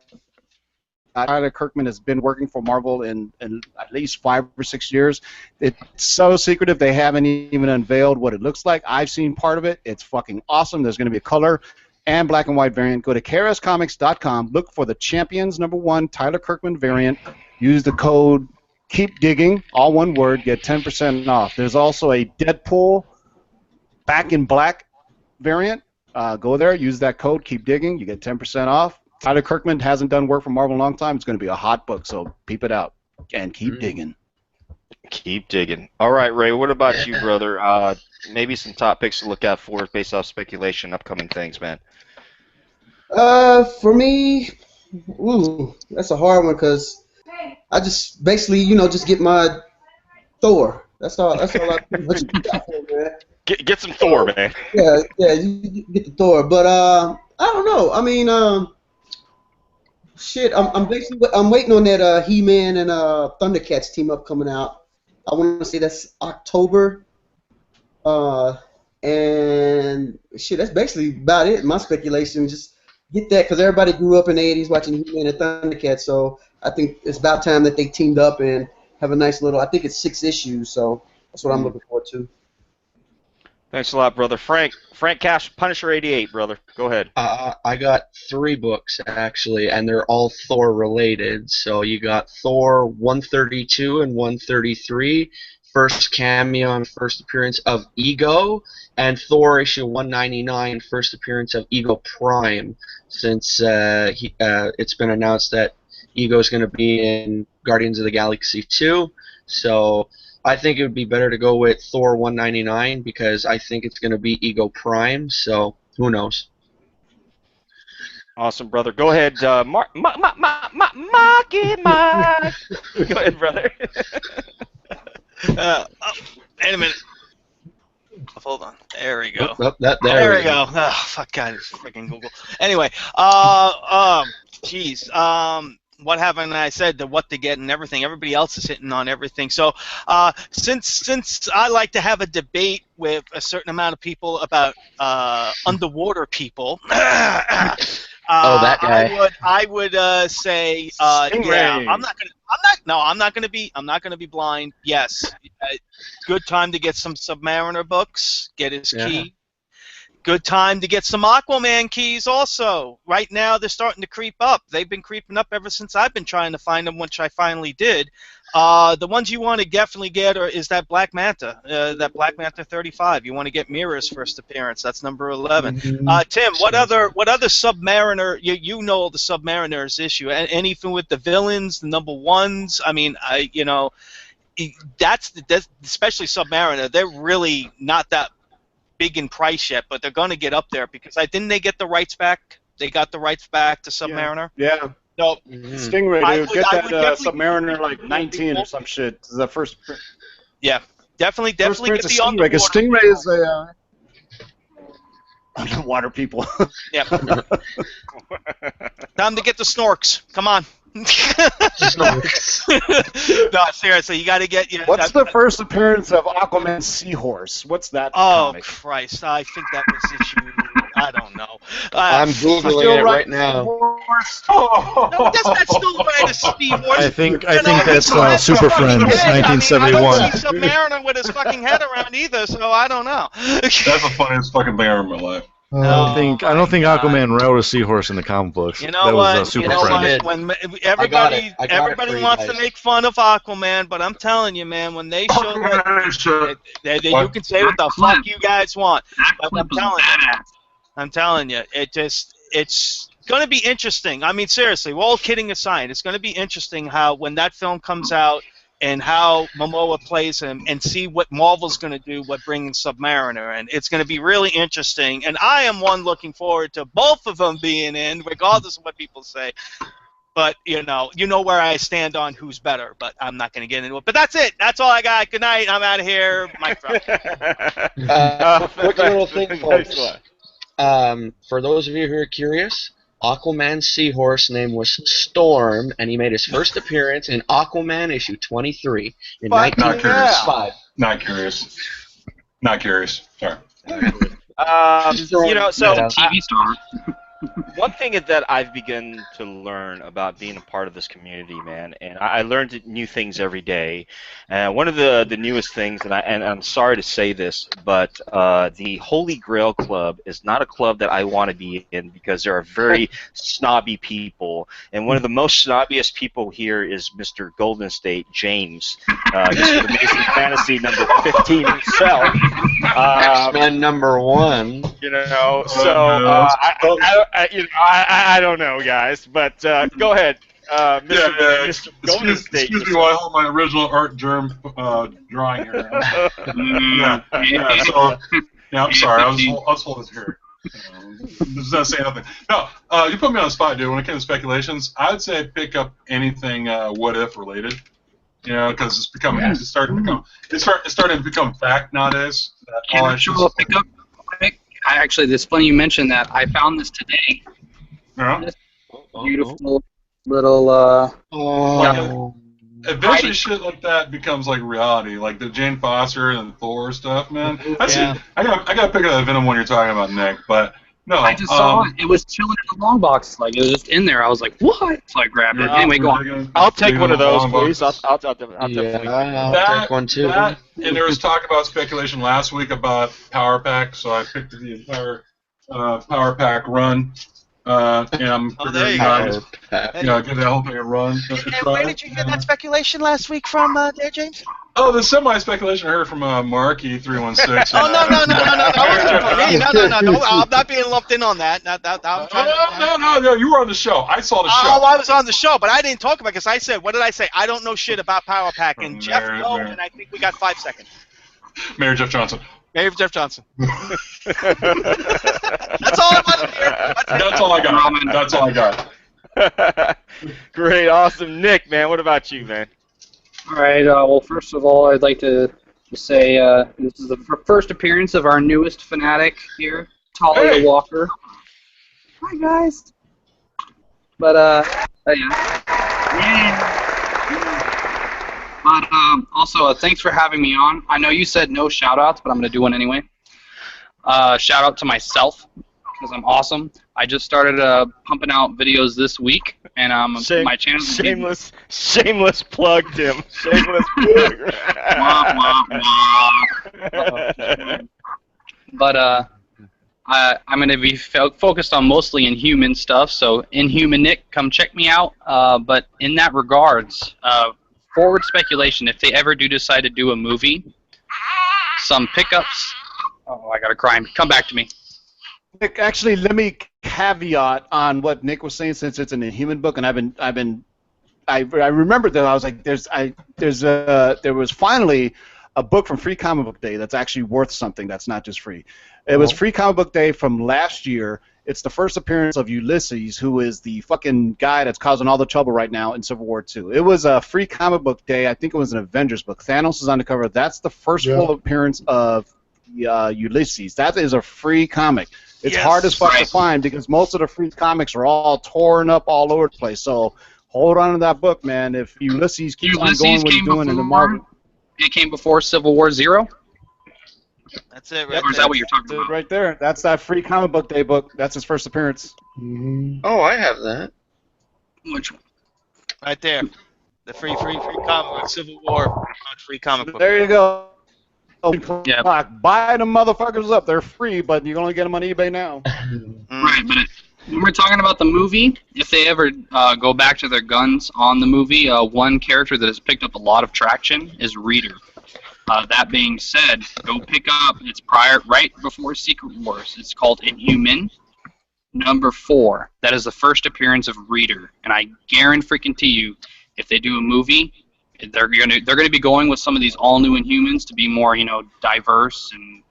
Tyler Kirkman has been working for Marvel in at least 5 or 6 years. It's so secretive they haven't even unveiled what it looks like. I've seen part of it. It's fucking awesome. There's going to be a color and black and white variant. Go to KRSComics.com. Look for the Champions #1 Tyler Kirkman variant. Use the code Keep Digging, all one word, get 10% off. There's also a Deadpool Back in Black variant. Go there, use that code Keep Digging. You get 10% off. Tyler Kirkman hasn't done work for Marvel in a long time. It's going to be a hot book, so peep it out and keep digging. Keep digging. All right, Ray, what about you, brother? Maybe some top picks to look out for based off speculation, upcoming things, man. For me, that's a hard one because I just basically, just get my Thor. That's all I pretty much got for, man. Get some Thor, man. Yeah, you get the Thor, but I don't know. I mean, shit, I'm waiting on that He-Man and Thundercats team up coming out. I want to say that's October. And shit, that's basically about it. My speculation, just get that because everybody grew up in the '80s watching He-Man and Thundercats. So I think it's about time that they teamed up and have a nice little. I think it's 6 issues, so that's what I'm looking forward to. Thanks a lot, brother. Frank Cash, Punisher 88, brother. Go ahead. I got 3 books, actually, and they're all Thor related. So you got Thor 132 and 133, first cameo and first appearance of Ego, and Thor issue 199, first appearance of Ego Prime, since it's been announced that Ego is going to be in Guardians of the Galaxy 2. So I think it would be better to go with Thor 199 because I think it's going to be Ego Prime, so who knows. Awesome, brother. Go ahead, Marky Mark. Go ahead, brother. Wait a minute. Hold on. There we go. There we go. Oh, fuck, God, it's freaking Google. Anyway, geez. What haven't I said, the what to get and everything? Everybody else is hitting on everything. So since I like to have a debate with a certain amount of people about underwater people, that guy. I would say yeah. I'm not gonna be blind. Yes, good time to get some Submariner books. Get his key. Good time to get some Aquaman keys also. Right now, they're starting to creep up. They've been creeping up ever since I've been trying to find them, which I finally did. The ones you want to definitely get is that Black Manta, that Black Manta 35. You want to get Mira's first appearance. That's number 11. Tim, what other Submariner? You know the Submariners issue. Anything with the villains, the number ones? I mean, that's especially Submariner. They're really not that big in price yet, but they're going to get up there because didn't they get the rights back They got the rights back to Submariner. Yeah. So Stingray, dude. Get I that would definitely Submariner like 19 or some shit. This is the first. Yeah, definitely First get appearance the of Stingray, because underwater. Stingray is a underwater people. Yeah. Time to get the snorks. Come on. Snorks. No, seriously, you got to get. What's the first appearance of Aquaman's Seahorse? What's that? Oh comic? Christ! I think that was issue. I don't know. I'm googling it right now. No, that's still right as Steve Horse. I think that's Super Friends, 1971. I don't see Submariner with his fucking head around either, so I don't know. That's the funniest fucking thing I ever in my life. I don't think Aquaman rode a seahorse in the comic books. You know that what? was Super You know Friends. what? When I got it everybody for you wants guys. to make fun of Aquaman, but I'm telling you, man, when they show you can say what the fuck you guys want. But I'm telling you, it's going to be interesting. I mean, seriously, all kidding aside, it's going to be interesting how when that film comes out and how Momoa plays him and see what Marvel's going to do with bringing Submariner. And it's going to be really interesting. And I am one looking forward to both of them being in, regardless of what people say. But, you know where I stand on who's better, but I'm not going to get into it. But that's it. That's all I got. Good night. I'm out of here. Mic drop. Quick little thing, folks. For those of you who are curious, Aquaman's seahorse name was Storm, and he made his first appearance in Aquaman issue 23 in 1995. Not curious. Not curious. Sorry. So TV star. one thing that I've begun to learn about being a part of this community, man, and I learned new things every day. One of the newest things, and I'm sorry to say this, but the Holy Grail Club is not a club that I want to be in because there are very snobby people, and one of the most snobbiest people here is Mr. Golden State James, Mr. Amazing Fantasy number 15 himself. X-Men number 1. I don't know, guys, but go ahead, Mr. Golden State. Excuse me while I hold my original art germ drawing here. I'm sorry. I was holding it here. Does that say nothing? No, you put me on the spot, dude. When it comes to speculations, I'd say pick up anything what if related. Because it's starting to become fact nowadays. Actually, it's funny you mentioned that. I found this today. This beautiful little. Eventually, shit like that becomes like reality, like the Jane Foster and Thor stuff, man. I gotta pick up that Venom one you're talking about, Nick. But no, I just saw it. It was chilling in the long box, like it was just in there. I was like, "What?" So I grabbed it. Anyway, go on. I'll take one of those, please. I'll take one too. And there was talk about speculation last week about Power Pack, so I picked the entire Power Pack run. And I'm figuring give that whole thing a run. And where did you hear that speculation last week from, there, James? Oh, the semi-speculation I heard from Marky 316. Oh, no. I'm not being lumped in on that. No, you were on the show. I saw the show. Oh, I was on the show, but I didn't talk about it because I said, what did I say? I don't know shit about Power Pack, and Jeff knows, and I think we got 5 seconds. Mayor Jeff Johnson. Mayor Jeff Johnson. That's all I want to hear. That's all I got. That's all I got. Great, awesome. Nick, man, what about you, man? All right. Well, first of all, I'd like to say this is the first appearance of our newest fanatic here, Talia Walker. Hi, guys. But But also, thanks for having me on. I know you said no shout-outs, but I'm going to do one anyway. Shout-out to myself, because I'm awesome. I just started pumping out videos this week, and my channel... Shameless plug, Tim. Shameless plug. But I'm going to be focused on mostly Inhuman stuff, so Inhuman Nick, come check me out. But in that regards... forward speculation, if they ever do decide to do a movie, some pickups. Oh, I gotta cry. Come back to me. Nick, actually, let me caveat on what Nick was saying, since it's an Inhuman book, and I remembered that I was like, there was finally a book from Free Comic Book Day that's actually worth something. That's not just free. It was Free Comic Book Day from last year. It's the first appearance of Ulysses, who is the fucking guy that's causing all the trouble right now in Civil War II. It was a Free Comic Book Day. I think it was an Avengers book. Thanos is on the cover. That's the first full appearance of Ulysses. That is a free comic. It's hard as fuck to find because most of the free comics are all torn up all over the place. So hold on to that book, man. If Ulysses keeps on going what he's doing in the Marvel. It came before Civil War Zero? That's it, right? Or is that what you're talking about? Right there. That's that Free Comic Book Day book. That's his first appearance. Oh, I have that. Which one? Right there. The free comic book, Civil War, free comic book. There you go. Yeah. Buy them motherfuckers up. They're free, but you can only get them on eBay now. Right, but when we're talking about the movie, if they ever go back to their guns on the movie, one character that has picked up a lot of traction is Reader. That being said, go pick up, it's right before Secret Wars. It's called Inhuman, #4. That is the first appearance of Reader. And I guarantee you, if they do a movie, they're gonna be going with some of these all new Inhumans to be more, diverse and,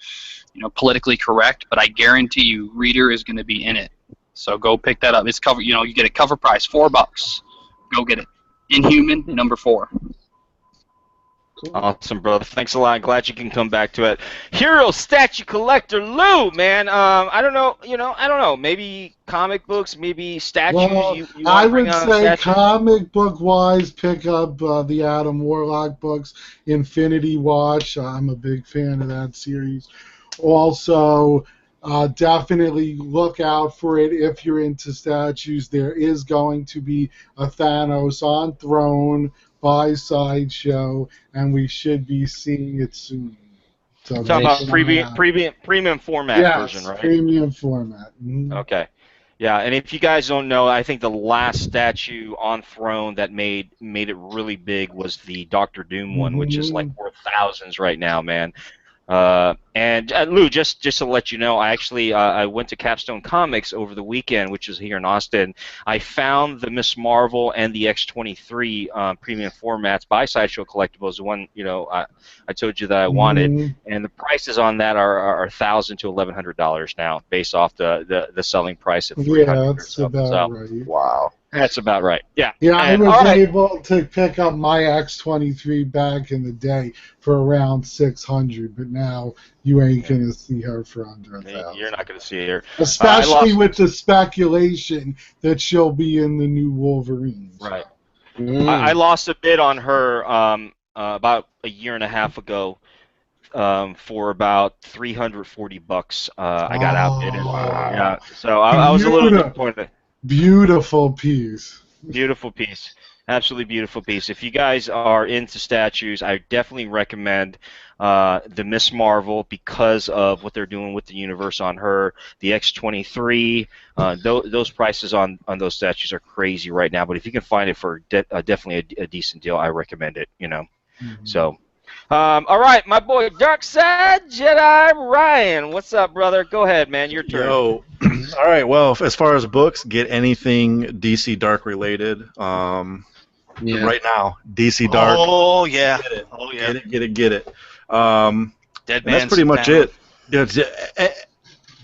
politically correct. But I guarantee you, Reader is gonna be in it. So go pick that up. It's cover. You get a cover price, $4. Go get it. Inhuman #4. Cool. Awesome, brother. Thanks a lot. Glad you can come back to it. Hero statue collector Lou, man. I don't know. I don't know. Maybe comic books, maybe statues. Well, you I bring would on say statues? comic book wise, pick up the Adam Warlock books, Infinity Watch. I'm a big fan of that series. Also, definitely look out for it if you're into statues. There is going to be a Thanos on throne by Sideshow, and we should be seeing it soon. So Talking about premium format version, right? Premium format. Okay. Yeah, and if you guys don't know, I think the last statue on throne that made it really big was the Doctor Doom one, which is like worth thousands right now, man. And Lou, just to let you know, I actually I went to Capstone Comics over the weekend, which is here in Austin. I found the Miss Marvel and the X-23 premium formats by Sideshow Collectibles, the one I told you that I wanted, and the prices on that are $1,000 to $1,100 now, based off the selling price of $300. Yeah, that's about right. Wow. That's about right. Yeah. Yeah, I And, was all right. able to pick up my X-23 back in the day for around $600, but now you ain't gonna see her for under $1,000. You're not going to see her. Especially with the speculation that she'll be in the new Wolverine. Right. I lost a bid on her about a year and a half ago for about $340. I got outbid. Yeah. So I was a little disappointed. Beautiful piece. Beautiful piece. Absolutely beautiful piece. If you guys are into statues, I definitely recommend the Miss Marvel because of what they're doing with the universe on her. The X-23, those prices on those statues are crazy right now. But if you can find it for definitely a decent deal, I recommend it. So. All right, my boy Darkside Jedi Ryan. What's up, brother? Go ahead, man. Your turn. Yo. All right, well, as far as books, get anything DC Dark related. Right now, DC Dark. Oh, yeah. Get it. Oh, yeah. Get it. That's pretty much Down. it.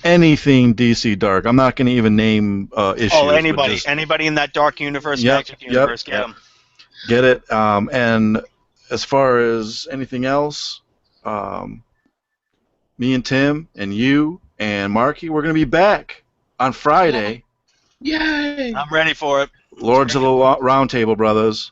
Anything DC Dark. I'm not going to even name issues. Oh, anybody in that dark universe, magic universe, get them. Get it. And as far as anything else, me and Tim and you and Marky, we're going to be back on Friday. Yay! I'm ready for it. Lords of the Round Table, brothers,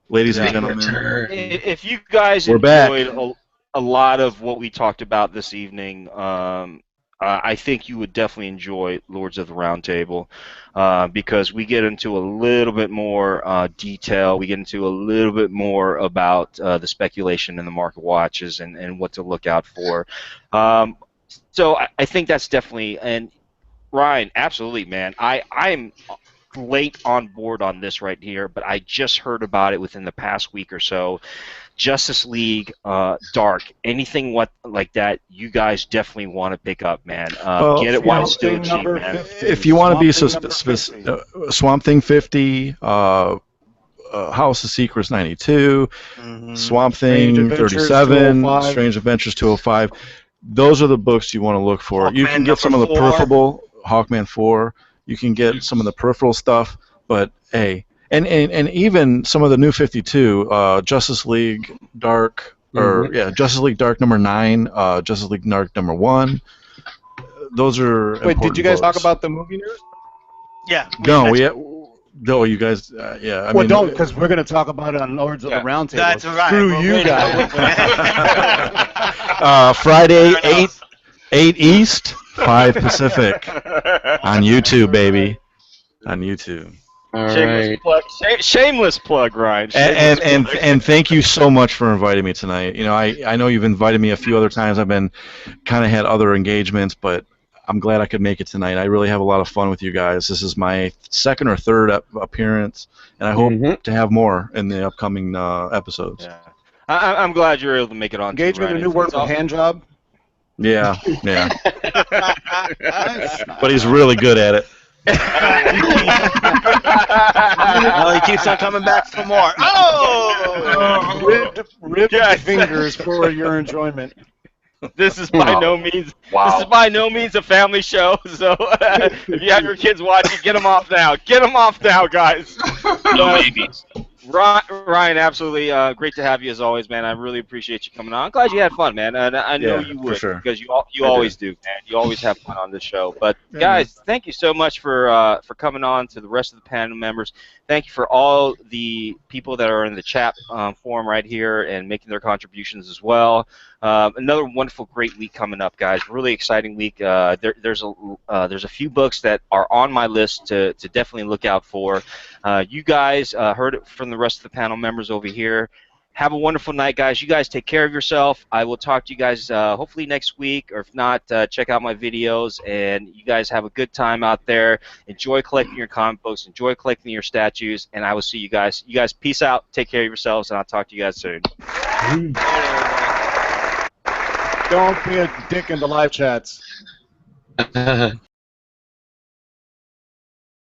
ladies and gentlemen. If you guys We're back. enjoyed a lot of what we talked about this evening, I think you would definitely enjoy Lords of the Round Table because we get into a little bit more detail. We get into a little bit more about the speculation in the market watches and what to look out for. So I think that's definitely, and Ryan, absolutely, man. I'm late on board on this right here, but I just heard about it within the past week or so. Justice League, Dark, anything like that, you guys definitely want to pick up, man. Get it while it's still cheap, man. If you want to be Swamp Thing 50, House of Secrets 92, Swamp Strange Thing Adventures 37, 205. Strange Adventures 205. Those are the books you want to look for. You can Hawkman get some of the number 4. peripheral, Hawkman 4. You can get some of the peripheral stuff, but hey, and even some of the New 52, Justice League Dark, Justice League Dark number 9, Justice League Dark number 1. Those are Wait, important did you guys books. talk about the movie news? Yeah. No, you guys, yeah. I Well, mean, don't, because we're going to talk about it on Lords of the Round Table. That's right. Screw We're you waiting. guys. Friday, 8 East, 5 Pacific, on YouTube, baby, on YouTube. All Shameless right. plug, shameless plug, Ryan. And thank you so much for inviting me tonight. You know, I know you've invited me a few other times. I've been kind of had other engagements, but I'm glad I could make it tonight. I really have a lot of fun with you guys. This is my second or third appearance, and I hope to have more in the upcoming episodes. Yeah. I'm glad you were able to make it on. Engagement, a new word for hand job. Yeah. But he's really good at it. Well, he keeps on coming back for more. Oh! Ribbed fingers for your enjoyment. This is by no means. This is by no means a family show. So if you have your kids watching, get them off now. Get them off now, guys. No babies. Ryan, absolutely great to have you as always, man. I really appreciate you coming on. I'm glad you had fun, man, and I know you would, because you always do, man. You always have fun on this show. But guys, thank you so much for coming on. To the rest of the panel members, thank you for all the people that are in the chat forum right here and making their contributions as well. Another wonderful, great week coming up, guys. Really exciting week. There's a few books that are on my list to definitely look out for. You guys heard it from the rest of the panel members over here. Have a wonderful night, guys. You guys take care of yourself. I will talk to you guys hopefully next week, or if not, check out my videos. And you guys have a good time out there. Enjoy collecting your comic books. Enjoy collecting your statues. And I will see you guys. You guys, peace out. Take care of yourselves, and I'll talk to you guys soon. Don't be a dick in the live chats.